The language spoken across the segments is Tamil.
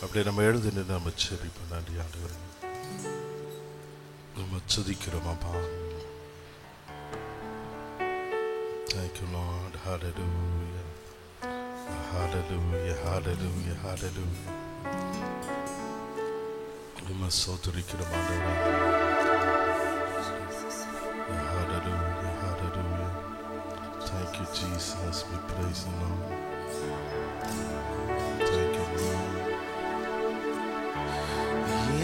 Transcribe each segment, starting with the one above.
அப்படியே நம்ம எழுந்து நின்று நம்ம செபிப்போம். நன்றி ஆண்டவரே, நம்ம துதிக்கிறோம் அப்பா. Thank you Lord. Hallelujah. Hallelujah. Hallelujah. Hallelujah. நம்ம ஸ்தோத்திரிக்கிறோம் ஆண்டவரே. Hallelujah. Hallelujah. Thank you Jesus. We praise you Lord. Thank you Lord.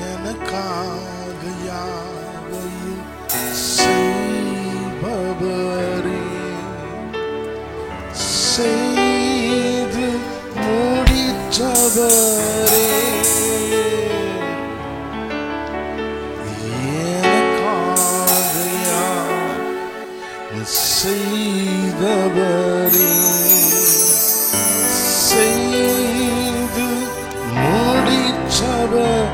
எனக்காக யாவையும் செய்பவரே, செய்து முடித்தவரே, எனக்காக யாவையும் செய்தவரே, செய்து முடித்தவரே,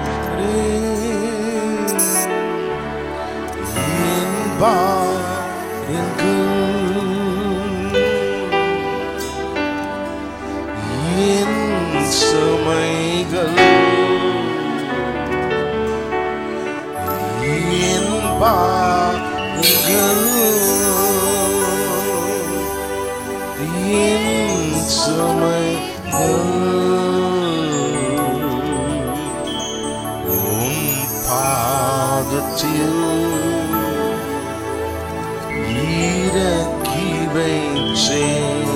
என் பாருங்கள் என் சுமைகள், என் பாருங்கள் என் சுமைகள், உம் பாதத்தில் இறக்கி வைத்தேன்.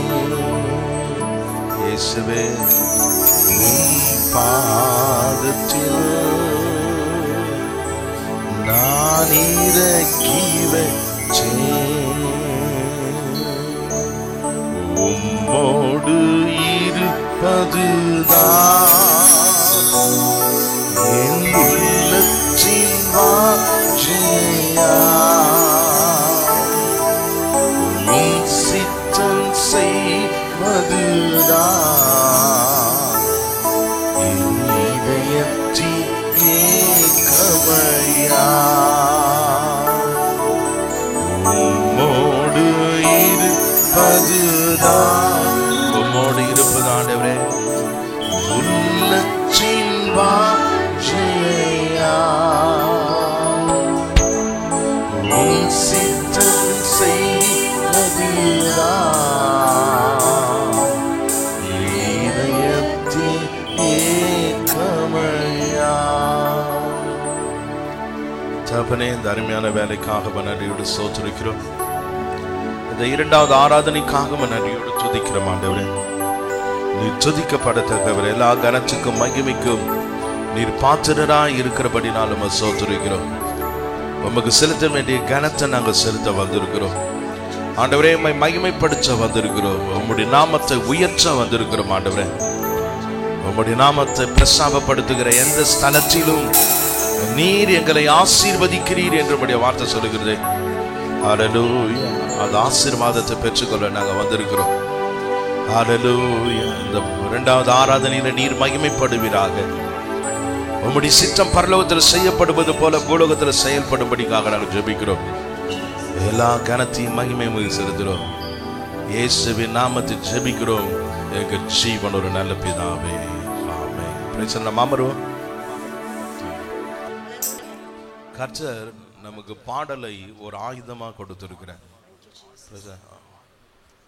இயேசுவே, உம் பாதத்தில் நான் இறக்கி வைத்தேன். உம்மோடு இருப்பதுதான் என் உள்ளத்தின் வாஞ்சையா, உம் சித்தம் செய்வதுதான் என் இதயத்தின் ஏக்கமையா. உம்மோடு இருப்பதுதான், உம்மோடு இருப்பது ஆண்டவரே உள்ளத்தின் வாஞ்சையா, உம் சித்தம் செய்வதுதான் இதயத்தின் ஏக்கமையா. தகப்பனே, இந்த அருமையான வேலைக்காக நன்றியோடு ஸ்தோத்திரிக்கிறோம். இந்த இரண்டாவது ஆராதனைக்காக நன்றியோடு துதிக்கிறோம் ஆண்டவரே. நீர் துதிக்கப்படத்தக்கவர், எல்லா கனத்துக்கும் மகிமைக்கும் நீர் பாத்திரராய் இருக்கிறபடினாலும் ஸ்தோத்திரிக்கிறோம். உமக்கு செலுத்த வேண்டிய கனத்தை நாங்கள் செலுத்த வந்திருக்கிறோம் ஆண்டவரே. உம்மை மகிமைப்படுத்த வந்திருக்கிறோம். உம்முடைய நாமத்தை உயர்த்த வந்திருக்கிறோம் ஆண்டவரே. உம்முடைய நாமத்தை பிரஸ்தாபப்படுத்துகிற எந்த ஸ்தலத்திலும் நீர் எங்களை ஆசீர்வதிக்கிறீர் என்றுடைய வார்த்தை சொல்லுகிறது. ஹல்லேலூயா. அந்த ஆசீர்வாதத்தை பெற்றுக்கொள்ள நாங்கள் வந்திருக்கிறோம். ஹல்லேலூயா. இந்த இரண்டாவது ஆராதனையில நீர் மகிமைப்படுவீராக. உம்முடைய சித்தம் பரலோகத்தில் செய்யப்படுவது போல பூலோகத்தில் செயல்படும்படிக்காக நாங்கள் ஜெபிக்கிறோம். எல்லா கனத்தையும் மகிமையும் செலுத்துகிறோம். இயேசுவின் நாமத்தில் ஜெபிக்கிறோம் எங்கள் ஜீவன் ஒரு நல்ல பிதாவே. ஆமென். Praise the lord. கர்த்தர் நமக்கு பாடலை ஒரு ஆயுதமா கொடுத்திருக்கிறார்.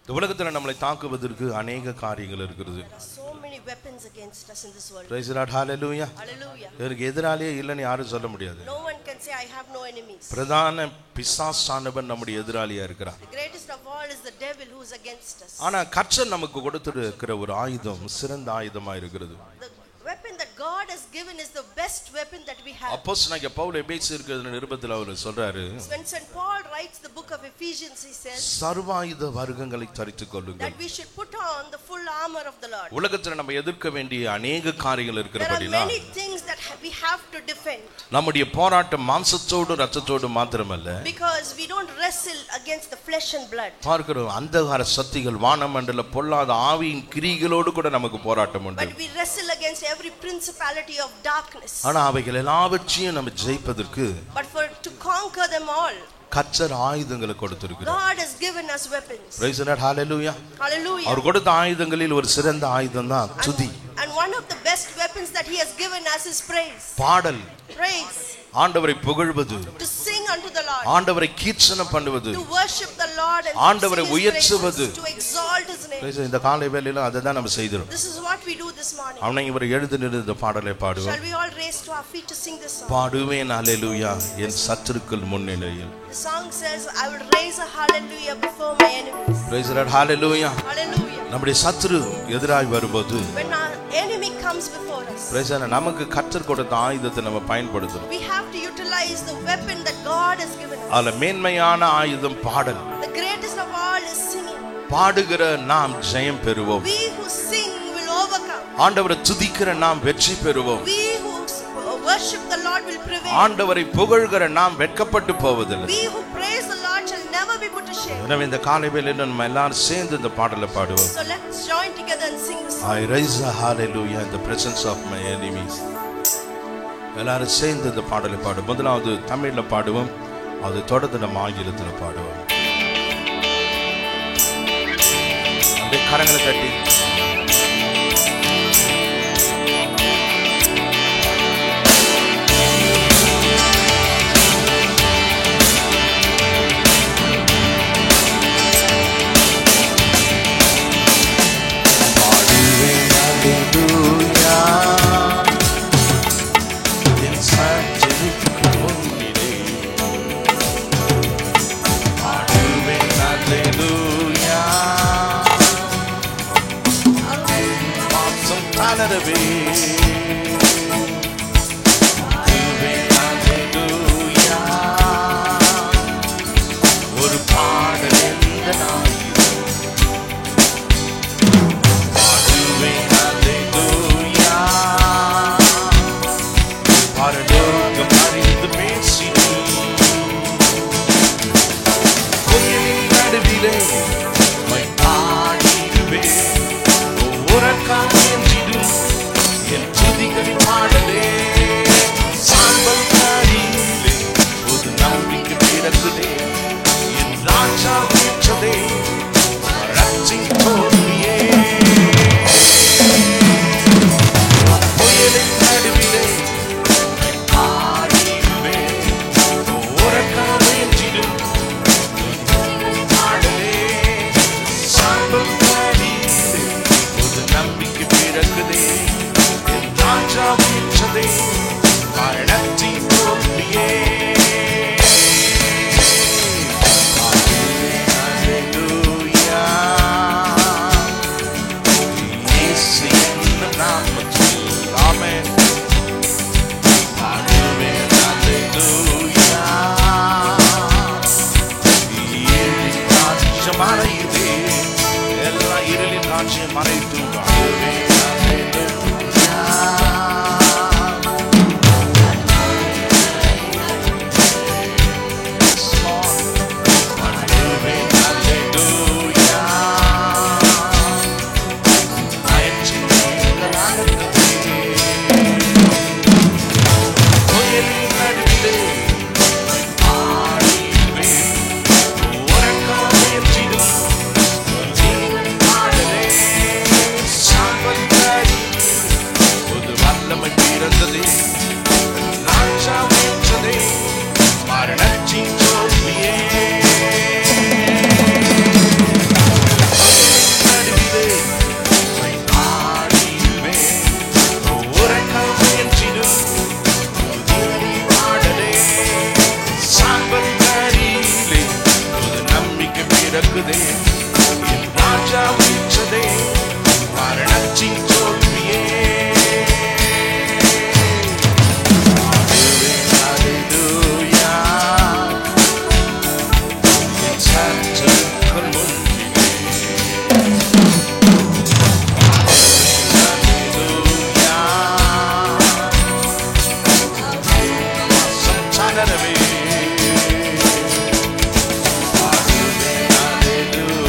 இந்த உலகத்துல நம்மளை தாக்குவதற்கு अनेक காரியங்கள் இருக்கிறது. So many weapons against us in this world. Praise the Lord. Hallelujah. Hallelujah. இதற்கு எதிராளியே இல்லைன்னு யாரும் சொல்ல முடியாது. No one can say I have no enemies. பிரதான பிசாசானவன் நம்முடைய எதிராளியா இருக்கிறார். The greatest of all is the devil who is against us. ஆனா கர்த்தர் நமக்கு கொடுத்திருக்கிற ஒரு ஆயுதம் சிறந்த ஆயுதமா இருக்கிறது. The weapon that God has given is the best weapon that we have. அப்போஸ்தலனாகிய பவுல் எபேசியருக்கு நிருபத்தில் அவர் சொல்றாரு, When St. Paul writes the book of Ephesians, he says சர்வாயுத வர்க்கங்களை தரித்துக் கொள்ளுங்கள். that we should put on the full armor of the Lord. உலகத்துல நம்ம எதிர்க்க வேண்டிய अनेक காரியங்கள் There are இருக்கிறபடினா many things that we have to defend. நம்முடைய போராட்டம் மாம்சத்தோடு இரத்தத்தோடு மாத்திரமல்ல, Because we don't wrestle against the flesh and blood. பார்க்கிறோம் அந்தகார சக்திகள் வானமண்டல பொல்லாத ஆவியின் கிரியைகளோடு கூட நமக்கு போராட்டம் உண்டு. But we wrestle against every principality of darkness. ஆனா அவைகள் எல்லாவற்றையும் நம்ம ஜெயிப்பதற்கு But to conquer them all, கர்த்தர் ஆயுதங்களை கொடுத்திருக்கிறார். God has given us weapons. Praise the Lord. Hallelujah. Hallelujah. அவர் கொடுத்த ஆயுதங்களில் ஒரு சிறந்த ஆயுதம் தான் துதி. And one of the best weapons that he has given us is praise. பாடல். Praise. ஆண்டவரை புகழ்வது. To sing unto the Lord. ஆண்டவரை கீர்த்தனம் பண்ணுவது. To worship the Lord and ஆண்டவரை உயர்த்துவது. to exalt his name. Praise இந்த காலை வேளையில அதை தான் நம்ம செய்கிறோம். This is what we do this morning. அவனை இவர் எழுந்து நின்று இந்த பாடலை பாடுவோம். Shall we all raise to our feet to sing this song? பாடுவேன் ஹalleluya என் சத்துருக்கள் முன்னிலையில். The song says, I will raise a hallelujah before my enemies. Praise the Lord. Hallelujah. Hallelujah. நம்முடைய சத்துரு எதிராய் வரும்போது when our enemy comes before us, praise the Lord, நமக்கு கர்த்தர் கொடுத்த ஆயுதத்தை நம்ம பயன்படுத்தணும். we have to utilize the weapon that God has given us. அதுல மேன்மையான ஆயுதம் பாடல். The greatest of all is singing. பாடுகிற நாம் ஜெயம் பெறுவோம். We who sing will overcome. ஆண்டவரை துதிக்கிற நாம் வெற்றி பெறுவோம். We who worship the Lord will prevail. ஆண்டவரை புகழ்கிற நாம் வெட்கப்பட்டு போவதில்லை. We who praise the Lord shall never be put to shame. எனவே இந்த காலை வேளையில நம்ம எல்லாரும் சேர்ந்து இந்த பாடலை பாடுவோம். So let's join together and sing this song. I raise a hallelujah in the presence of my enemies. எல்லாரும் சேர்ந்து இந்த பாடலை பாடுவோம். முதலாவது தமிழ்ல பாடுவோம், அது தொடர்ந்து நம்ம ஆங்கிலத்துல பாடுவோம். அப்படியே கரங்களை தட்டி ஒரு பாடல் இந்த பரலோகம் அறிந்து பேசினேன் கோயிலின் நடுவிலே பாடிடுவேன் ஒவ்வொரு காமியந்திடும் என் துதிகளின் பாடலே சாம்பல் காரியிலே ஒரு நம்பிக்கை பிறக்குதே என் ராஜா வீற்றதே ரட்சி தோல்வியே கோயிலின் நடுவிலே Hallelujah.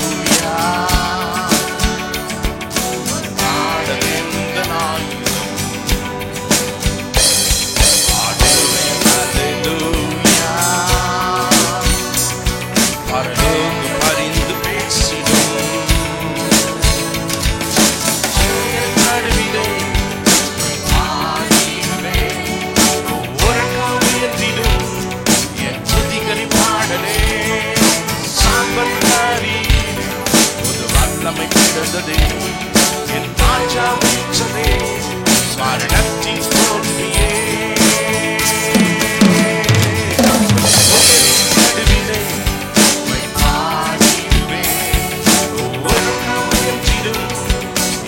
பிறந்ததே, என் ராஜா வீச்சதே, மரணத்தின் தோல்வியே. நடுவிலே உம்மை பாடிடுவேன், ஒவ்வொரு நாமத்திலும்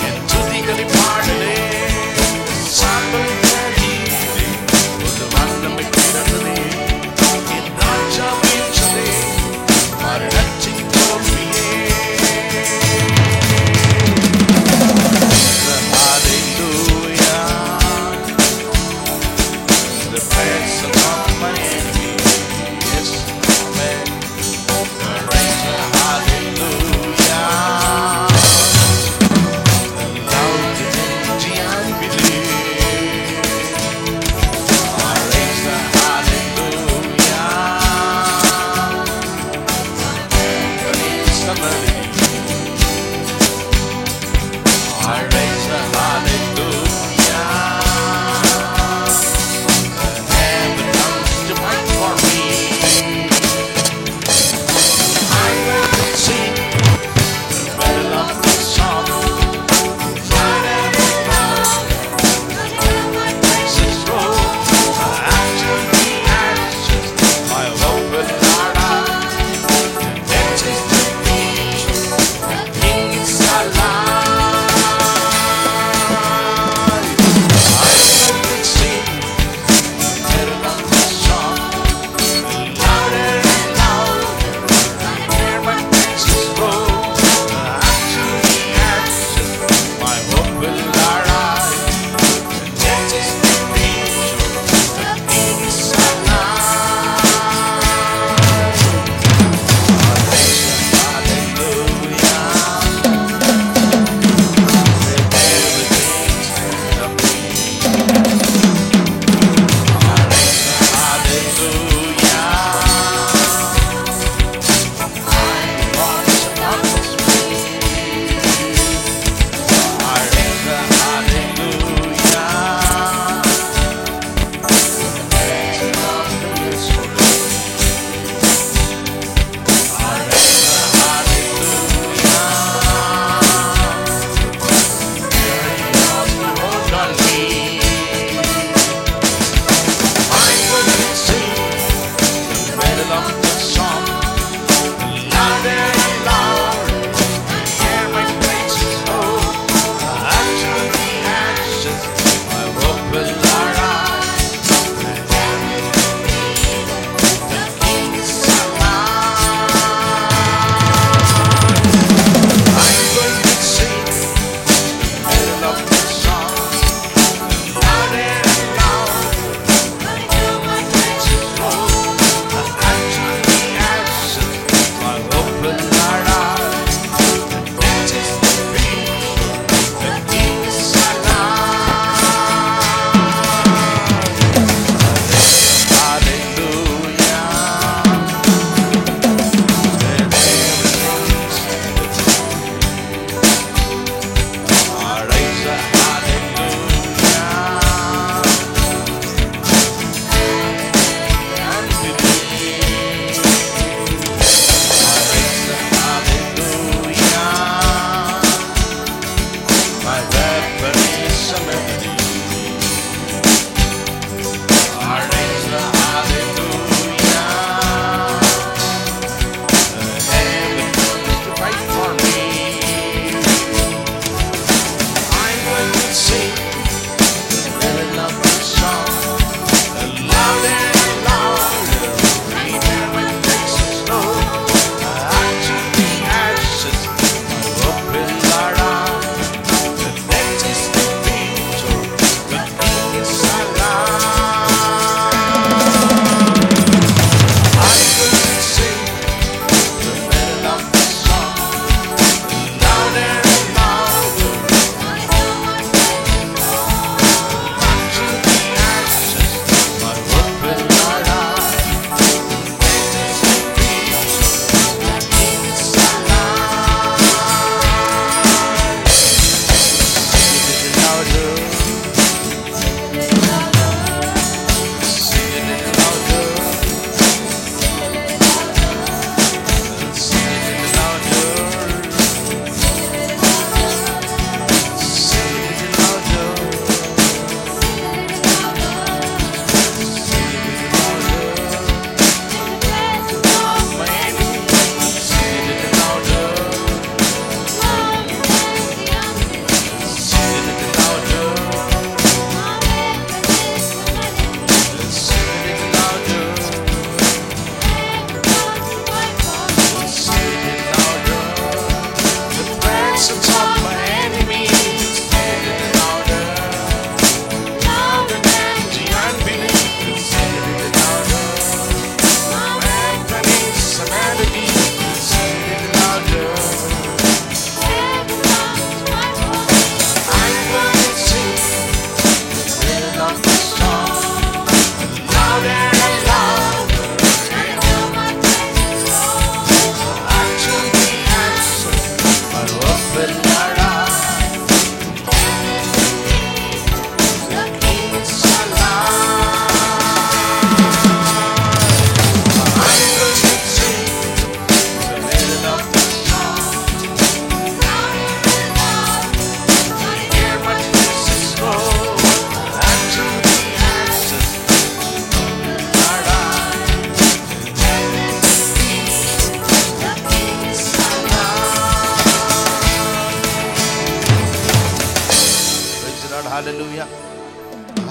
என் துதிகளை பாடுவேன். சாம்பல் நதியிலே ஒரு வல்லமை பிறந்ததே, என் ராஜா வீச்சதே, மரணத்தின் தோல்வியே. Hallelujah.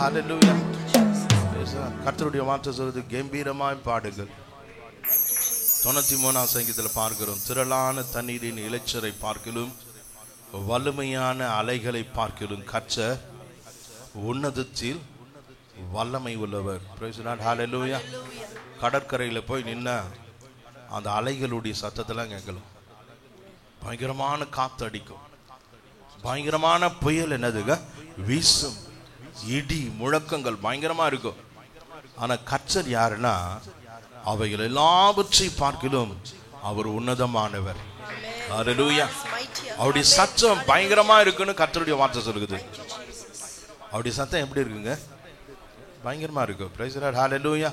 ஹalleluya. கர்த்தருடைய வார்த்தை சொல்றது கம்பீரமாய் பாடுங்கள். 93ஆம் சங்கீதத்தில் பார்க்கிறோம், திரளான தண்ணீரின் இளைச்சரை பார்க்கிலும் வல்லமையான அலைகளை பார்க்கிலும் கர்த்தர் உன்னதத்தில் வல்லமை உள்ளவர். Praise the lord. ஹalleluya. கடற்கரையில் போய் நின்னா அந்த அலைகளுடைய சத்தத்தெல்லாம் கேட்கலாம். பயங்கரமான காத்து அடிக்கும், பயங்கரமான புயல் என்னதுங்க வீசும், இடி முழக்கங்கள் பயங்கரமா இருக்கும். ஆனா கர்த்தர் யாருன்னா அவைகள் எல்லாவற்றையும் பார்க்கிலும் அவர் உன்னதமானவர். ஹalleluya. அவருடைய சத்தம் பயங்கரமா இருக்குன்னு கர்த்தருடைய வார்த்தை சொல்லுது. அவருடைய சத்தம் எப்படி இருக்குங்க? பயங்கரமா இருக்கும். Price the lord. ஹalleluya.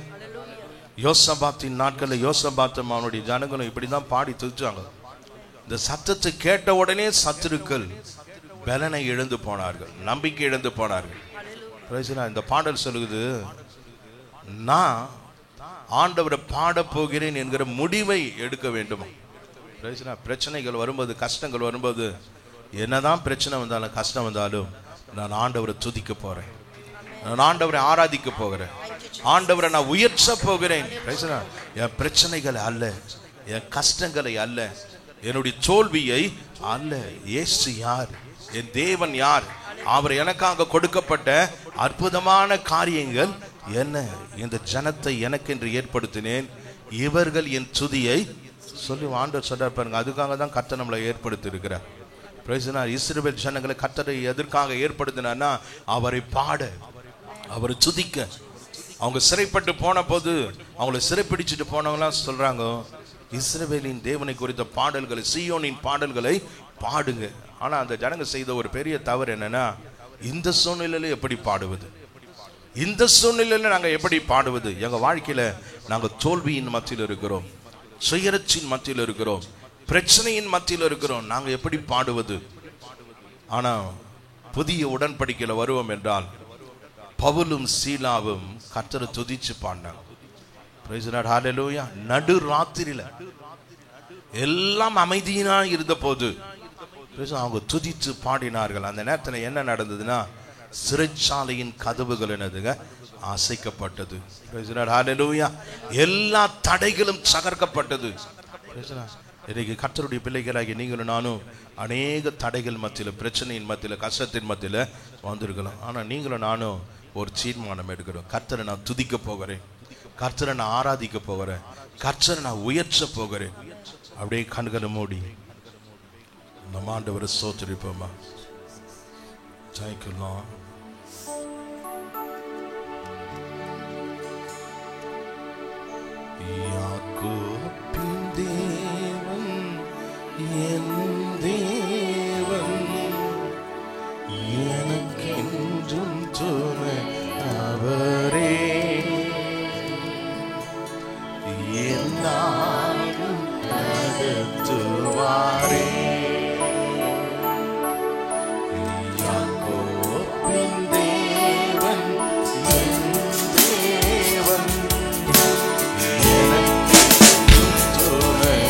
யோசபாத்தின் நாட்களில் யோசபாத்தும் அவனுடைய ஜனங்களும் இப்படிதான் பாடி துதிச்சாங்க. இந்த சத்தத்தை கேட்ட உடனே சத்துருக்கள் பலனை இழந்து போனார்கள், நம்பிக்கை இழந்து போனார்கள். Price the Lord. இந்த பாடல் சொல்லுது, நான் ஆண்டவரை பாட போகிறேன் என்கிற முடிவை எடுக்க வேண்டுமா. Price the Lord. பிரச்சனைகள் வரும்போது, கஷ்டங்கள் வரும்போது, என்னதான் பிரச்சனை வந்தாலும் கஷ்டம் வந்தாலும் நான் ஆண்டவரை துதிக்க போறேன், நான் ஆண்டவரை ஆராதிக்க போகிறேன், ஆண்டவரை நான் உயர்த்த போகிறேன். என் பிரச்சனைகளை அல்ல, என் கஷ்டங்களை அல்ல, என்னுடைய தோல்வியை அல்ல. இயேசு யார், என் தேவன் யார், அவர் எனக்காக கொடுக்கப்பட்ட அற்புதமான காரியங்கள் என்ன, இந்த ஜனத்தை எனக்கென்று ஏற்படுத்தினேன், இவர்கள் என் துதியை சொல்லி ஆண்டவர் சொல்றார் பாருங்க. அதுக்காக தான் கர்த்தர் நம்மளை ஏற்படுத்தி இருக்கிறார். இஸ்ரவேல் ஜனங்களை கர்த்தரை எதற்காக ஏற்படுத்தினார்னா அவரை பாட, அவரை துதிக்க. அவங்க சிறைப்பட்டு போன போது அவங்களை சிறைப்பிடிச்சிட்டு போனவங்களாம் சொல்றாங்க, இஸ்ரவேலின் தேவனை குறித்த பாடல்களை, சீயோனின் பாடல்களை பாடுங்க. ஆனா அந்த ஜனங்க செய்த ஒரு பெரிய தவறு என்னன்னா, இந்த சூழ்நிலையில எப்படி பாடுவது, இந்த சூழ்நிலையில நாங்க எப்படி பாடுவது. எங்க வாழ்க்கையில நாங்க தோல்வியின் மத்தியில் இருக்கிறோம், சுயரட்சியின் மத்தியில் இருக்கிறோம், பிரச்சனையின் மத்தியில் இருக்கிறோம், நாங்க எப்படி பாடுவது. ஆனா புதிய உடன்படிக்கையில வருவோம் என்றால் பவுலும் சீலாவும் கர்த்தரை துதிச்சு பாடினாங்க. Praise the lord. ஹalleluya. நடு ராத்திரியில எல்லாம் அமைதியா இருந்த போது அவங்க துதித்து பாடினார்கள். அந்த நேரத்தில் என்ன நடந்ததுன்னா, சிறைச்சாலையின் கதவுகள் என்னதுங்க அசைக்கப்பட்டது. Price the lord. ஹalleluya. எல்லா தடைகளும் தகர்க்கப்பட்டது. Price the Lord. இன்னைக்கு கர்த்தருடைய பிள்ளைகளாகி நீங்களும் நானும் அநேக தடைகள் மத்தியில், பிரச்சனையின் மத்தியில், கஷ்டத்தின் மத்தியில் வந்திருக்கலாம். ஆனால் நீங்களும் நானும் ஒரு தீர்மானம் எடுக்கிறோம், கர்த்தரை நான் துதிக்க போகிறேன், கர்த்தரை நான் ஆராதிக்க போகிறேன், கர்த்தரை நான் உயர்த்த போகிறேன். அப்படியே கண்களை மூடி நம்ம ஆண்டவரை ஸ்தோத்திரிப்போமா. Thank you Lord. யாக்கோபின் தேவன் என் தேவன், எனக்கென்றும் துணை அவரே, என்னாலும் நடத்துவாரே. யாக்கோபின் தேவன் என் தேவன், எனக்கென்றும் துணை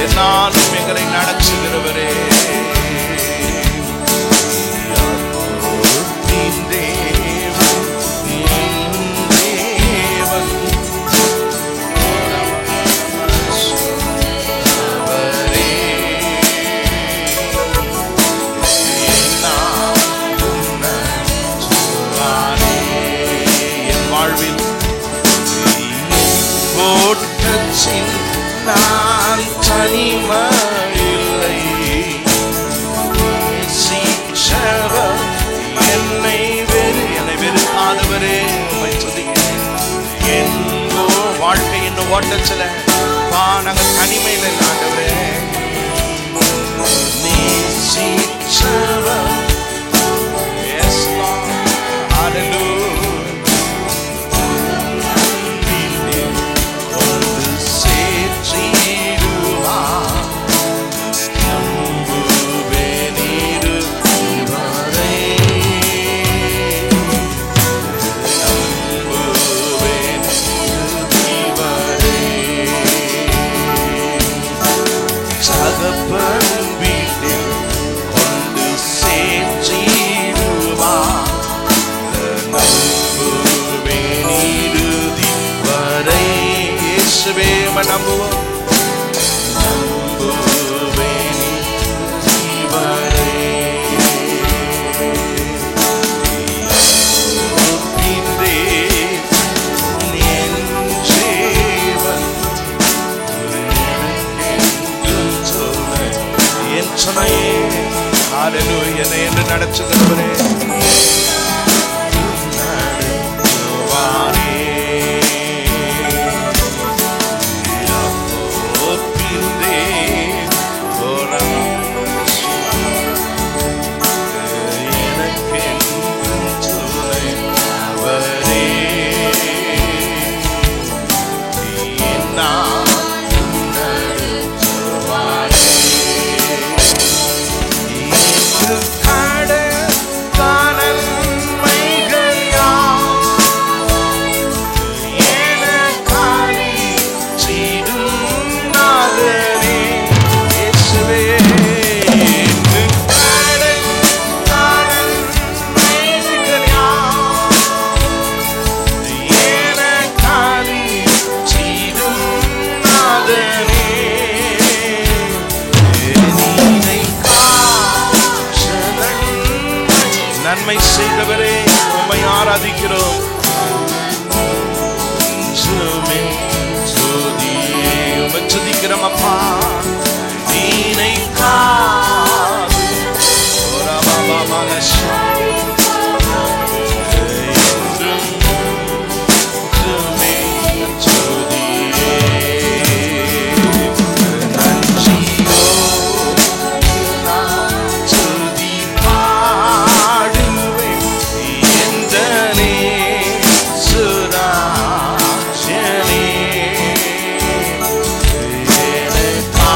என்னாலும் எங்களை நடத்துகிறவரே, நான் தனிமையில்லை, நேசிச்சவர் என்னை வெறுக்காதவரே உம்மை துதிக்கிறேன். எங்கோ வாழ்க்கை இன்னும் ஓட்டச்சல நாங்கள் தனிமையில ஆண்டவரே, நேசிச்சவர் yes Lord hallelujah நம்புவோம், நம்புவேன் இவரே. என் ஜீவன் என் சொன்னையே ஹல்லேலூயா என்னை என்று நடத்துகிறவரே, நன்மை செய்தவரே உம்மை ஆராதிக்கிறோம். உம்மை துதிக்கிறோம் அப்பா, நீனை காது எனக்கா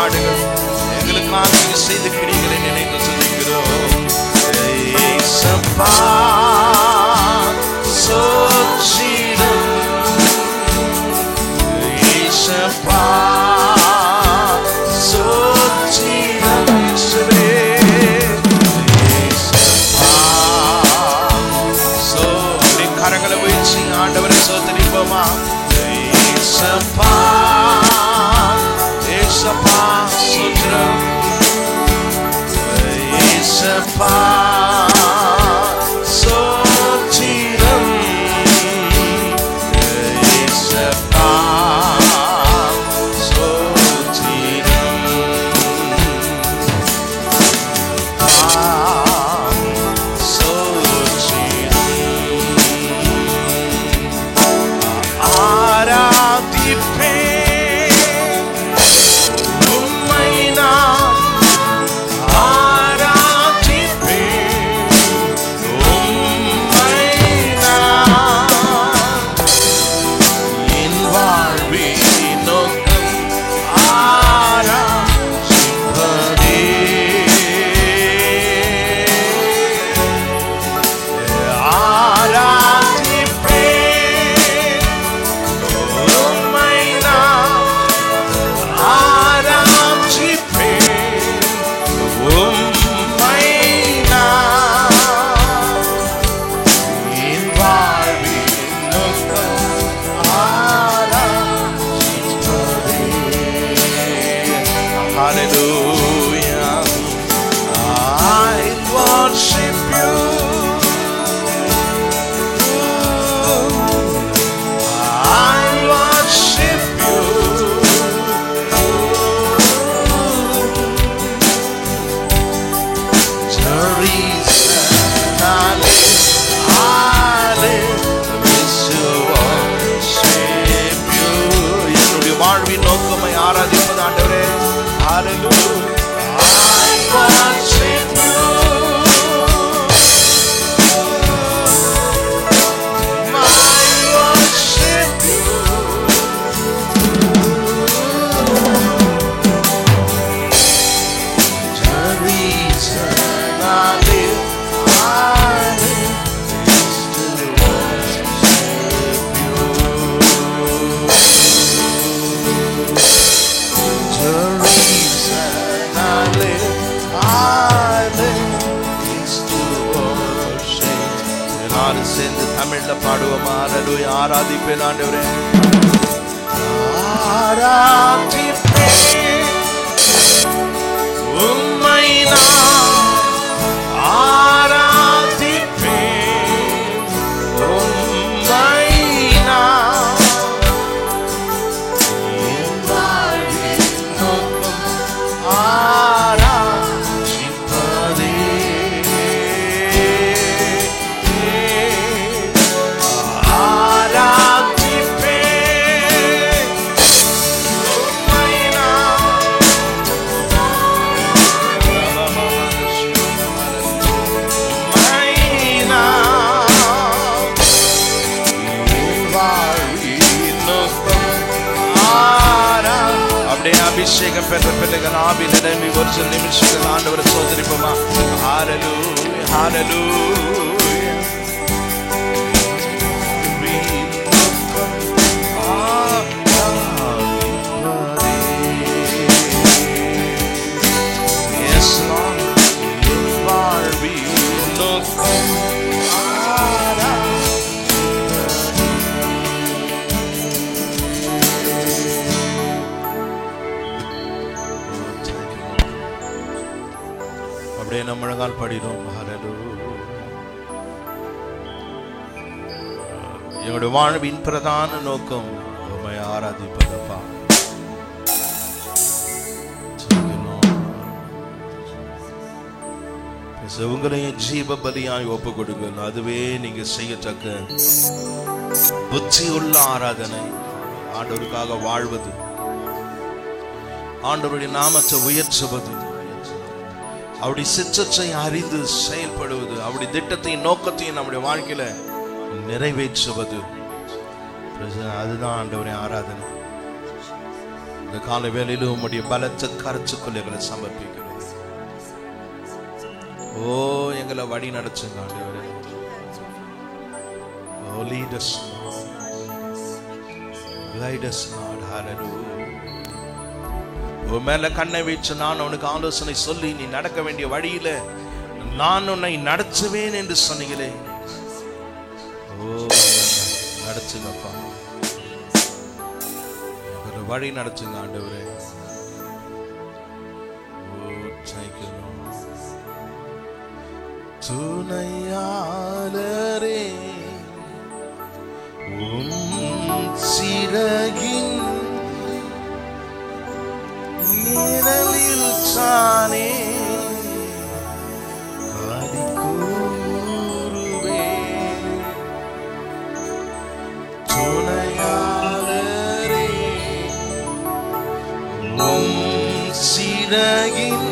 பாடுகள் எங்களுக்காக நீங்க செய்த கிரிகளை நினைத்து சொல்லுகிறோம். ஏசப்பா சோச்சிடும், ஏசப்பா சோச்சிடும், இயேசுவே ஏசப்பா சோடி கரங்களை வீழ்ச்சி ஆண்டவரை சோதரிப்போமா. ஏசப்பா ஏசப்பா சோத்திரம், ஏசப்பா சோத்திரம், ஏசப்பா சோத்திரம், சோத்திரம். ஆராதிப்பேன் உம்மை நான், ஆராதிப்பேன் உம்மை நான், என் வாழ்வின் நோக்கம் ஆராதிப்பதே. ஆராதிப்பேன் உம்மை நான், ஆராதிப்பேன் உம்மை நான், என் வாழ்வின் நோக்கம் ஆராதிப்பதே. Hallelujah, I worship you, I worship you, the reason I live is to worship you. என்னுடைய வாழ்வின் நோக்கமை ஆராதிப்பது ஆண்டவரே. Hallelujah, I worship you, I worship you, the reason I live is to worship you. The reason I live is to worship. எல்லாரும் சேர்ந்து தமிழ்ல பாடுவோமா. ஹalleluya, ஆராதிப்பேன் ஆண்டவரே, ஆராதிப்பேன் உம்மை நான், ஆராதிப்பேன் உம்மை நான், என் வாழ்வின் நோக்கம் ஆராதிப்பதே. ஆராதிப்பேன் உம்மை நான், உம்மை நான், என் வாழ்வின் நோக்கம் அப்படியே அபிஷேகம் பெற்ற பிள்ளைகள் ஆவியில் நிரம்பி ஒரு சில நிமிஷங்கள் ஆண்டவரை சோதரிப்போமா. ஹalleluya, ஹalleluya. Yes, Lord, என் வாழ்வின் நோக்கம் அப்படியே நம்ம அழகால் பாடினோம். என்னுடைய வாழ்வின் பிரதான நோக்கம் உம்மை ஆராதிப்பதப்பா. உங்களையும் ஜீவ பலியாய் ஒப்பு கொடுங்கள். அதுவே நீங்க செய்யத்தக்க புத்தி உள்ள ஆராதனை. ஆண்டவருக்காக வாழ்வது, ஆண்டவருடைய நாமத்தை உயர்த்துவது, அவருடைய சித்தத்தை அறிந்து செயல்படுவது, அவருடைய திட்டத்தையும் நோக்கத்தையும் நம்முடைய வாழ்க்கையில நிறைவேற்றுவது, அதுதான் ஆண்டவருடைய ஆராதனை. இந்த காலை வேளையிலும் உம்முடைய பலத்த கரத்துக்குள் எங்களை சமர்ப்பிக்கிறோம். ஓ, எங்களை வழி நடத்துங்க ஆண்டவரே. Oh, lead us, Lord. Guide us, Lord. Hallelujah. உன் மேல கண்ணை வச்சு நான் உனக்கு ஆலோசனை சொல்லி நீ நடக்க வேண்டிய வழியில நான் உன்னை நடத்துவேன் என்று சொன்னீங்களே. ஓ, நடத்துங்கப்பா, ஒரு வழி நடத்துங்க ஆண்டவரே. ஓ, thank you Lord. துணையாளரே உம் சிறகின் நிழலில் தானே களி கூறுவேன். துணையாளரே உம் சிறகின்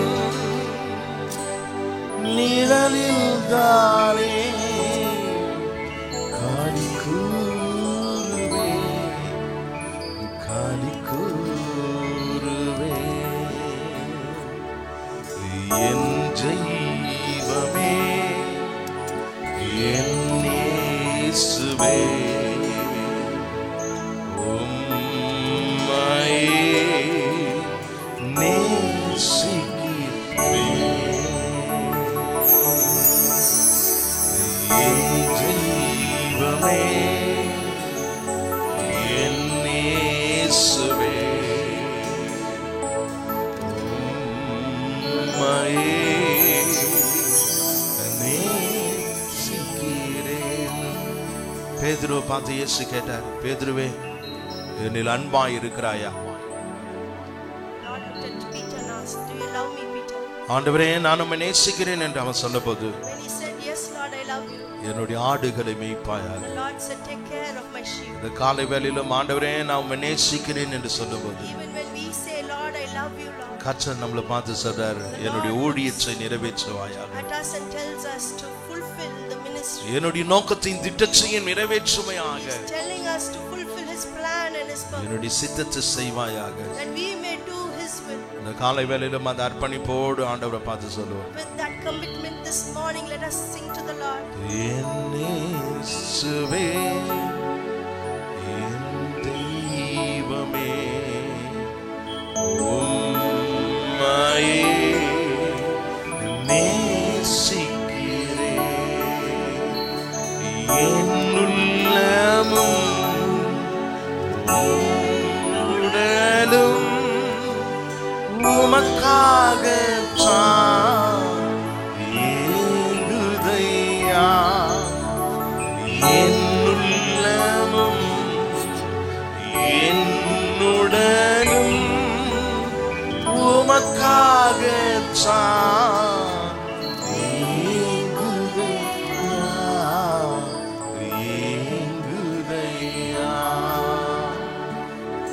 நிழலில் தானே களி கூறுவேன், களி கூறுவேன். என் ஜீவமே என் இயேசுவே உம்மையே நேசிக்கிறேன். என் ஜீவமே என் இயேசுவே பேதுருவை பார்த்து இயேசு கேட்டார், பேதுருவே என்னில் அன்பாய் இருக்கிறாயா? ஆண்டவரே நான் உம்மை நேசிக்கிறேன் என்று அவன் சொன்னபோது என்னுடைய ஆடுகளை மேய்ப்பாயாக. இந்த காலை வேளையிலும் ஆண்டவரே நான் உம்மை நேசிக்கிறேன் என்று சொன்னபோது கர்த்தர் நம்மளை பார்த்து சொல்றார், என்னுடைய ஊழியத்தை நிறைவேற்றுவாயாக, என்னுடைய நோக்கத்தின் திட்டத்தையும் நிறைவேற்றுமையாக, என்னுடைய சித்தத்தை செய்வாயாக. இந்த காலை வேளையிலும் அந்த அர்ப்பணிப்போடு ஆண்டவரை பார்த்து சொல்லுவோம். என்னேசுவே என் தெய்வமே உம்மையே நேசிக்கிறேன். என் உள்ளமும் உடலும் உமக்காக ஏங்குதையா. என் உள்ளமும் என் உடலும் உமக்காக ஏங்குதையா.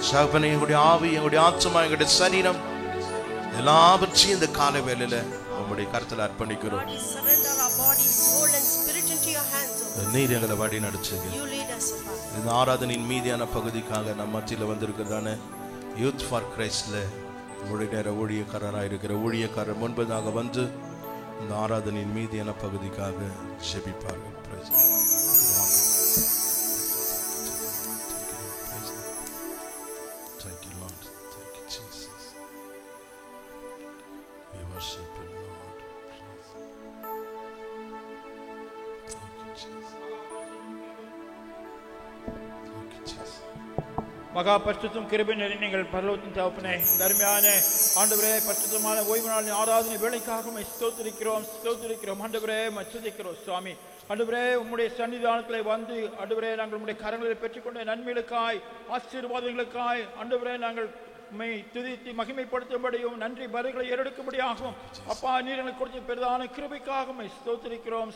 சகோதரனே, எங்களுடைய ஆவி, எங்களுடைய ஆத்மா, எங்களுடைய சரீரம் எல்லாவற்றையும் இந்த கால வேளையில உம்முடைய கருத்துல அர்ப்பணிக்கிறோம். நீர் எங்களை வழி நடத்துங்க. இந்த ஆராதனையின் மீதியான பகுதிக்காக நம்ம மத்தியில் வந்திருக்கிறதான யூத் ஃபார் கிரைஸ்ட்ல முழு நேர ஊழியக்காரராக இருக்கிற ஊழியக்காரர் முன்பதாக வந்து இந்த ஆராதனையின் மீதியான பகுதிக்காக ஜெபிப்பார்கள். மகா பரிசுத்தம் கிருபை நீங்கள் பரலோகத்தின் தகப்பனே, அருமையான ஆண்டவரே, பரிசுத்தமான ஓய்வு நாளின் ஆராதனை வேலைக்காக ஸ்தோத்திரிக்கிறோம் ஆண்டவரே, துதிக்கிறோம் சுவாமி. ஆண்டவரே, உம்முடைய சன்னிதானத்திலே வந்து ஆண்டவரே நாங்கள் உம்முடைய கரங்களை பெற்றுக்கொண்ட நன்மைகளுக்காய் ஆசீர்வாதங்களுக்காய் ஆண்டவரே நாங்கள் உம்மை துதித்து மகிமைப்படுத்தும்படியும் நன்றி பலிகளை ஏறெடுக்கும்படியாகவும் அப்பா நீர் எங்களுக்கு கொடுத்த பெரிதான கிருபைக்காக ஸ்தோத்திரிக்கிறோம்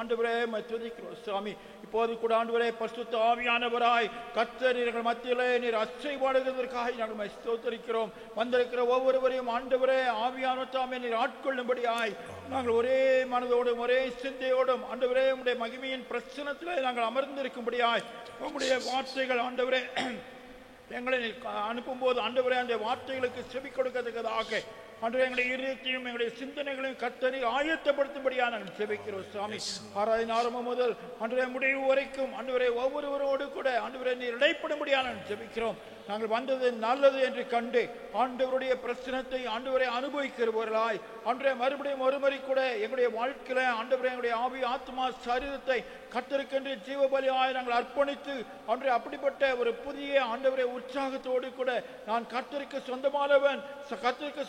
ஆண்டவரே, துதிக்கிறோம் சுவாமி. இப்போது கூட ஆண்டவரே, பரிசுத்த ஆவியானவராய் கர்த்தர் எங்கள் மத்தியிலே நீர் அசைவாடுவதற்காக நாங்கள் ஸ்தோத்திரிக்கிறோம். வந்திருக்கிற ஒவ்வொருவரையும் ஆண்டவரே ஆவியானவர் தாமே நீர் ஆட்கொள்ளும்படியாய் நாங்கள் ஒரே மனதோடும் ஒரே சிந்தையோடும் ஆண்டவரே உம்முடைய மகிமையின் பிரசன்னத்திலே நாங்கள் அமர்ந்திருக்கும்படியாய் உம்முடைய வார்த்தைகள் ஆண்டவரே எங்களை அனுப்பும்போது ஆண்டவரே அந்த வார்த்தைகளுக்கு செவி கொடுக்கத்தக்கதாக ஆண்டவரே எங்களுடைய இதயத்தையும் எங்களுடைய சிந்தனைகளையும் கர்த்தரை ஆயத்தப்படுத்தும்படியாக நாங்கள் செபிக்கிறோம் சுவாமி. ஆராதனை ஆரம்பம் முதல் ஆண்டவரே முடிவு வரைக்கும் ஆண்டவரே ஒவ்வொருவரோடு கூட ஆண்டவரே நீர் இடைப்படும்படியாக நாங்கள் செபிக்கிறோம். நாங்கள் வந்தது நல்லது என்று கண்டு ஆண்டவருடைய பிரச்சனத்தை ஆண்டவரை அனுபவிக்கிறவர்களாய் ஆண்டவரே மறுபடியும் ஒருமுறை கூட எங்களுடைய வாழ்க்கையில ஆண்டவரே எங்களுடைய ஆவி ஆத்மா சரீரத்தை கர்த்தருக்கென்று ஜீவபலியாய் நாங்கள் அர்ப்பணித்து ஆண்டவரே அப்படிப்பட்ட ஒரு புதிய ஆண்டவரை உற்சாகத்தோடு கூட நான் கர்த்தருக்கு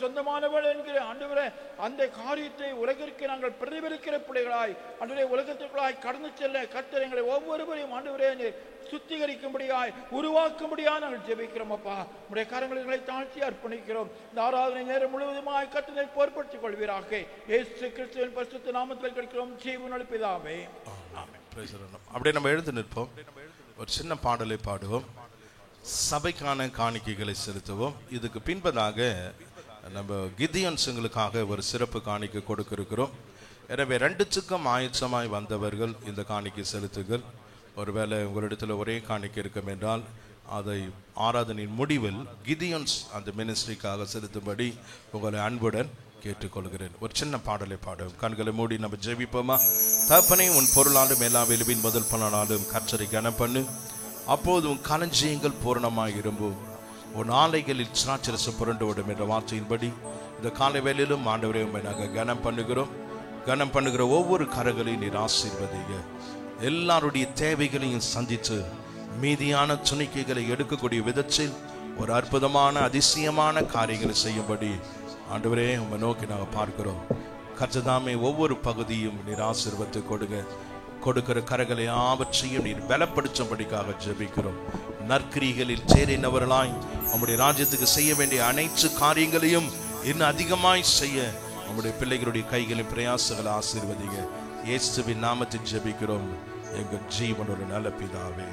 சொந்தமானவன் என்கிற ஆண்டவரே அந்த காரியத்தை உலகிற்கு நாங்கள் பிரதிபலிக்கிற பிள்ளைகளாய் ஆண்டவரே உலகத்திற்குள்ளாய் கடந்து செல்ல கர்த்தர் எங்களை ஒவ்வொருவரையும் ஆண்டவரே சுத்திகரிக்கும்படியாய் உருவாக்கும்படியாய் நாங்கள் ஜெபிக்கிறோம். அப்பா உடைய கரங்களை தாழ்த்தி அர்ப்பணிக்கிறோம். இந்த ஆராதனை நேரம் முழுவதுமாய் கர்த்தரை பொறுப்படுத்திக் கொள்வீராக. இயேசு கிறிஸ்துவின் பரிசுத்த நாமத்தில் கேட்கிறோம் ஜீவனுள்ள பிதாவே. ஆமென். அப்படியே நம்ம எழுந்து நிற்போம். ஒரு சின்ன பாடலை பாடுவோம். சபைக்கான காணிக்கைகளை செலுத்துவோம். இதுக்கு பின்பதாக நம்ம கிதியன்ஸுங்களுக்காக ஒரு சிறப்பு காணிக்கை கொடுக்க இருக்கிறோம். எனவே 2த்துக்கும் ஆயத்தமாய் வந்தவர்கள் இந்த காணிக்கை செலுத்துகள். ஒருவேளை உங்களிடத்தில் ஒரே காணிக்கை இருக்கும் என்றால் அதை ஆராதனையின் முடிவில் கிதியன்ஸ் அந்த மினிஸ்ட்ரிக்காக செலுத்தும்படி உங்களை அன்புடன் கேட்டுக்கொள்கிறேன். ஒரு சின்ன பாடலை பாடுவோம். கண்களை மூடி நம்ம ஜெபிப்போமா? தகப்பனே, உன் பொருளாலும் எல்லா விளைவின் முதல் பலனாலும் கர்த்தரை கனம் பண்ணு. அப்போது உன் களஞ்சியங்கள் பூரணமாய் இரும்பும், உன் ஆலைகளில் திராட்சரசம் புரண்டு விடும் என்ற வார்த்தையின்படி இந்த காலை வேளையிலும் ஆண்டவரே உம்மை நாங்கள் கனம் பண்ணுகிற ஒவ்வொரு கரங்களையும் நீர் ஆசீர்வதிங்க. எல்லாருடைய தேவைகளையும் சந்தித்து மீதியான துணிக்கைகளை எடுக்கக்கூடிய விதத்தில் ஒரு அற்புதமான அதிசயமான காரியங்களை செய்யும்படி ஆண்டவரே உம்மை நோக்கி நாங்கள் பார்க்கிறோம். கர்த்ததாமே ஒவ்வொரு பகுதியும் நீர் ஆசீர்வதித்து கொடுக்கிற கரங்களை யாவற்றையும் நீர் பலப்படுத்தும்படிக்காக ஜெபிக்கிறோம். நற்கிரிகளில் சேரினவர்களாய் நம்முடைய ராஜ்யத்துக்கு செய்ய வேண்டிய அனைத்து காரியங்களையும் இன்னும் அதிகமாய் செய்ய நம்முடைய பிள்ளைகளுடைய கைகளின் பிரயாசங்களை ஆசீர்வதிங்க. இயேசுவின் நாமத்தில் ஜெபிக்கிறோம் எங்கள் ஜீவனோட நல்ல பிதாவே,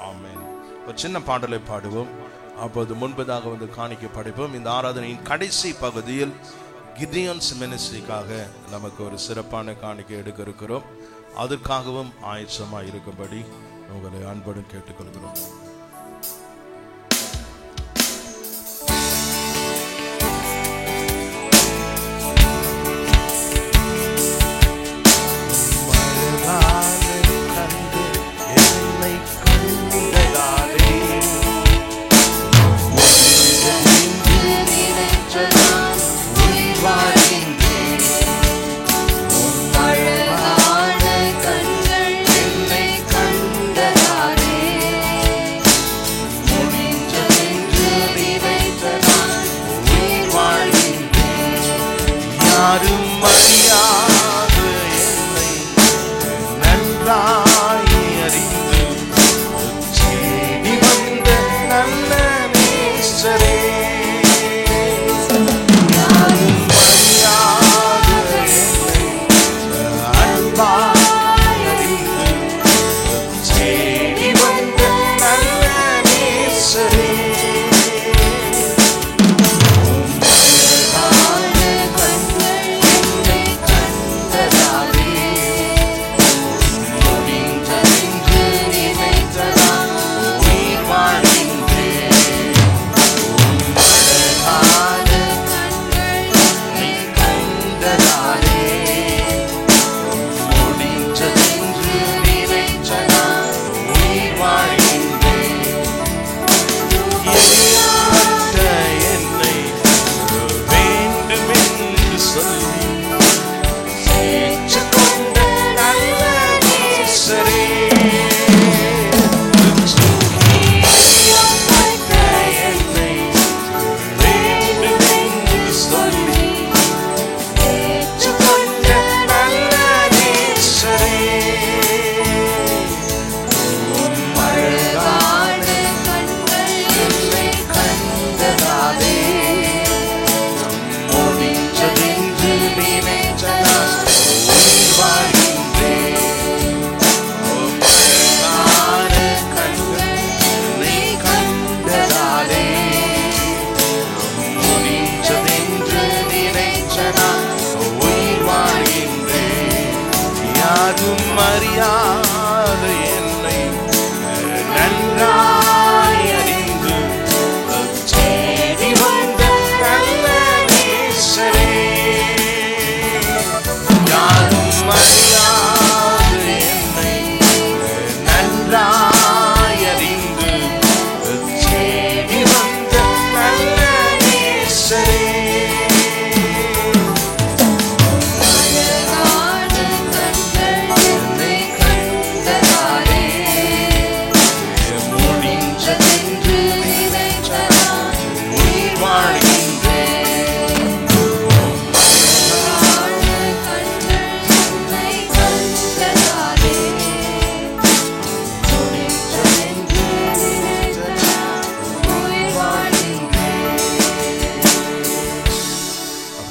ஆமென். ஒரு சின்ன பாடலை பாடுவோம். அப்போது முன்பதாக வந்து காணிக்கை படைப்போம். இந்த ஆராதனையின் கடைசி பகுதியில் கிதியன்ஸ் மினிஸ்ட்ரிக்காக நமக்கு ஒரு சிறப்பான காணிக்கை எடுக்க இருக்கிறோம். அதற்காகவும் ஆயத்தமாக இருக்கும்படி உங்களை அன்புடன் கேட்டுக்கொள்கிறோம்.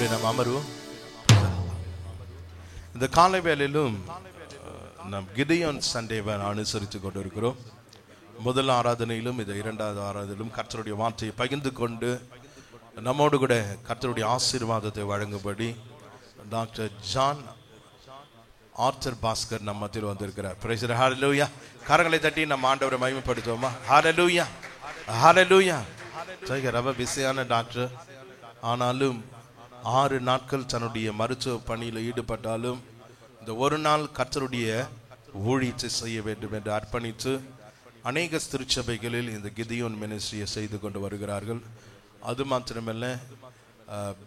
அப்படி நம்ம அமருவோம். இந்த காலை வேளையிலும் நம் கிடியோன் சண்டேவை அனுசரித்து கொண்டு இருக்கிறோம். முதல் ஆராதனையிலும் இது இரண்டாவது ஆராதனையிலும் கர்த்தருடைய வார்த்தையை பகிர்ந்து கொண்டு நம்மோடு கூட கர்த்தருடைய ஆசீர்வாதத்தை வழங்கும்படி டாக்டர் ஜான் ஆர்த்தர் பாஸ்கர் நம்ம மத்தியில் வந்திருக்கிறார். Praise the lord. ஹல்லேலூயா. கரங்களை தட்டி நம்ம ஆண்டவரை மகிமைப்படுத்துவோமா? ஹல்லேலூயா, ஹல்லேலூயா. ரொம்ப பிஸியான டாக்டர், ஆனாலும் 6 நாட்கள் தன்னுடைய மருத்துவ பணியில் ஈடுபட்டாலும் இந்த ஒரு நாள் கர்த்தருடைய ஊழியத்தை செய்ய வேண்டும் என்று அர்ப்பணித்து அநேக திருச்சபைகளில் இந்த கிதியோன் மினிஸ்ட்ரியை செய்து கொண்டு வருகிறார்கள். அது மாத்திரமல்ல,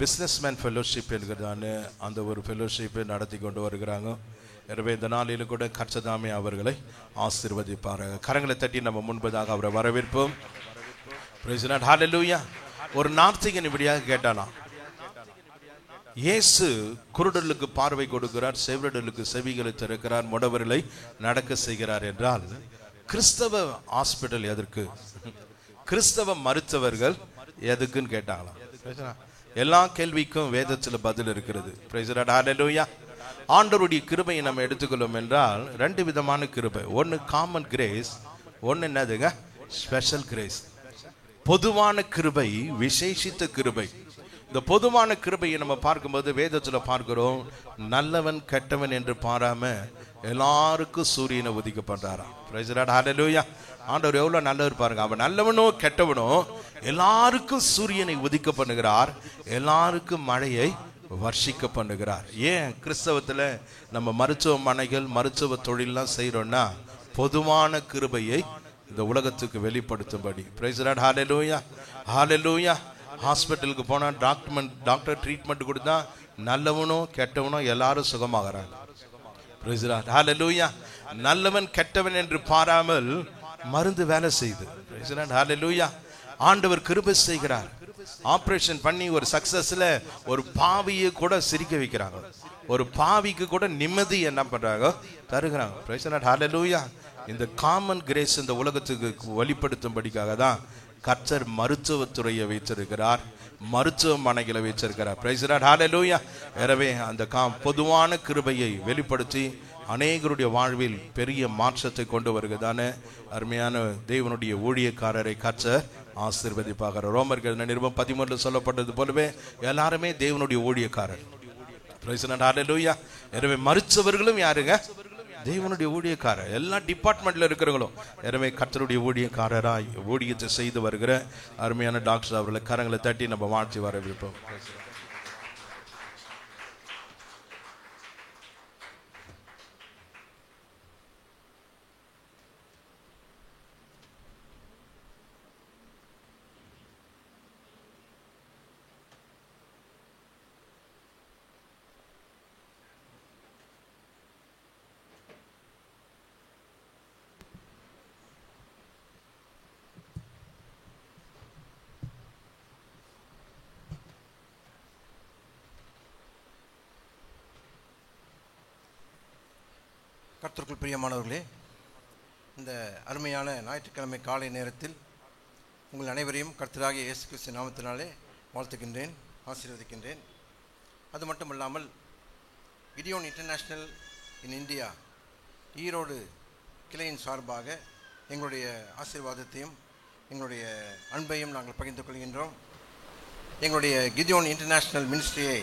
பிஸ்னஸ்மேன் ஃபெலோஷிப் என்கிறதான அந்த ஒரு ஃபெலோஷிப்பை நடத்தி கொண்டு வருகிறாங்க. எனவே இந்த நாளிலும் கூட கர்த்ததாமே அவர்களை ஆசீர்வதிப்பார்கள். கரங்களை தட்டி நம்ம முன்பதாக அவரை வரவேற்போம். Praise the lord. ஹல்லேலூயா. ஒரு நார்த்திகன் இப்படியாக கேட்டானா, இயேசு குருடர்களுக்கு பார்வை கொடுக்கிறார், செவிடர்களுக்கு செவிகளை திறக்கிறார், முடவர்களை நடக்க செய்கிறார் என்றால் கிறிஸ்தவ ஹாஸ்பிட்டல் எதற்கு, கிறிஸ்தவ மருத்துவர்கள் எதுக்குன்னு கேட்டாங்களாம். எல்லா கேள்விக்கும் வேதத்தில் பதில் இருக்கிறது. Praise the lord. ஹல்லேலூயா. ஆண்டவருடைய கிருபையை நம்ம எடுத்துக்கொள்ளும் என்றால் 2 விதமான கிருபை. ஒன்று காமன் கிரேஸ், ஒன்று என்னதுங்க? Special grace. பொதுவான கிருபை, விசேஷித்த கிருபை. இந்த பொதுவான கிருபையை நம்ம பார்க்கும்போது வேதத்தில் பார்க்கிறோம், நல்லவன் கெட்டவன் என்று பாராம எல்லாருக்கும் சூரியனை உதிக்கப்படுறாராம். Price the lord. ஹல்லேலூயா. ஆண்டவர் எவ்வளவு நல்லவர் பாருங்க. அவன் நல்லவனோ கெட்டவனோ எல்லாருக்கும் சூரியனை உதிக்க பண்ணுகிறார், எல்லாருக்கும் மழையை வர்ஷிக்க பண்ணுகிறார். ஏன் கிறிஸ்தவத்துல நம்ம மருத்துவமனைகள் மருத்துவ தொழிலாம் செய்யறோம்னா பொதுவான கிருபையை இந்த உலகத்துக்கு வெளிப்படுத்தும்படி. Price the lord. ஹல்லேலூயா, ஹல்லேலூயா. ஹாஸ்பிட்டலுக்கு போனா டாக்டர் ட்ரீட்மெண்ட் கொடுத்தா நல்லவனோ கெட்டவனோ எல்லாரும் சுகமாகறாங்க. Price the lord. ஹல்லேலூயா. நல்லவன் கெட்டவன் என்று பாராமல் மருந்து வேலை செய்யுது. Praise the lord. ஹல்லேலூயா. ஆண்டவர் கிருபை செய்கிறார். ஆபரேஷன் பண்ணி ஒரு சக்சஸ்ல ஒரு பாவியை கூட சிரிக்க வைக்கிறாங்க, ஒரு பாவிக்கு கூட நிம்மதி என்ன பண்றாங்க, தருகிறாங்க. Price the lord. ஹல்லேலூயா. இந்த காமன் கிரேஸ் இந்த உலகத்துக்கு வெளிப்படுத்தும்படிக்காக தான் கர்த்தர் மருத்துவத்துறையை வைத்திருக்கிறார், மருத்துவமனைகளை வைத்திருக்கிறார். Praise the lord. ஹல்லேலூயா. எனவே அந்த பொதுவான கிருபையை வெளிப்படுத்தி அநேகருடைய வாழ்வில் பெரிய மாற்றத்தை கொண்டு வருகிறதான அருமையான தேவனுடைய ஊழியக்காரரை கர்த்தர் ஆசீர்வதிப்பாக. ரோமர்கள் நிருபம் 13 சொல்லப்பட்டது போலவே எல்லாருமே தேவனுடைய ஊழியக்காரர். Praise the lord. ஹல்லேலூயா. எனவே மருத்துவர்களும் யாருங்க? தேவனுடைய ஊழியக்காரர். எல்லா டிபார்ட்மெண்ட்ல இருக்கிறவங்களும் எனவே கர்த்தருடைய ஊழியக்காரராய் ஊழியத்தை செய்து வருகிற அருமையான டாக்டர் அவர்களை கரங்களை தட்டி நம்ம வாழ்த்தி வரவேற்போம். கர்த்தருக்குள் பிரியமானவர்களே, இந்த அருமையான ஞாயிற்றுக்கிழமை காலை நேரத்தில் உங்கள் அனைவரையும் கர்த்தராகிய இயேசு கிறிஸ்து நாமத்தினாலே வாழ்த்துகின்றேன், ஆசீர்வதிக்கின்றேன். அது மட்டுமல்லாமல் Gideon international in India Erode கிளையின் சார்பாக எங்களுடைய ஆசீர்வாதத்தையும் எங்களுடைய அன்பையும் நாங்கள் பகிர்ந்து கொள்கின்றோம். எங்களுடைய கிடியோன் இன்டர்நேஷ்னல் மினிஸ்ட்ரியை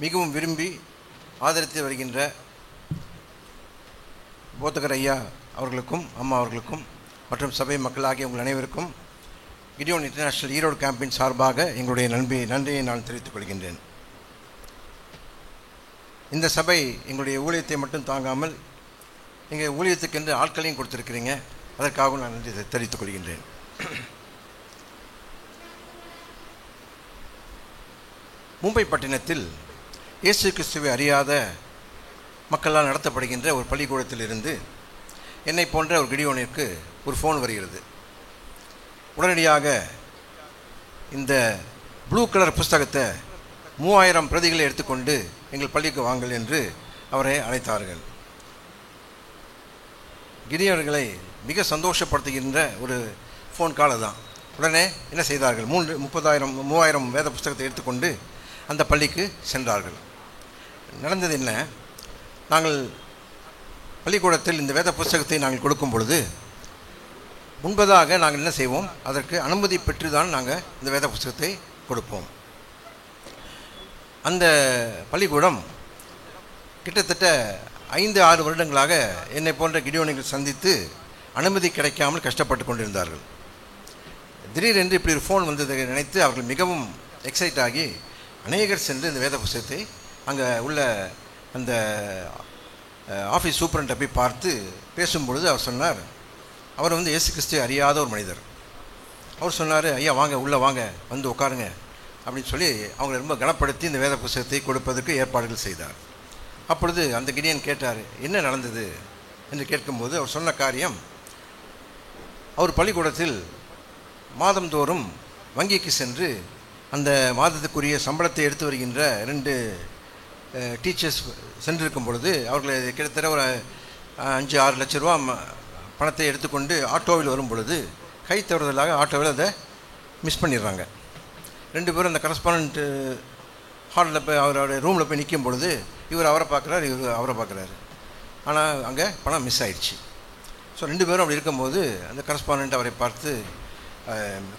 மிகவும் விரும்பி ஆதரித்து வருகின்ற போதகர் ஐயா அவர்களுக்கும் அம்மா அவர்களுக்கும் மற்றும் சபை மக்களாகிய உங்கள் அனைவருக்கும் கிடியோன் இன்டர்நேஷ்னல் ஈரோடு கேம்பின் சார்பாக எங்களுடைய நன்றியை நான் தெரிவித்துக் கொள்கின்றேன். இந்த சபை எங்களுடைய ஊழியத்தை மட்டும் தாங்காமல் எங்கள் ஊழியத்துக்கென்று ஆட்களையும் கொடுத்துருக்கிறீங்க, அதற்காகவும் நான் நன்றி தெரிவித்துக் கொள்கின்றேன். மும்பை பட்டினத்தில் இயேசு கிறிஸ்துவை அறியாத மக்களால் நடத்தப்படுகின்ற ஒரு பள்ளிக்கூடத்தில் இருந்து என்னை போன்ற ஒரு கிடியோனிற்கு ஒரு ஃபோன் வருகிறது. உடனடியாக இந்த ப்ளூ கலர் புஸ்தகத்தை 3000 பிரதிகளை எடுத்துக்கொண்டு எங்கள் பள்ளிக்கு வாங்கள் என்று அவரை அழைத்தார்கள். கிடியோன்களை மிக சந்தோஷப்படுத்துகின்ற ஒரு ஃபோன் கால் தான். உடனே என்ன செய்தார்கள்? 3000 வேத புஸ்தகத்தை எடுத்துக்கொண்டு அந்த பள்ளிக்கு சென்றார்கள். நடந்தது என்ன? நாங்கள் பள்ளிக்கூடத்தில் இந்த வேத புஸ்தகத்தை நாங்கள் கொடுக்கும் பொழுது முன்பதாக நாங்கள் என்ன செய்வோம்? அதற்கு அனுமதி பெற்று தான் நாங்கள் இந்த வேத புஸ்தகத்தை கொடுப்போம். அந்த பள்ளிக்கூடம் கிட்டத்தட்ட 5-6 வருடங்களாக என்னை போன்ற கிடியோனிகள் சந்தித்து அனுமதி கிடைக்காமல் கஷ்டப்பட்டு கொண்டிருந்தார்கள். திடீரென்று இப்படி ஒரு ஃபோன் வந்ததை நினைத்து அவர்கள் மிகவும் எக்ஸைட் ஆகி அநேகர் சென்று இந்த வேத புஸ்தகத்தை அங்கே உள்ள அந்த ஆஃபீஸ் சூப்பரண்ட்டை போய் பார்த்து பேசும்பொழுது அவர் சொன்னார், அவர் வந்து இயேசு கிறிஸ்துவை அறியாத ஒரு மனிதர். அவர் சொன்னார், ஐயா வாங்க, உள்ளே வாங்க, வந்து உட்காருங்க அப்படின்னு சொல்லி அவங்களை ரொம்ப கனப்படுத்தி இந்த வேத புஸ்தகத்தை கொடுப்பதற்கு ஏற்பாடுகள் செய்தார். அப்பொழுது அந்த கிடியன் கேட்டார், என்ன நடந்தது என்று கேட்கும்போது அவர் சொன்ன காரியம், அவர் பள்ளிக்கூடத்தில் மாதந்தோறும் வங்கிக்கு சென்று அந்த மாதத்துக்குரிய சம்பளத்தை எடுத்து வருகின்ற 2 டீச்சர்ஸ் சென்றிருக்கும் பொழுது அவர்களை கிட்டத்தட்ட ஒரு 5-6 லட்ச ரூபா பணத்தை எடுத்துக்கொண்டு ஆட்டோவில் வரும் பொழுது கை தவறுதலாக ஆட்டோவில் அதை மிஸ் பண்ணிடுறாங்க. 2 பேரும் அந்த கரஸ்பாண்டன்ட் ஹாலில் போய் அவரோட ரூமில் போய் நிற்கும் பொழுது இவர் அவரை பார்க்குறாரு, இவர் அவரை பார்க்குறாரு. ஆனால் அங்கே பணம் மிஸ் ஆயிடுச்சு. ஸோ 2 பேரும் அப்படி இருக்கும்போது அந்த கரஸ்பாண்டன்ட் அவரை பார்த்து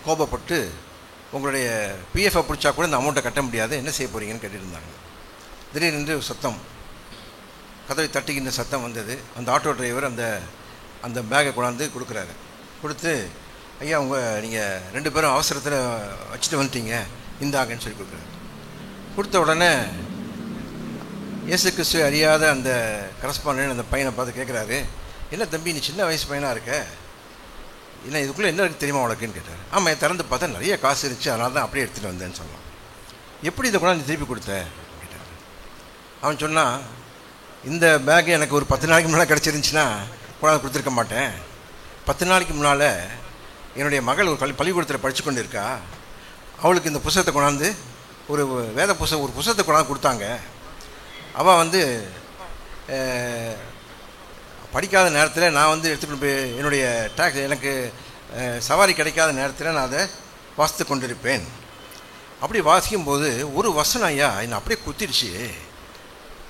கோபப்பட்டு, உங்களுடைய பிஎஃப்ஐ பிடிச்சா கூட இந்த அமௌண்ட்டை கட்ட முடியாது, என்ன செய்ய போகிறீங்கன்னு கேட்டுருந்தாங்க. திடீரென்று சத்தம், கதவை தட்டுகின்ற சத்தம் வந்தது. அந்த ஆட்டோ டிரைவர் அந்த பேக்கை கொண்டாந்து கொடுக்குறாரு. கொடுத்து, ஐயா நீங்கள் 2 பேரும் அவசரத்தில் வச்சுட்டு வந்துட்டீங்க, இந்தாங்கன்னு சொல்லி கொடுக்குறாரு. கொடுத்த உடனே இயேசு கிறிஸ்துவை அறியாத அந்த கரஸ்பாண்டன்ட் அந்த பையனை பார்த்து கேட்குறாரு, என்ன தம்பி நீ சின்ன வயசு பையனாக இருக்க, இல்லை இதுக்குள்ளே என்ன இருக்குது தெரியுமா உனக்குன்னு கேட்டார். ஆமாம், திறந்து பார்த்தா நிறைய காசு இருந்துச்சு, அதனால தான் அப்படியே எடுத்துகிட்டு வந்தேன்னு சொல்லலாம். எப்படி இதை கொண்டாந்து திருப்பி கொடுத்த கேட்டார். அவன் சொன்னான், இந்த பேக்கு எனக்கு ஒரு 10 நாளைக்கு முன்னால் கிடச்சிருந்துச்சுன்னா கொண்டாந்து கொடுத்துருக்க மாட்டேன். 10 நாளைக்கு முன்னால் என்னுடைய மகள் ஒரு பள்ளிக்கூடத்தில் படித்து கொண்டு இருக்கா, அவளுக்கு இந்த புத்தகத்தை கொண்டாந்து ஒரு புத்தகத்தை கொண்டாந்து கொடுத்தாங்க. அவள் வந்து படிக்காத நேரத்தில் நான் வந்து எடுத்துகிட்டு போய் என்னுடைய எனக்கு சவாரி கிடைக்காத நேரத்தில் நான் அதை வாசித்து கொண்டிருப்பேன். அப்படி வாசிக்கும்போது ஒரு வசனம் ஐயா என்னை அப்படியே குத்திடுச்சு,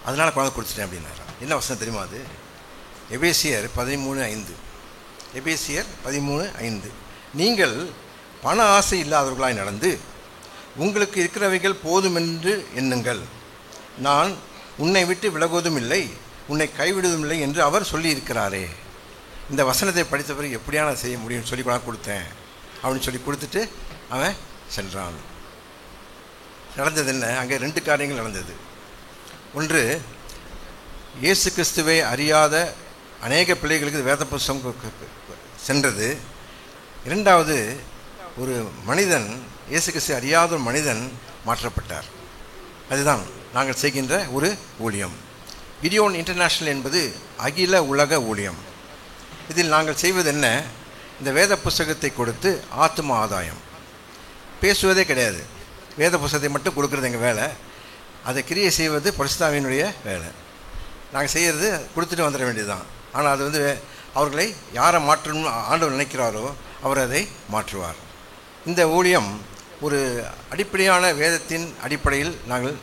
அதனால் கொண்டாந்து கொடுத்துட்டேன் அப்படின்னாரா. என்ன வசனம் தெரியுமா அது? எபேசியர் 13:5. எபேசியர் 13:5. நீங்கள் பண ஆசை இல்லாதவர்களாய் நடந்து உங்களுக்கு இருக்கிறவைகள் போதுமென்று எண்ணுங்கள், நான் உன்னை விட்டு விலகுவதும் இல்லை, உன்னை கைவிடுவதும் இல்லை என்று அவர் சொல்லியிருக்கிறாரே. இந்த வசனத்தை படித்த பிறகு எப்படியான செய்ய முடியும்னு சொல்லி கொண்டாந்து கொடுத்தேன் அப்படின்னு சொல்லி கொடுத்துட்டு அவன் சென்றான். நடந்தது என்ன? அங்கே 2 காரியங்கள் நடந்தது. ஒன்று, இயேசு கிறிஸ்துவை அறியாத அநேக பிள்ளைகளுக்கு வேத புத்தகம் சென்றது. 2வது, ஒரு மனிதன், இயேசு கிறிஸ்துவை அறியாத ஒரு மனிதன் மாற்றப்பட்டார். அதுதான் நாங்கள் செய்கின்ற ஒரு ஊழியம். கிடியோன் இன்டர்நேஷ்னல் என்பது அகில உலக ஊழியம். இதில் நாங்கள் செய்வது என்ன? இந்த வேத புஸ்தகத்தை கொடுத்து ஆத்தும ஆதாயம். பேசுவதே கிடையாது, வேத புஸ்தகத்தை மட்டும் கொடுக்குறது எங்கள் வேலை. அதை கிரியை செய்வது பரிசுத்தாவியினுடைய வேலை. நாங்கள் செய்கிறது கொடுத்துட்டு வந்துட வேண்டியதுதான். ஆனால் அது வந்து அவர்களை யாரை மாற்றணும்னு ஆண்டவர் நினைக்கிறாரோ அவர் அதை மாற்றுவார். இந்த ஊழியம் ஒரு அடிப்படையான வேதத்தின் அடிப்படையில் நாங்கள்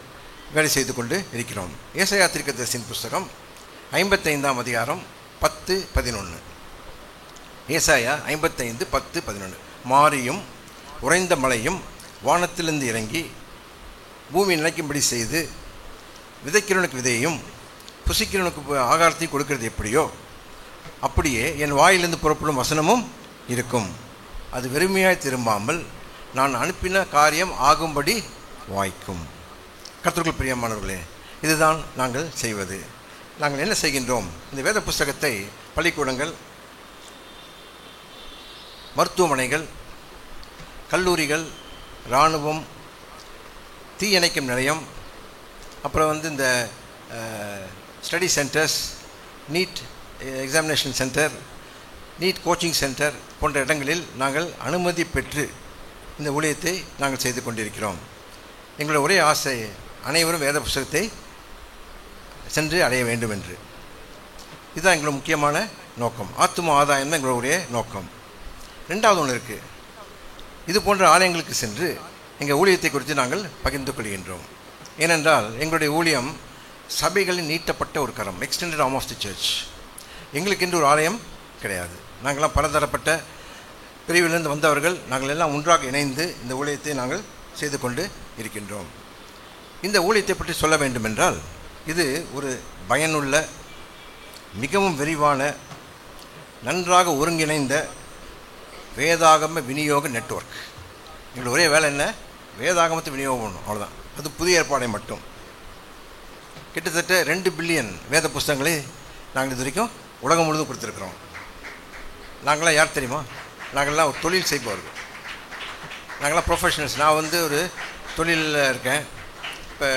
வேலை செய்து கொண்டு இருக்கிறோம். ஏசாயா தீர்க்கதரிசியின் புஸ்தகம் 55ஆம் அதிகாரம் 10-11. ஏசாயா 55:10-11. மாரியும் உறைந்த மழையும் வானத்திலிருந்து இறங்கி பூமி நிலைக்கும்படி செய்து விதைக்கிறவனுக்கு விதையையும் புசிக்கிறவனுக்கு ஆகாரத்தையும் கொடுக்கறது எப்படியோ அப்படியே என் வாயிலிருந்து புறப்படும் வசனமும் இருக்கும். அது வெறுமையாய் திரும்பாமல் நான் அனுப்பின காரியம் ஆகும்படி வாய்க்கும். கர்த்தருக்குள் பிரியமானவர்களே, இதுதான் நாங்கள் செய்வது. நாங்கள் என்ன செய்கின்றோம்? இந்த வேத புஸ்தகத்தை பள்ளிக்கூடங்கள், மருத்துவமனைகள், கல்லூரிகள், இராணுவம், தீயணைக்கும் நிலையம், அப்புறம் வந்து இந்த study centres, NEET examination centre, NEET coaching centre போன்ற இடங்களில் நாங்கள் அனுமதி பெற்று இந்த ஊழியத்தை நாங்கள் செய்து கொண்டிருக்கிறோம். எங்களுடைய ஒரே ஆசை, அனைவரும் வேத புஸ்தகத்தை சென்று அடைய வேண்டும் என்று. இதுதான் எங்களோட முக்கியமான நோக்கம். ஆத்தும ஆதாயம் தான் எங்களுடைய நோக்கம். 2வது ஒன்று இருக்குது. இது போன்ற ஆலயங்களுக்கு சென்று எங்கள் ஊழியத்தை குறித்து நாங்கள் பகிர்ந்து கொள்கின்றோம். ஏனென்றால் எங்களுடைய ஊழியம் சபைகளின் நீட்டப்பட்ட ஒரு கரம், extended arm of the church. எங்களுக்கென்று ஒரு ஆலயம் கிடையாது. நாங்கள்லாம் பலதரப்பட்ட பிரிவிலிருந்து வந்தவர்கள். நாங்கள் எல்லாம் ஒன்றாக இணைந்து இந்த ஊழியத்தை நாங்கள் செய்து கொண்டு இருக்கின்றோம். இந்த ஊழியத்தை பற்றி சொல்ல வேண்டுமென்றால் இது ஒரு பயனுள்ள, மிகவும் விரிவான, நன்றாக ஒருங்கிணைந்த வேதாகம விநியோக நெட்வொர்க். எங்களுக்கு ஒரே வேலை என்ன? வேதாகமத்தை விநியோகம் பண்ணணும், அவ்வளோதான். அது புதிய ஏற்பாடை மட்டும். கிட்டத்தட்ட 2 பில்லியன் வேத புஸ்தகங்களை நாங்கள் இது வரைக்கும் உலகம் முழுவதும் கொடுத்துருக்குறோம். நாங்களாம் யார் தெரியுமா? நாங்கள்லாம் ஒரு தொழில் செய்பவர்கள். நாங்கள்லாம் ப்ரொஃபஷனல்ஸ். நான் வந்து ஒரு தொழிலில் இருக்கேன். இப்போ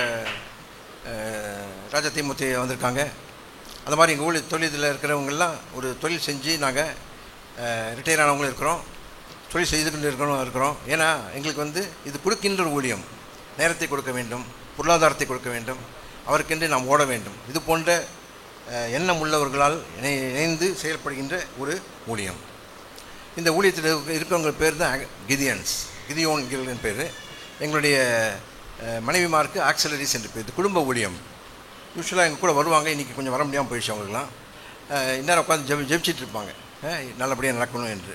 ராஜா தீமூர்த்தி வந்திருக்காங்க. அந்த மாதிரி எங்கள் ஊழிய தொழிலில் இருக்கிறவங்கெல்லாம் ஒரு தொழில் செஞ்சு நாங்கள் ரிட்டையர் ஆனவங்களும் இருக்கிறோம், தொழில் செய்துக்கிட்டு இருக்கிறோம். ஏன்னா எங்களுக்கு வந்து இது கொடுக்கின்ற ஒரு ஊழியம். நேரத்தை கொடுக்க வேண்டும், பொருளாதாரத்தை கொடுக்க வேண்டும், அவருக்கென்று நாம் ஓட வேண்டும். இது போன்ற எண்ணம் உள்ளவர்களால் இணைந்து செயல்படுகின்ற ஒரு ஊழியம். இந்த ஊழியத்தில் இருக்கிறவங்க பேர் தான் கிதியோன்கள் பேர். எங்களுடைய மனைவிமாருக்கு ஆக்சலரிஸ் என்று பேர். குடும்ப ஊழியம். யூஸ்வலாக எங்கள் கூட வருவாங்க. இன்றைக்கி கொஞ்சம் வர முடியாமல் போயிடுச்சு அவங்களுக்குலாம். இந்நேரம் உட்காந்து ஜெபிச்சிட்டு இருப்பாங்க, நல்லபடியாக நடக்கணும் என்று.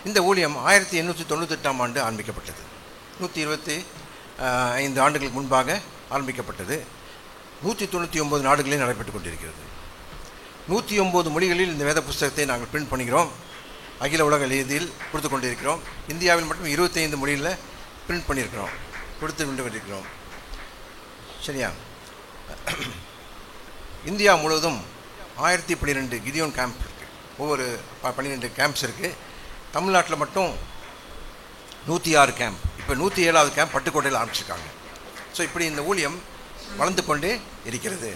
இந்த ஊழியம் 1898 ஆண்டு ஆரம்பிக்கப்பட்டது. 125 ஆண்டுகளுக்கு முன்பாக ஆரம்பிக்கப்பட்டது. 199 நாடுகளில் நடைபெற்று கொண்டிருக்கிறது. 109 மொழிகளில் இந்த வேத புஸ்தகத்தை நாங்கள் பிரிண்ட் பண்ணுகிறோம். அகில உலக எழுதியில் கொடுத்து கொண்டிருக்கிறோம். இந்தியாவில் மட்டும் 25 மொழியில் பிரிண்ட் பண்ணியிருக்கிறோம், கொடுத்து கொண்டு கொண்டிருக்கிறோம். சரியா? இந்தியா முழுவதும் 1012 கிதியோன் கேம்ப் இருக்குது. ஒவ்வொரு 12 கேம்ப்ஸ் இருக்குது. தமிழ்நாட்டில் மட்டும் 106 கேம்ப். இப்போ 107வது கேம்ப் பட்டுக்கோட்டையில் ஆரம்பிச்சிருக்காங்க. ஸோ இப்படி இந்த ஊழியம் வளர்ந்து கொண்டே இருக்கிறது.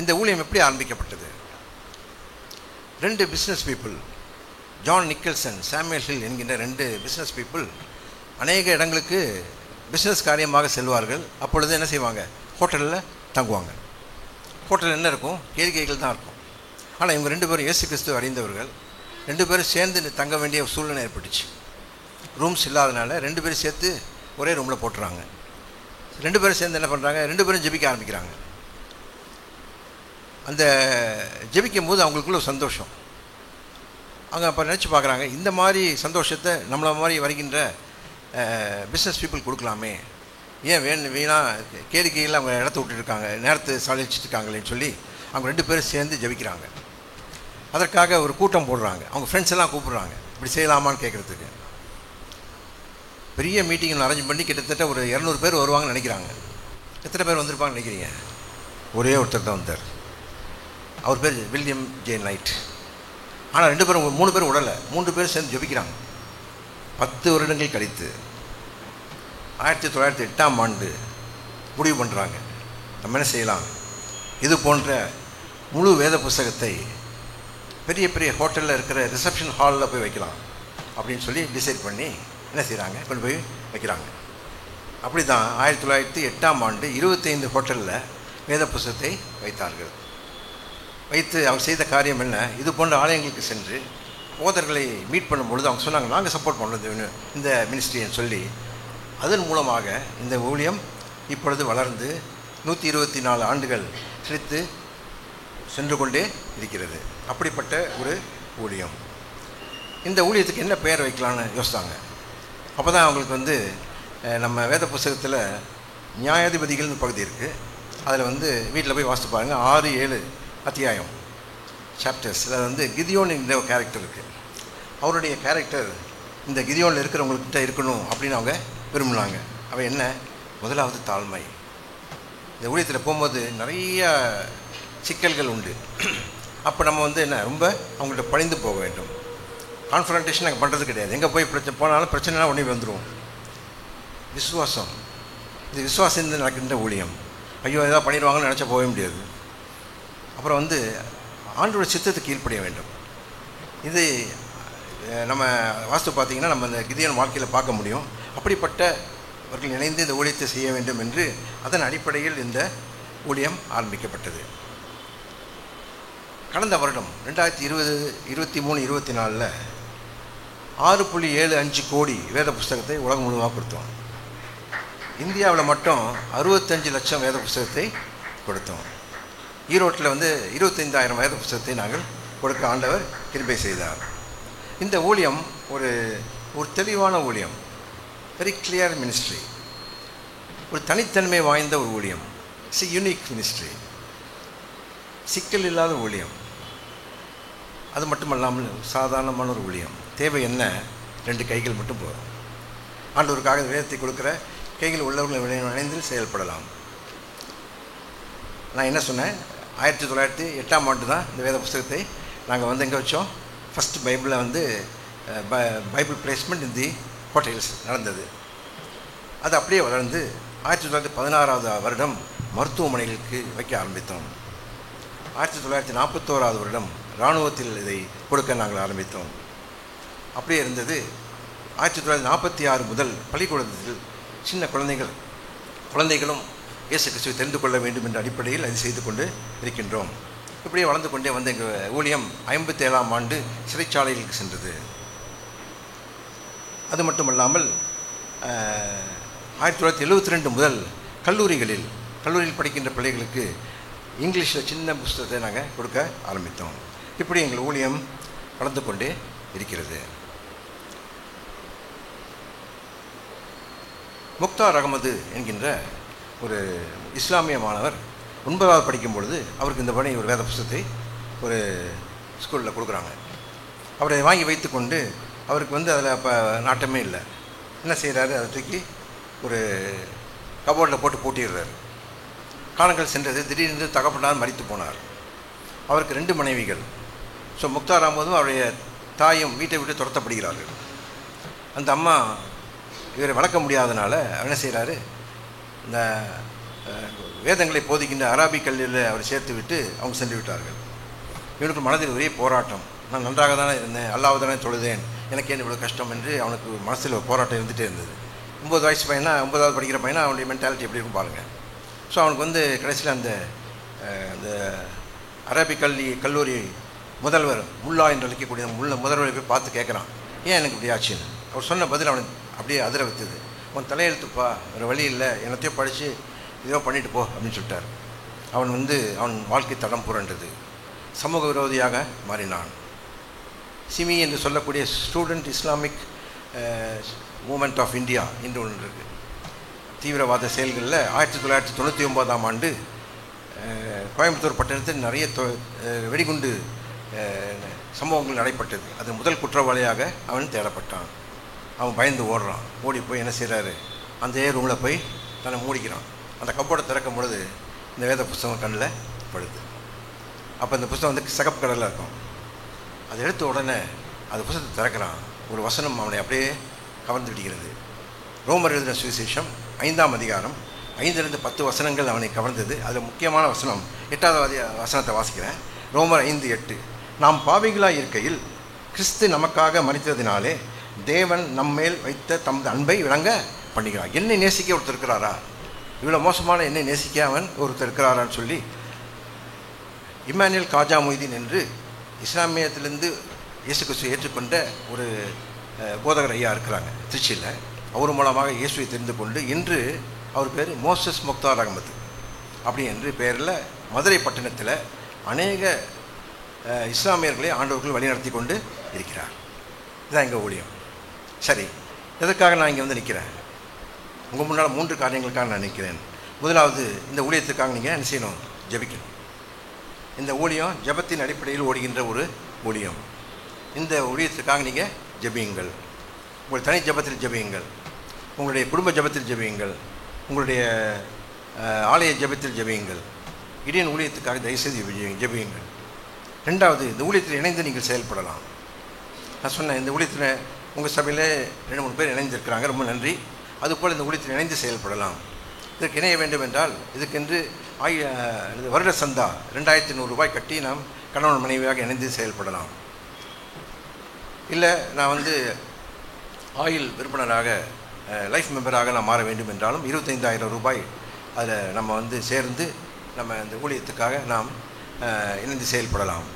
இந்த ஊழியம் எப்படி ஆரம்பிக்கப்பட்டது? 2 business people, John Nicholson, Samuel Hill என்கின்ற 2 பிஸ்னஸ் பீப்புள் அநேக இடங்களுக்கு பிஸ்னஸ் காரியமாக செல்வார்கள். அப்பொழுது என்ன செய்வாங்க? ஹோட்டலில் தங்குவாங்க. ஹோட்டலில் என்ன இருக்கும்? கேளிக்கைகள் தான் இருக்கும். ஆனால் இவங்க 2 பேரும் இயேசு கிறிஸ்துவை அறிந்தவர்கள். 2 பேரும் சேர்ந்து தங்க வேண்டிய சூழ்நிலை ஏற்பட்டுச்சு. ரூம்ஸ் இல்லாதனால 2 பேரும் சேர்த்து ஒரே ரூமில் போட்டுறாங்க. 2 பேரும் சேர்ந்து என்ன பண்ணுறாங்க? 2 பேரும் ஜெபிக்க ஆரம்பிக்கிறாங்க. அந்த ஜெபிக்கும் போது அவங்களுக்குள்ள ஒரு சந்தோஷம். அவங்க அப்போ நினச்சி பார்க்குறாங்க, இந்த மாதிரி சந்தோஷத்தை நம்மளை மாதிரி வருகின்ற பிஸ்னஸ் பீப்புள் கொடுக்கலாமே, ஏன் வீணாக கேளிக்கையில் அவங்க இடத்த விட்டுருக்காங்க, நேரத்தை சாலிச்சிட்ருக்காங்களேன்னு சொல்லி அவங்க 2 பேரும் சேர்ந்து ஜெபிக்கிறாங்க. அதற்காக ஒரு கூட்டம் போடுறாங்க. அவங்க ஃப்ரெண்ட்ஸ் எல்லாம் கூப்பிட்றாங்க, இப்படி செய்யலாமான்னு கேட்குறதுக்கு. பெரிய மீட்டிங் அரேஞ்ச் பண்ணி கிட்டத்தட்ட ஒரு 200 பேர் வருவாங்கன்னு நினைக்கிறாங்க. எத்தனை பேர் வந்திருப்பாங்கன்னு நினைக்கிறீங்க? ஒரே ஒருத்தர் தான் வந்தார். அவர் பேர் வில்லியம் ஜே நைட். ஆனால் 2 பேரும் 3 பேர் உடலை, 3 பேர் சேர்ந்து ஜெபிக்கிறாங்க. 10 வருடங்கள் கழித்து 1908ஆம் ஆண்டு முடிவு பண்ணுறாங்க, நம்ம என்ன செய்யலாம், இது போன்ற முழு வேத புஸ்தகத்தை பெரிய பெரிய ஹோட்டலில் இருக்கிற ரிசப்ஷன் ஹாலில் போய் வைக்கலாம் அப்படின்னு சொல்லி டிசைட் பண்ணி என்ன செய்கிறாங்க, கொண்டு போய் வைக்கிறாங்க. அப்படி தான் 1908ஆம் ஆண்டு 25 ஹோட்டலில் வேத புஸ்தகத்தை வைத்தார்கள். வைத்து அவங்க செய்த காரியம் என்ன? இது போன்ற ஆலயங்களுக்கு சென்று போதர்களை மீட் பண்ணும்பொழுது அவங்க சொன்னாங்க, நாங்கள் சப்போர்ட் பண்ணுறது இந்த மினிஸ்ட்ரின்னு சொல்லி. அதன் மூலமாக இந்த ஊழியம் இப்பொழுது வளர்ந்து 124 ஆண்டுகள் செழித்து சென்று கொண்டே இருக்கிறது. அப்படிப்பட்ட ஒரு ஊழியம். இந்த ஊழியத்துக்கு என்ன பெயர் வைக்கலான்னு யோசித்தாங்க. அப்போ தான் அவங்களுக்கு நம்ம வேத புஸ்தகத்தில் நியாயாதிபதிகள்னு பகுதி இருக்குது. அதில் வீட்டில் போய் வாசித்து பாருங்கள், 6-7 அத்தியாயம் சாப்டர்ஸ். அதில் கிதியோன் என்ற ஒரு கேரக்டர் இருக்குது. அவருடைய கேரக்டர் இந்த கிதியோனில் இருக்கிறவங்கக்கிட்ட இருக்கணும் அப்படின்னு அவங்க விரும்பினாங்க. அவள் என்ன? முதலாவது தாழ்மை. இந்த ஊழியத்தில் போகும்போது நிறைய சிக்கல்கள் உண்டு. அப்போ நம்ம என்ன ரொம்ப அவங்கள்ட்ட பணிந்து போக வேண்டும். கான்ஃபரன்டேஷன் நாங்கள் பண்ணுறது கிடையாது. எங்கே போய் போனாலும் பிரச்சனைலாம் உடனே வந்துடும். விசுவாசம், இது விசுவாசம் நடக்கின்ற ஊழியம். ஐயோ ஏதாவது பண்ணிடுவாங்கன்னு நினச்சா போக முடியாது. அப்புறம் ஆண்டோட சித்தத்துக்கு கீழ்ப்படிய வேண்டும். இது நம்ம வாஸ்து பார்த்திங்கன்னா நம்ம இந்த கிதியோன் வாழ்க்கையில் பார்க்க முடியும். அப்படிப்பட்டவர்கள் இணைந்து இந்த ஊழியத்தை செய்ய வேண்டும் என்று அதன் அடிப்படையில் இந்த ஊழியம் ஆரம்பிக்கப்பட்டது. கடந்த வருடம் 2023-24 6.75 கோடி வேத புஸ்தகத்தை உலகம் முழுவதுமாக கொடுத்தோம். இந்தியாவில் மட்டும் 65 லட்சம் வேத புஸ்தகத்தை கொடுத்தோம். ஈரோட்டில் 25,000 வேத புஸ்தகத்தை நாங்கள் கொடுக்க ஆண்டவர் கிருபை செய்தார். இந்த ஊழியம் ஒரு தெளிவான ஊழியம், வெரி கிளியர் மினிஸ்ட்ரி, ஒரு தனித்தன்மை வாய்ந்த ஒரு ஊழியம், இட்ஸ் யூனிக் மினிஸ்ட்ரி, சிக்கல் இல்லாத ஊழியம். அது மட்டுமல்லாமல் சாதாரணமான ஒரு ஊழியம். தேவை என்ன? 2 கைகள் மட்டும் போதும். ஆண்டவருக்காக வேதத்தை கொடுக்குற கைகள் உள்ளவர்கள் இணைந்து செயல்படலாம். நான் என்ன சொன்னேன், 1908ஆம் ஆண்டு தான் இந்த வேத புஸ்தகத்தை நாங்கள் எங்கே வச்சோம், ஃபஸ்ட்டு பைபிளில் பைபிள் பிளேஸ்மெண்ட் இன் தி ஹோட்டல்ஸ் நடந்தது. அது அப்படியே வளர்ந்து 1916ஆவது வருடம் மருத்துவமனைகளுக்கு வைக்க ஆரம்பித்தோம். 1941ஆவது வருடம் இராணுவத்தில் இதை கொடுக்க நாங்கள் ஆரம்பித்தோம். அப்படியே இருந்தது. 1946 முதல் பள்ளிக்கூடத்தில் சின்ன குழந்தைகளும் இயேசு கிறிஸ்துவை தெரிந்து கொள்ள வேண்டும் என்ற அடிப்படையில் அதை செய்து கொண்டு இருக்கின்றோம். இப்படியே வளர்ந்து கொண்டே வந்த எங்கள் ஊழியம் 57ஆம் ஆண்டு சிறைச்சாலைகளுக்கு சென்றது. அது மட்டுமல்லாமல் 1972 முதல் கல்லூரியில் படிக்கின்ற பிள்ளைகளுக்கு இங்கிலீஷில் சின்ன புஸ்தகத்தை நாங்கள் கொடுக்க ஆரம்பித்தோம். இப்படி எங்கள் ஊழியம் வளர்ந்து கொண்டே இருக்கிறது. முக்தார் அகமது என்கின்ற ஒரு இஸ்லாமிய மாணவர் 9வது படிக்கும் பொழுது அவருக்கு இந்த பணி ஒரு வேத புஸ்தகத்தை ஒரு ஸ்கூலில் கொடுக்குறாங்க. அவரை வாங்கி வைத்து கொண்டு அவருக்கு அதில் அப்போ நாட்டமே இல்லை. என்ன செய்கிறாரு, அதை தூக்கி ஒரு கபோர்டில் போட்டு பூட்டிடுறாரு. காலங்கள் சென்றது. திடீரென்று தகப்பனார் மரித்து போனார். அவருக்கு 2 மனைவிகள். ஸோ முக்தார் அகமதும் அவருடைய தாயும் வீட்டை விட்டு துரத்தப்படுகிறார்கள். அந்த அம்மா இவரை வளர்க்க முடியாதனால என்ன செய்கிறாரு, இந்த வேதங்களை போதிக்கின்ற அரபிக் கல்வியில் அவர் சேர்த்து விட்டு அவங்க சென்று விட்டார்கள். இவனுக்கு மனதில் ஒரே போராட்டம். நான் நன்றாக தானே இருந்தேன், அல்லாஹ் தானே தொழுதேன், எனக்கு ஏன் இவ்வளோ கஷ்டம் என்று அவனுக்கு மனசில் ஒரு போராட்டம் இருந்துகிட்டே இருந்தது. 9 வயசு பையனா, 9வது படிக்கிற பையனா, அவனுடைய மென்டாலிட்டி எப்படி இருக்கும் பாருங்கள். ஸோ அவனுக்கு கடைசியில் அந்த அரபிக் கல்லூரி முதல்வர் முல்லா என்று அழைக்கக்கூடிய முதல்வரை போய் பார்த்து கேட்குறான், ஏன் எனக்கு இப்படி ஆச்சுன்னு. அவர் சொன்ன பதில் அவனுக்கு அப்படியே அதிர வைத்தது. உன் தலையெழுத்துப்பா, வேறு வழி இல்லை, என்னத்தையும் படித்து இதோ பண்ணிட்டு போ அப்படின்னு சொல்லிட்டார். அவன் வாழ்க்கை தடம் புரண்டது. சமூக விரோதியாக மாறினான். சிமி என்று சொல்லக்கூடிய student Islamic movement of India என்று ஒன்று இருக்குது. தீவிரவாத செயல்களில் 1999ஆம் ஆண்டு கோயம்புத்தூர் பட்டணத்தில் நிறைய வெடிகுண்டு சம்பவங்கள் நடைபெற்றது. அது முதல் குற்றவாளியாக அவன் தேடப்பட்டான். அவன் பயந்து ஓடுறான். ஓடி போய் என்ன செய்கிறாரு, அந்த ரூமில் போய் தன்னை மூடிக்கிறான். அந்த கப்போர்டை திறக்கும் பொழுது இந்த வேத புஸ்தகம் கண்ணில் படுது. அப்போ இந்த புஸ்தகம் சிகப்பு கடலில் இருக்கும். அதை எடுத்த உடனே அந்த புஸ்தகத்தை திறக்கிறான். ஒரு வசனம் அவனை அப்படியே கவர்ந்து விடுகிறது. ரோமர் எழுதின சுவிசேஷம் 5ஆம் அதிகாரம் 5லிருந்து 10 வசனங்கள் அவனை கவர்ந்தது. அதில் முக்கியமான வசனம் 8வது வசனத்தை வாசிக்கிறேன். ரோமர் 5:8. நாம் பாவிகளாக இருக்கையில் கிறிஸ்து நமக்காக மரித்ததினாலே தேவன் நம்மேல் வைத்த தமது அன்பை விளங்க பண்ணுகிறார். என்னை நேசிக்க ஒருத்தர் இருக்கிறாரா, இவ்வளோ மோசமான என்னை நேசிக்க அவன் ஒருத்தர் இருக்கிறாரான்னு சொல்லி இம்மானுவேல் காஜா மொய்தீன் என்று இஸ்லாமியத்திலிருந்து இயேசு கிறிஸ்துவை ஏற்றுக்கொண்ட ஒரு போதகர் ஐயா இருக்கிறாங்க திருச்சியில். அவர் மூலமாக இயேசுவை தெரிந்து கொண்டு இன்று அவர் பேர் மோசஸ் முக்தார் அகமது அப்படி என்று பெயரில் மதுரை பட்டணத்தில் அநேக இஸ்லாமியர்களை ஆண்டவர்கள் வழிநடத்தி கொண்டு இருக்கிறார். இதுதான் எங்கள் ஊழியம். சரி, எதற்காக நான் இங்கே நிற்கிறேன்? உங்கள் முன்னால் 3 காரியங்களுக்காக நான் நிற்கிறேன். முதலாவது, இந்த ஊழியத்துக்காக நீங்கள் என்ன செய்யணும்? ஜெபிக்கணும். இந்த ஊழியம் ஜெபத்தின் அடிப்படையில் ஓடுகின்ற ஒரு ஊழியம். இந்த ஊழியத்துக்காக நீங்கள் ஜெபியுங்கள். உங்கள் தனி ஜெபத்தில் ஜெபியுங்கள், உங்களுடைய குடும்ப ஜெபத்தில் ஜெபியுங்கள், உங்களுடைய ஆலய ஜெபத்தில் ஜெபியுங்கள். இடையன் ஊழியத்துக்காக தயவுசெய்து ஜெபியுங்கள். 2வது, இந்த ஊழியத்தில் இணைந்து நீங்கள் செயல்படலாம். நான் சொன்னேன், இந்த ஊழியத்தில் உங்கள் சபையில் 2-3 பேர் இணைந்திருக்கிறாங்க, ரொம்ப நன்றி. அதுபோல் இந்த ஊழியத்தில் இணைந்து செயல்படலாம். இதற்கு இணைய வேண்டும் என்றால் இதுக்கென்று வருட சந்தா 2,100 ரூபாய் கட்டி நாம் கணவன் மனைவியாக இணைந்து செயல்படலாம். இல்லை நான் ஆயில் விற்பனராக லைஃப் மெம்பராக நான் மாற வேண்டும் என்றாலும் 25,000 ரூபாய் அதில் நம்ம சேர்ந்து நம்ம இந்த ஊழியத்துக்காக நாம் இணைந்து செயல்படலாம்.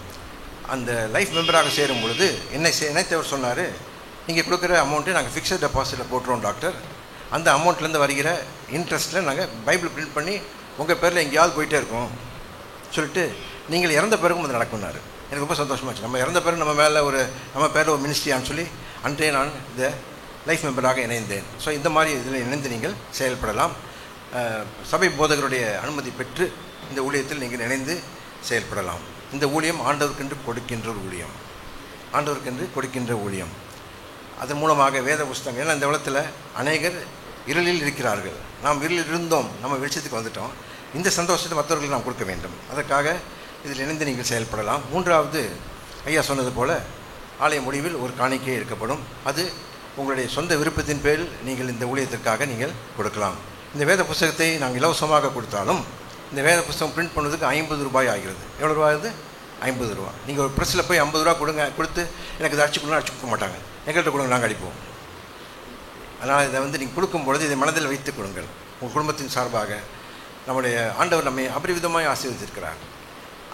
அந்த லைஃப் மெம்பராக சேரும் பொழுது என்னை இணைத்தவர் சொன்னார், நீங்கள் கொடுக்குற அமௌண்ட்டு நாங்கள் ஃபிக்ஸட் டெபாசிட்டில் போட்டுருவோம் டாக்டர். அந்த அமௌண்ட்லேருந்து வருகிற இன்ட்ரெஸ்ட்டில் நாங்கள் பைபிள் பிரிண்ட் பண்ணி உங்கள் பேரில் எங்கேயாவது போயிட்டே இருக்கோம் சொல்லிட்டு நீங்கள் இறந்த பிறகும் அது நடக்கும்னாரு. எனக்கு ரொம்ப சந்தோஷமாச்சு. நம்ம இறந்த பிறகு நம்ம பேரில் ஒரு மினிஸ்ட்ரியான்னு சொல்லி அன்றைய நான் இந்த லைஃப் மெம்பராக இணைந்தேன். ஸோ இந்த மாதிரி இதில் இணைந்து நீங்கள் செயல்படலாம். சபை போதகருடைய அனுமதி பெற்று இந்த ஊழியத்தில் நீங்கள் இணைந்து செயல்படலாம். இந்த ஊழியம் ஆண்டவருக்கென்று கொடுக்கின்ற ஒரு ஊழியம், ஆண்டவருக்கென்று கொடுக்கின்ற ஊழியம். அதன் மூலமாக வேத புஸ்தகம், ஏன்னா இந்த உலகத்தில் அநேகர் இருளில் இருக்கிறார்கள். நாம் இருளில் இருந்தோம், நம்ம வெளிச்சத்துக்கு வந்துட்டோம். இந்த சந்தோஷத்தை மற்றவர்களுக்கு நாம் கொடுக்க வேண்டும். அதற்காக இதில் இணைந்து நீங்கள் செயல்படலாம். மூன்றாவது, ஐயா சொன்னது போல் ஆலய முடிவில் ஒரு காணிக்கை இருக்கப்படும். அது உங்களுடைய சொந்த விருப்பத்தின் பேரில் நீங்கள் இந்த ஊழியத்திற்காக நீங்கள் கொடுக்கலாம். இந்த வேத புஸ்தகத்தை நாங்கள் இலவசமாக கொடுத்தாலும் இந்த வேத புஸ்தகம் பிரிண்ட் பண்ணுறதுக்கு 50 ரூபாய் ஆகிறது. எவ்வளோ ரூபா ஆகுது? 50 ரூபா. நீங்கள் ஒரு ப்ரெஸ்ஸில் போய் 50 ரூபா கொடுத்து எனக்கு இதை அடிச்சு கொடுக்க மாட்டாங்க. எங்கள்கிட்ட கொடுங்க, நாங்கள் அடிப்போம். அதனால் இதை நீங்கள் கொடுக்கும்பொழுது இதை மனதில் வைத்துக் கொடுங்கள். உங்கள் குடும்பத்தின் சார்பாக நம்முடைய ஆண்டவர் நம்மை அபரிவிதமாய் ஆசீர்வதித்திருக்கிறார்.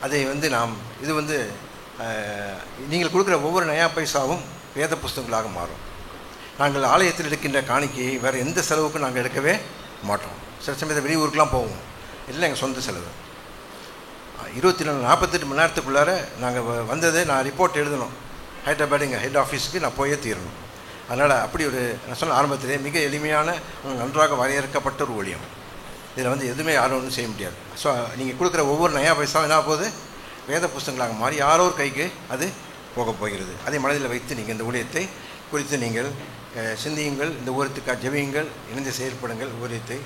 அதை இது நீங்கள் கொடுக்குற ஒவ்வொரு நயா பைசாவும் வேத புஸ்தகங்களாக மாறும். நாங்கள் ஆலயத்தில் எடுக்கின்ற காணிக்கையை வேறு எந்த செலவுக்கும் நாங்கள் எடுக்கவே மாட்டோம். சில சமயத்தில் வெளியூருக்கெலாம் போவோம், இல்லை எங்கள் சொந்த செலவு. 48 மணி நேரத்துக்குள்ளார நாங்கள் வந்ததை நான் ரிப்போர்ட் எழுதணும். ஹைதராபாத் எங்கள் ஹெட் ஆஃபீஸுக்கு நான் போயே தீரணும். அதனால் அப்படி நான் சொன்ன ஆரம்பத்திலே மிக எளிமையான நன்றாக வரையறுக்கப்பட்ட ஒரு ஊழியம். இதில் எதுவுமே யாரும் ஒன்றும் செய்ய முடியாது. ஸோ நீங்கள் கொடுக்குற ஒவ்வொரு நயா பைசாவும் என்ன போகுது? வேத புஸ்தகங்களாக மாறி யாரோ ஒரு கைக்கு அது போக போகிறது. அதை மனதில் வைத்து நீங்கள் இந்த ஊழியத்தை குறித்து நீங்கள் சிந்தியுங்கள். இந்த ஊழியத்துக்காக ஜெபியுங்கள், இணைந்து செயல்படுங்கள், ஊழியத்தை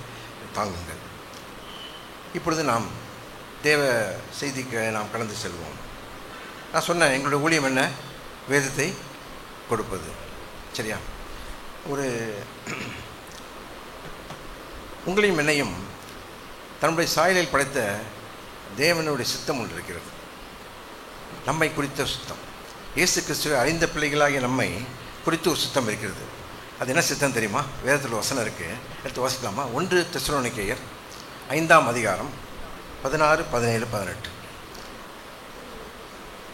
தாங்குங்கள். இப்பொழுது நாம் தேவ செய்திக்கு நாம் கடந்து செல்வோம். நான் சொன்னேன், எங்களுடைய ஊழியம் என்ன? வேதத்தை கொடுப்பது. சரியா? உங்களையும் என்னையும் தன்னுடைய சாயலில் படைத்த தேவனுடைய சித்தம் ஒன்று இருக்கிறது. நம்மை குறித்த சித்தம், இயேசு கிறிஸ்துவை அறிந்த பிள்ளைகளாகிய நம்மை குறித்து ஒரு சித்தம் இருக்கிறது. அது என்ன சித்தம் தெரியுமா? வேதத்தில் வசனம் இருக்குது, எடுத்து வாசிக்கலாமா? 1 தெசலோனிக்கேயர் 5ஆம் அதிகாரம் 16, 17, 18.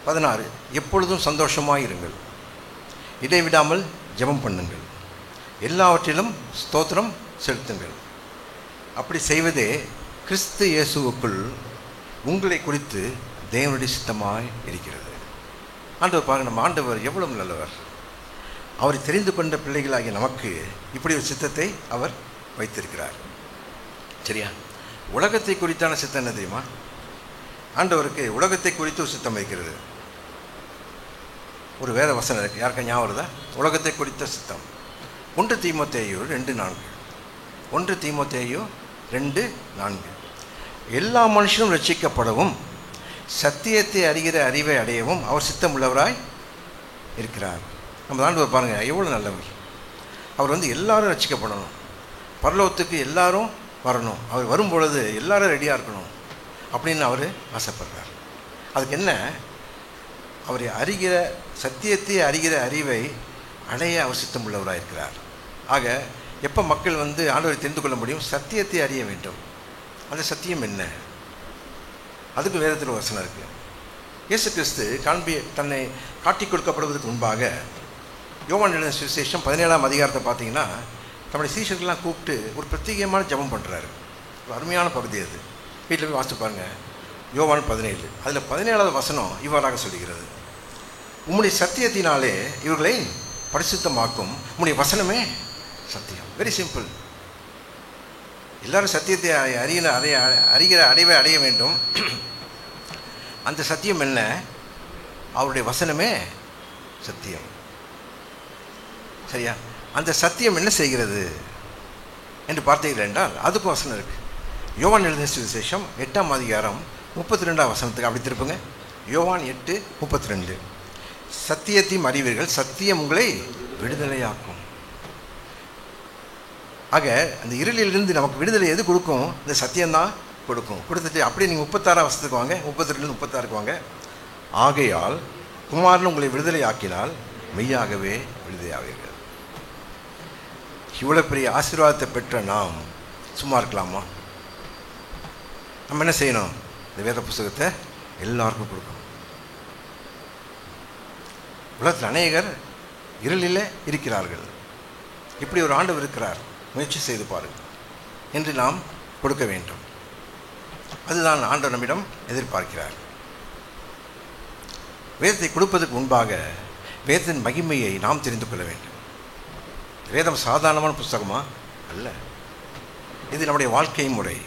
16, எப்பொழுதும் சந்தோஷமாக இருங்கள், இடைவிடாமல் ஜெபம் பண்ணுங்கள், எல்லாவற்றிலும் ஸ்தோத்திரம் செலுத்துங்கள். அப்படி செய்வதே கிறிஸ்து இயேசுவுக்குள் உங்களை குறித்து தேவனுடைய சித்தமாய் இருக்கிறது. ஆண்டவர் பாருங்கள், நம்ம ஆண்டவர் எவ்வளவு நல்லவர். அவரை தெரிந்து கொண்ட பிள்ளைகளாகிய நமக்கு இப்படி ஒரு சித்தத்தை அவர் வைத்திருக்கிறார். சரியா? உலகத்தை குறித்தான சித்தம் என்ன தெரியுமா? ஆண்டவருக்கு உலகத்தை குறித்து ஒரு சித்தம் இருக்கிறது. ஒரு வேத வசனம் இருக்குது, யாருக்கா ஞாபகம் வருதா? உலகத்தை குறித்த சித்தம். 1 தீமோத்தேயு 2:4. 1 தீமோத்தேயு 2:4. எல்லா மனுஷனும் ரட்சிக்கப்படவும் சத்தியத்தை அறிகிற அறிவை அடையவும் அவர் சித்தம் உள்ளவராய் இருக்கிறார். நம்ம ஆண்டவர் பாருங்கள் எவ்வளோ நல்லவர். அவர் எல்லாரும் ரட்சிக்கப்படணும், பரலோகத்துக்கு எல்லாரும் வரணும், அவர் வரும்பொழுது எல்லாரும் ரெடியாக இருக்கணும் அப்படின்னு அவர் ஆசைப்படுறார். அதுக்கு என்ன? அவரை அறிகிற சத்தியத்தை அறிகிற அறிவை அடைய அவர் சித்தம் உள்ளவராக இருக்கிறார். ஆக எப்போ மக்கள் ஆண்டவரை தெரிந்து கொள்ள முடியும்? சத்தியத்தை அறிய வேண்டும். அந்த சத்தியம் என்ன? அதுக்கு வேதத்தில் வசனம் இருக்குது. இயேசு கிறிஸ்து தன்னை காட்டிக் கொடுக்கப்படுவதற்கு முன்பாக யோவான் எழுதின சுவிசேஷம் 17ஆம் அதிகாரத்தை பார்த்தீங்கன்னா தம்முடைய சீஷர்கள்லாம் கூப்பிட்டு ஒரு பிரத்யேகமான ஜெபம் பண்ணுறாரு. ஒரு அருமையான பகுதி அது. வீட்டில் போய் வாசித்து பாருங்கள். யோவான் 17, அதில் 17ஆவது வசனம் இவ்வாறாக சொல்கிறது: உம்முடைய சத்தியத்தினாலே இவர்களை பரிசுத்தமாக்கும், உம்முடைய வசனமே சத்தியம். Very simple. எல்லாரும் சத்தியத்தை அறிகிற அறிவை அடைய வேண்டும். அந்த சத்தியம் என்ன? அவருடைய வசனமே சத்தியம். சரியா? அந்த சத்தியம் என்ன செய்கிறது என்று பார்த்தீர்கள் என்றால் அதுக்கு வசனம் இருக்குது. யோவான் எழுதின சுவிசேஷம் 8ஆம் அதிகாரம் 32ஆம் வசனத்துக்கு அப்படி திருப்புங்க. யோவான் 8:32. சத்தியத்தையும் அறிவீர்கள், சத்தியம் உங்களை விடுதலையாக்கும். ஆக அந்த இருளிலிருந்து நமக்கு விடுதலை எது கொடுக்கும்? இந்த சத்தியம்தான் கொடுக்கும். கொடுத்துட்டு அப்படியே நீங்கள் 36ஆம் வசனத்துக்கு வாங்க, 32லேருந்து 36க்கு வாங்க. ஆகையால் குமாரன் உங்களை விடுதலை ஆக்கினால் மெய்யாகவே விடுதலையாவீர்கள். இவ்வளோ பெரிய ஆசீர்வாதத்தை பெற்ற நாம் சும்மா இருக்கலாமா? நம்ம என்ன செய்யணும்? இந்த வேத புஸ்தகத்தை எல்லாருக்கும் கொடுக்கணும். உலகத்தில் அநேகர் இருளில் இருக்கிறார்கள். இப்படி ஒரு ஆண்டவர் இருக்கிறார், முயற்சி செய்து பாருங்கள் என்று நாம் கொடுக்க வேண்டும். அதுதான் ஆண்டவர் நம்மிடம் எதிர்பார்க்கிறார். வேதத்தை கொடுப்பதற்கு முன்பாக வேதத்தின் மகிமையை நாம் தெரிந்து கொள்ள வேண்டும். வேதம் சாதாரணமான புஸ்தகமா அல்ல, இது நம்முடைய வாழ்க்கை முறை.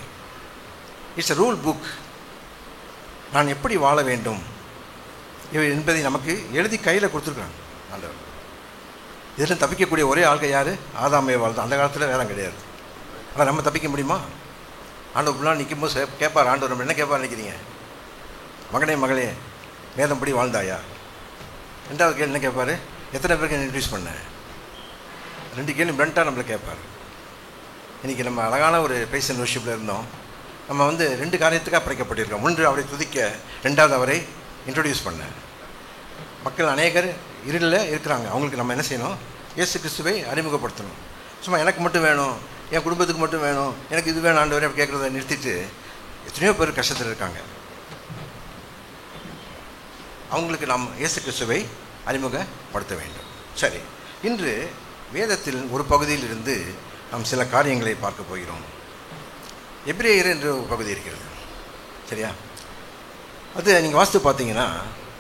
It's a rule book. நான் எப்படி வாழ வேண்டும் என்பதை நமக்கு எழுதி கையில் கொடுத்துருக்காங்க ஆண்டவர். இதில் தப்பிக்கக்கூடிய ஒரே ஆள்கை யார்? ஆதாம் ஏவாள் தான். அந்த காலத்தில் வேதம் கிடையாது. ஆனால் நம்ம தப்பிக்க முடியுமா? ஆண்டவர் பிள்ளாக நிற்கும் போது கேட்பார் ஆண்டவர், நம்ம என்ன கேட்பார் நினைக்கிறீங்க? மகனே மகளே, வேதம் படி வாழ்ந்தாயா? ரெண்டாவது கேள்வி என்ன கேட்பார்? எத்தனை பேருக்கு இன்ட்ரடியூஸ் பண்ண? 2 கேள்வி பிளண்ட்டாக நம்மளை கேட்பார். இன்றைக்கி நம்ம அழகான ஒரு பிரைஸ் அண்ட் வொர்ஷிப்பில் இருந்தோம். நம்ம 2 காரியத்துக்காக படைக்கப்பட்டிருக்கோம். ஒன்று அவரை துதிக்க, 2வது அவரை இன்ட்ரடியூஸ் பண்ண. மக்கள் அநேகர் இருளில் இருக்கிறாங்க. அவங்களுக்கு நம்ம என்ன செய்யணும்? இயேசு கிறிஸ்துவை அறிமுகப்படுத்தணும். சும்மா எனக்கு மட்டும் வேணும், என் குடும்பத்துக்கு மட்டும் வேணும், எனக்கு இது வேணும் ஆண்டவரே அப்படி கேட்குறத நிறுத்திட்டு எத்தனையோ பேர் கஷ்டத்தில் இருக்காங்க. அவங்களுக்கு நாம் இயேசு கிறிஸ்துவை அறிமுகப்படுத்த வேண்டும். சரி, இன்று வேதத்தில் ஒரு பகுதியில் இருந்து நாம் சில காரியங்களை பார்க்க போகிறோம். எபிரேயர் என்ற ஒரு பகுதி இருக்கிறது, சரியா? அது நீங்கள் வாசித்து பார்த்தீங்கன்னா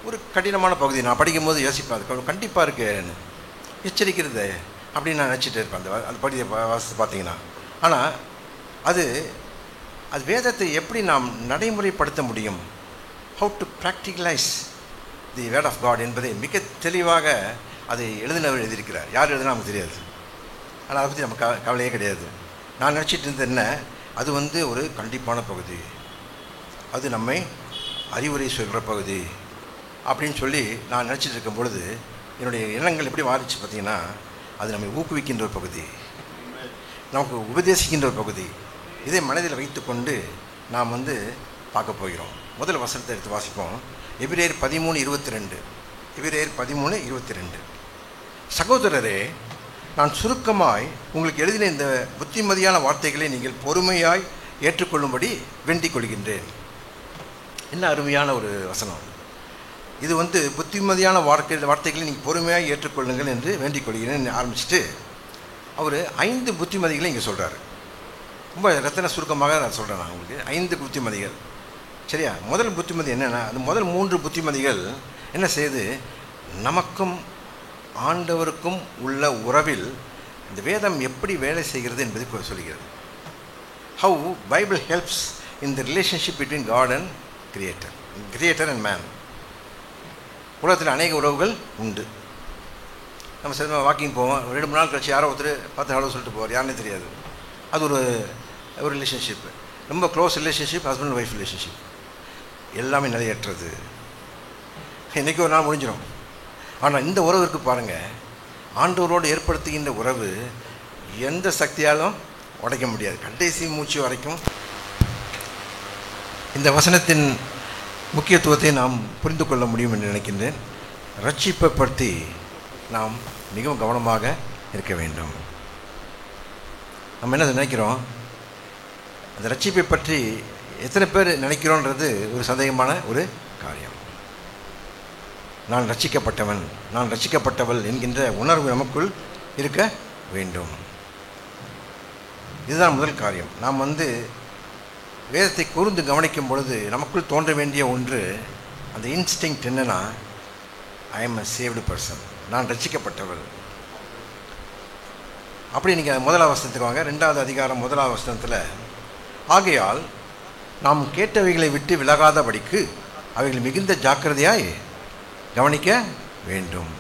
ஒரு கடினமான பகுதி. நான் படிக்கும்போது யோசிப்பேன், அது கண்டிப்பாக இருக்குன்னு எச்சரிக்கிறது அப்படின்னு நான் நினச்சிட்டு இருப்பேன் அந்த பகுதியை வாசித்து பார்த்தீங்கன்னா. ஆனால் அது வேதத்தை எப்படி நாம் நடைமுறைப்படுத்த முடியும், how to practicalise the word of God என்பதை மிக தெளிவாக அதை எழுதினவர் எழுதியிருக்கிறார். யார் எழுதினா நமக்கு தெரியாது, ஆனால் அதை பற்றி நமக்கு கவலையே கிடையாது. நான் நினச்சிட்டு இருந்தது என்ன, அது ஒரு கண்டிப்பான பகுதி, அது நம்மை அறிவுரை சொல்கிற பகுதி அப்படின்னு சொல்லி நான் நினச்சிட்டு இருக்கும் பொழுது என்னுடைய எண்ணங்கள் எப்படி மாறிச்சு பார்த்தீங்கன்னா, அது நம்மை ஊக்குவிக்கின்ற ஒரு பகுதி, நமக்கு உபதேசிக்கின்ற ஒரு பகுதி. இதை மனதில் வைத்து கொண்டு நாம் பார்க்க போகிறோம். முதல் வசனத்தை எடுத்து வாசிப்போம். எபிரேயர் 13:22. எபிரேயர் 13:22. சகோதரரே, நான் சுருக்கமாய் உங்களுக்கு எழுதின இந்த புத்திமதியான வார்த்தைகளை நீங்கள் பொறுமையாய் ஏற்றுக்கொள்ளும்படி வேண்டிக் கொள்கின்றேன். என்ன அருமையான ஒரு வசனம் இது! புத்திமதியான வார்த்தைகளை நீங்கள் பொறுமையாக ஏற்றுக்கொள்ளுங்கள் என்று வேண்டிக் கொள்கிறேன்னு ஆரம்பிச்சுட்டு அவர் 5 புத்திமதிகளை இங்கே சொல்கிறார். ரொம்ப ரத்தன சுருக்கமாக நான் சொல்கிறேன். நான் உங்களுக்கு 5 புத்திமதிகள், சரியா? முதல் புத்திமதி என்னென்னா, அது முதல் 3 புத்திமதிகள் என்ன செய்யுது, நமக்கும் ஆண்டவருக்கும் உள்ள உறவில் இந்த வேதம் எப்படி வேலை செய்கிறது என்பதை சொல்கிறது. How Bible helps in the relationship between God and creator and man. உலகத்தில் அநேக உறவுகள் உண்டு. நம்ம சில வாக்கிங் போவோம், 2-3 நாள் கழிச்சு யாரோ ஒருத்தர் பார்த்து ஹலோ சொல்லிட்டு போவார், யாருன்னே தெரியாது. அது ஒரு ரிலேஷன்ஷிப், ரொம்ப close relationship, husband wife relationship. எல்லாமே நிலையற்றது, இன்றைக்கி ஒரு நாள் முடிஞ்சிடும். ஆனால் இந்த உறவு இருக்குது பாருங்கள், ஆண்டவரோடு ஏற்படுத்துகின்ற உறவு எந்த சக்தியாலும் உடைக்க முடியாது. கடைசி மூச்சு வரைக்கும் இந்த வசனத்தின் முக்கியத்துவத்தை நாம் புரிந்து கொள்ள முடியும் என்று நினைக்கின்றேன். ரட்சிப்பை பற்றி நாம் மிகவும் கவனமாக இருக்க வேண்டும். நம்ம என்ன நினைக்கிறோம், அந்த ரட்சிப்பை பற்றி எத்தனை பேர் நினைக்கிறோன்றது ஒரு சந்தேகமான ஒரு காரியம். நான் ரட்சிக்கப்பட்டவன், நான் ரட்சிக்கப்பட்டவள் என்கின்ற உணர்வு நமக்குள் இருக்க வேண்டும். இதுதான் முதல் காரியம். நாம் வேதத்தை கூர்ந்து கவனிக்கும் பொழுது நமக்குள் தோன்ற வேண்டிய ஒன்று, அந்த இன்ஸ்டிங்க்ட் என்னென்னா, I am a saved person, நான் ரட்சிக்கப்பட்டவள். அப்படி நீங்கள் முதலாவது வசனத்துக்கு வாங்க. 2வது அதிகாரம் 1வது வசனத்தில், ஆகையால் நாம் கேட்டவைகளை விட்டு விலகாதபடிக்கு அவைகள் மிகுந்த ஜாக்கிரதையாய் கவனிக்க வேண்டும்.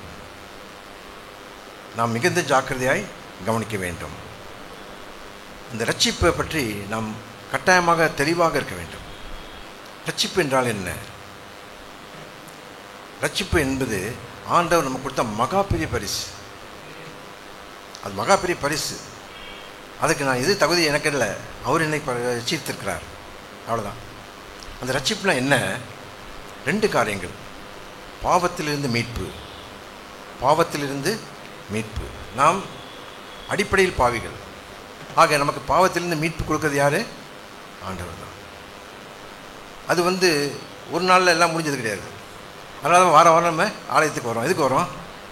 நாம் மிகுந்த ஜாக்கிரதையாய் கவனிக்க வேண்டும். இந்த ரட்சிப்பை பற்றி நாம் கட்டாயமாக தெளிவாக இருக்க வேண்டும். ரட்சிப்பு என்றால் என்ன? ரட்சிப்பு என்பது ஆண்டவர் நமக்கு கொடுத்த மகா பெரிய பரிசு. அது மகா பெரிய பரிசு. அதுக்கு நான் எது தகுதி எனக்கு இல்லை, அவர் என்னை ரட்சித்திருக்கிறார், அவ்வளோதான். அந்த ரட்சிப்புனா என்ன? 2 காரியங்கள். பாவத்திலிருந்து மீட்பு, பாவத்திலிருந்து மீட்பு. நாம் அடிப்படையில் பாவிகள். ஆக நமக்கு பாவத்திலிருந்து மீட்பு கொடுக்கறது யார்? ஆண்டவர் தான். அது ஒரு நாளில் எல்லாம் முடிஞ்சது கிடையாது. அதனால தான் வாரம் வாரம் நம்ம ஆலயத்துக்கு வரோம். எதுக்கு வரோம்?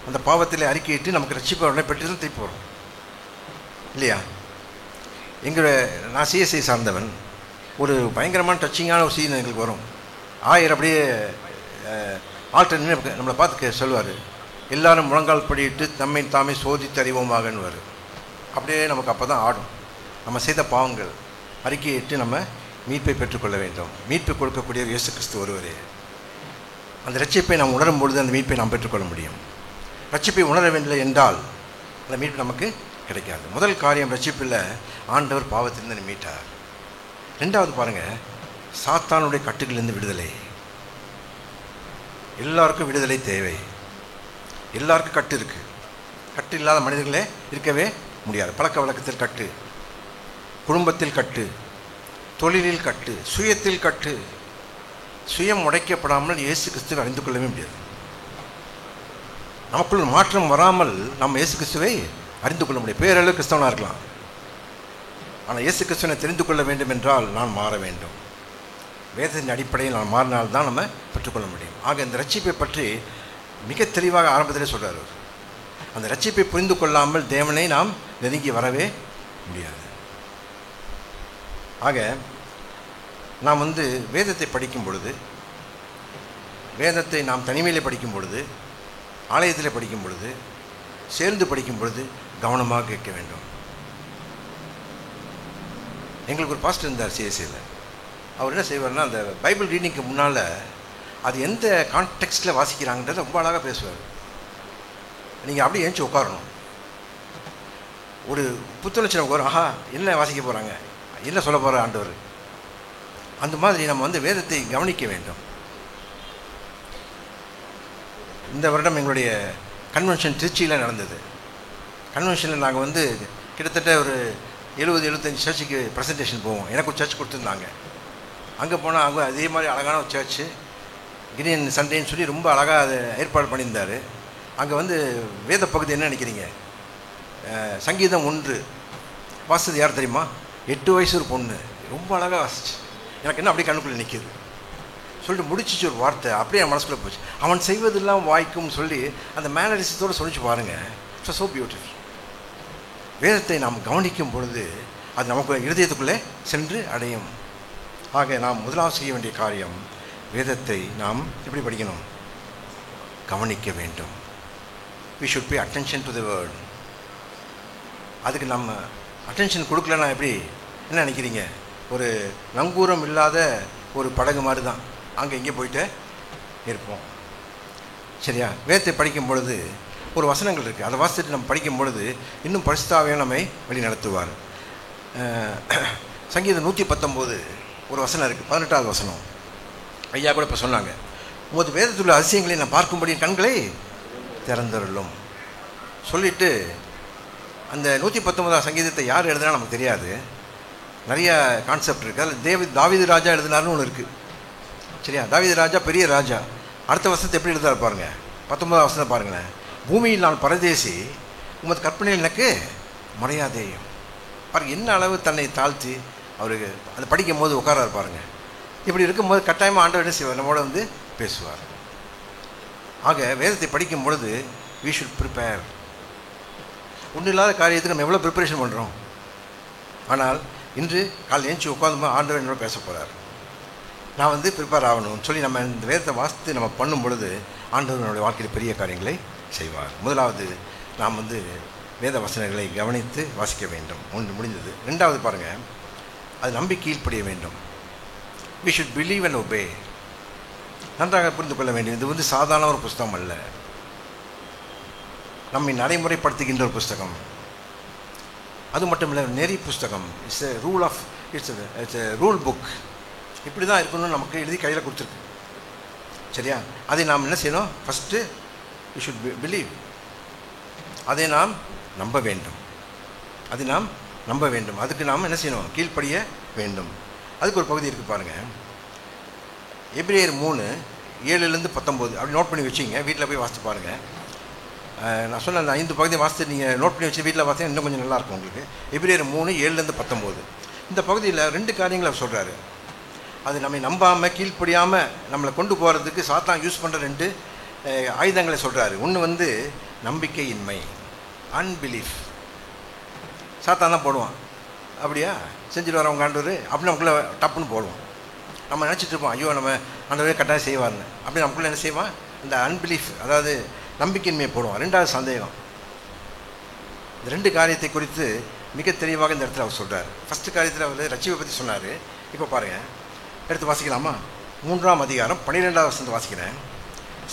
அந்த பாவத்தில் அறிக்கையிட்டு நமக்கு ரட்சிப்பை உடனே பெற்று தான் திருப்பி வரும் இல்லையா? நான் சிஎஸ்ஐ சார்ந்தவன். ஒரு பயங்கரமான டச்சிங்கான ஒரு சீன் எங்களுக்கு வரும். ஆயர் அப்படியே ஆல்டர்னேட் நம்மளை பார்த்து சொல்லுவார், எல்லாரும் முழங்கால் படியிட்டு தம்மை தாமே சோதித்து அறிவோமாகன்னுவார். அப்படியே நமக்கு அப்போ தான் ஆடும். நம்ம செய்த பாவங்கள் அறிக்கையிட்டு நம்ம மீட்பை பெற்றுக்கொள்ள வேண்டும். மீட்பை கொடுக்கக்கூடிய இயேசு கிறிஸ்து ஒருவரே. அந்த ரட்சிப்பை நாம் உணரும் பொழுது அந்த மீட்பை நாம் பெற்றுக்கொள்ள முடியும். ரட்சிப்பை உணரவில்லை என்றால் அந்த மீட்பு நமக்கு கிடைக்காது. முதல் காரியம், ரட்சிப்பில் ஆண்டவர் பாவத்திலிருந்து மீட்டார். ரெண்டாவது பாருங்கள், சாத்தானுடைய கட்டுகளிலிருந்து விடுதலை. எல்லாருக்கும் விடுதலை தேவை. எல்லாருக்கும் கட்டு இருக்குது. கட்டு இல்லாத மனிதர்களே இருக்கவே முடியாது. பழக்க வழக்கத்தில் கட்டு, குடும்பத்தில் கட்டு, தொழிலில் கட்டு, சுயத்தில் கட்டு. சுயம் உடைக்கப்படாமல் இயேசு கிறிஸ்துவை அறிந்து கொள்ளவே முடியாது. நமக்குள் மாற்றம் வராமல் நம்ம இயேசு கிறிஸ்துவை அறிந்து கொள்ள முடியும். பேரளவு கிறிஸ்தவனாக இருக்கலாம், ஆனால் இயேசு கிறிஸ்துவனை தெரிந்து கொள்ள வேண்டும் என்றால் நான் மாற வேண்டும். வேதத்தின் அடிப்படையில் நான் மாறினால்தான் நம்ம பெற்றுக்கொள்ள முடியும். ஆக இந்த ரட்சிப்பை பற்றி மிக தெளிவாக ஆரம்பத்திலே சொல்கிறார். அந்த ரட்சிப்பை புரிந்து கொள்ளாமல் தேவனை நாம் நெருங்கி வரவே முடியாது. ஆக நாம் வேதத்தை படிக்கும் பொழுது, வேதத்தை நாம் தனிமையிலே படிக்கும் பொழுது, ஆலயத்தில் படிக்கும் பொழுது, சேர்ந்து படிக்கும் பொழுது கவனமாக கேட்க வேண்டும். எங்களுக்கு ஒரு பாஸ்டர் இருந்தார் சிஎஸ்சியில். அவர் என்ன செய்வார்னா, அந்த பைபிள் ரீடிங்க்கு முன்னால் அது எந்த கான்டெக்ஸ்டில் வாசிக்கிறாங்கன்றதை ரொம்ப அழகாக பேசுவார். நீங்கள் அப்படியே எழுந்துச்சி உட்காரணும். ஒரு புத்துணர்ச்சி நமக்கு வரும். ஆஹா, என்ன வாசிக்க போகிறாங்க, என்ன சொல்ல போகிற ஆண்டவர். அந்த மாதிரி நம்ம வேதத்தை கவனிக்க வேண்டும். இந்த வருடம் எங்களுடைய கன்வென்ஷன் திருச்சியில் நடந்தது. கன்வென்ஷனில் நாங்கள் கிட்டத்தட்ட ஒரு 70-75 சர்ச்சுக்கு ப்ரெசன்டேஷன் போவோம். எனக்கு ஒரு சர்ச் கொடுத்துருந்தாங்க. அங்கே போனால் அங்கே அதே மாதிரி அழகான ஒரு சர்ச்சு, கிரீன் சண்டேன்னு சொல்லி ரொம்ப அழகாக அதை ஏற்பாடு பண்ணியிருந்தார். அங்கே வேத பகுதி என்ன நினைக்கிறீங்க, சங்கீதம் 1 வாசித்தது யார் தெரியுமா? 8 வயசு ஒரு பொண்ணு, ரொம்ப அழகாக வாசிச்சு. எனக்கு என்ன அப்படியே கண்ணுக்குள்ளே நிற்கிது சொல்லிட்டு முடிச்சிச்சு ஒரு வார்த்தை. அப்படியே என் மனசுக்குள்ளே போச்சு. அவன் செய்வதெல்லாம் வாய்க்கும்னு சொல்லி அந்த மேனரிசத்தோடு சொல்லிச்சு பாருங்கள். It's so beautiful. வேதத்தை நாம் கவனிக்கும் பொழுது அது நமக்கு இருதயத்துக்குள்ளே சென்று அடையும். ஆக நாம் முதலாவது செய்ய வேண்டிய காரியம், வேதத்தை நாம் எப்படி படிக்கணும், கவனிக்க வேண்டும். we should pay attention to the word. அதுக்கு நம்ம அட்டென்ஷன் கொடுக்கலன்னா எப்படி, என்ன நினைக்கிறீங்க? ஒரு நங்கூரம் இல்லாத ஒரு படகு மாதிரி தான், அங்கே இங்கே போயிட்டு இருப்போம். சரியா? வேதத்தை படிக்கும் பொழுது ஒரு வசனங்கள் இருக்குது, அதை வாசித்துட்டு நம்ம படிக்கும் பொழுது இன்னும் பரிசுத்தாவியாக நம்மை வழி நடத்துவார். சங்கீதம் 119 ஒரு வசனம் இருக்குது, 18வது வசனம். ஐயா கூட இப்போ சொன்னாங்க, உமது வேதத்தில் உள்ள அதிசயங்களை நான் பார்க்கும்படி கண்களை திறந்தருளும் சொல்லிவிட்டு, அந்த 119ஆம் சங்கீதத்தை யார் எழுதுனா நமக்கு தெரியாது. நிறைய கான்செப்ட் இருக்குது. அதில் தாவீது ராஜா எழுதினார்னு ஒன்று இருக்குது. சரியா? தாவீது ராஜா பெரிய ராஜா. அடுத்த வசனத்தை எப்படி எழுதாரு பாருங்கள், 19ஆம் வசனம் பாருங்களேன். பூமியில் நான் பரதேசி, உமது கற்பனையில் எனக்கு மரியாதையும். பாருங்கள் என்ன அளவு தன்னை தாழ்த்தி அவருக்கு அதை படிக்கும் போது உட்காராரு பாருங்கள். இப்படி இருக்கும்போது கட்டாயமாக ஆண்டவர் என்ன செய்வார், நம்மளோட பேசுவார். ஆக வேதத்தை படிக்கும் பொழுது we should prepare. ஒன்றும் இல்லாத காரியத்துக்கு நம்ம எவ்வளோ ப்ரிப்பரேஷன் பண்ணுறோம். ஆனால் இன்று காலையில் எழுந்துச்சி உட்காந்து ஆண்டவர் என்னோட பேச போகிறார், நான் ப்ரிப்பேர் ஆகணும்னு சொல்லி நம்ம இந்த வேதத்தை வாசித்து நம்ம பண்ணும் பொழுது ஆண்டவர் நம்முடைய வாழ்க்கையில் பெரிய காரியங்களை செய்வார். முதலாவது நாம் வேத வசனங்களை கவனித்து வாசிக்க வேண்டும். ஒன்று முடிந்தது. ரெண்டாவது பாருங்கள், அது நம்பி கீழ்ப்படிய வேண்டும். we should believe and obey. நன்றாக புரிந்து கொள்ள வேண்டும், இது சாதாரண ஒரு புஸ்தகம் அல்ல, நம்மை நடைமுறைப்படுத்துகின்ற ஒரு புஸ்தகம். அது மட்டும் இல்லை, நெறி புஸ்தகம். It's a rule of it's a rule book. இப்படி தான் இருக்கணும்னு நமக்கு எழுதி கையில் கொடுத்துருக்கு. சரியா? அதை நாம் என்ன செய்யணும்? First you should believe. அதை நாம் நம்ப வேண்டும். அதை நாம் நம்ப வேண்டும். அதுக்கு நாம் என்ன செய்யணும்? கீழ்ப்படிய வேண்டும். அதுக்கு ஒரு பகுதி இருக்குது பாருங்கள், எபிரேயர் 3:7-19. அப்படி நோட் பண்ணி வச்சிங்க, வீட்டில் போய் வாசித்து பாருங்கள். நான் சொன்ன அந்த 5 பகுதியை வாசித்து நீங்கள் நோட் பண்ணி வச்சு வீட்டில் பார்த்தீங்கன்னா இன்னும் கொஞ்சம் நல்லாயிருக்கும் உங்களுக்கு. எபிரேயர் 3:7-19. இந்த பகுதியில் 2 காரியங்களை அவர் சொல்கிறாரு. அது நம்மை நம்பாமல் கீழ்ப்படியாமல் நம்மளை கொண்டு போகிறதுக்கு சாத்தான் யூஸ் பண்ணுற 2 ஆயுதங்களை சொல்கிறாரு. ஒன்று நம்பிக்கையின்மை, அன்பிலீஃப். சாத்தான் தான் போடுவான், அப்படியா செஞ்சுட்டு வரவங்க ஆண்டவர் அப்படி நமக்குள்ளே டப்புன்னு போடுவோம். நம்ம நினச்சிட்டு இருப்போம், ஐயோ நம்ம ஆண்டவரே கட்டாயம் செய்வார்னு. அப்படி நமக்குள்ளே என்ன செய்வான், இந்த அன்பிலீஃப், அதாவது நம்பிக்கையின்மையை போடுவான். ரெண்டாவது சந்தேகம். இந்த ரெண்டு காரியத்தை குறித்து மிக தெளிவாக இந்த இடத்துல அவர் சொல்கிறார். ஃபஸ்ட்டு காரியத்தில் அவர் ரட்சிப்பை பற்றி சொன்னார். இப்போ பாருங்கள், எடுத்து வாசிக்கலாமா? 3ஆம் அதிகாரம் 12வது வசனத்தை வாசிக்கிறேன்.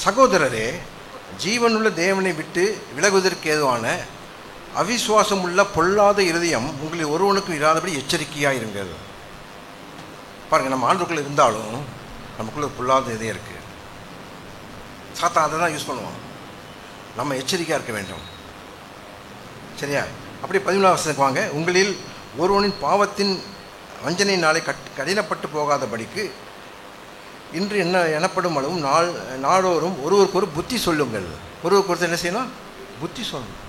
சகோதரரே, ஜீவனுள்ள தேவனை விட்டு விலகுவதற்கு ஏதுவான அவிசுவாசம் உள்ள பொல்லாத இருதயம் உங்களில் ஒருவனுக்கும் இராதபடி எச்சரிக்கையாக இருங்கள். பாருங்கள், நம்ம ஆண்டுக்குள்ளே இருந்தாலும் நமக்குள்ள ஒரு பொல்லாத இதயம் இருக்குது. சாத்தான் அதை தான் யூஸ் பண்ணுவோம். நம்ம எச்சரிக்கையாக இருக்க வேண்டும். சரியா? அப்படி 14வது வசனத்துக்கு வாங்க. உங்களில் ஒருவனின் பாவத்தின் வஞ்சனையினாலே கடினப்பட்டு போகாதபடிக்கு இன்று எனப்படும் அளவும் நாடோறும் ஒருவருக்கு ஒரு புத்தி சொல்லுங்கள். ஒருவருக்கு ஒருத்தர் என்ன செய்யணும்? புத்தி சொல்லணும்.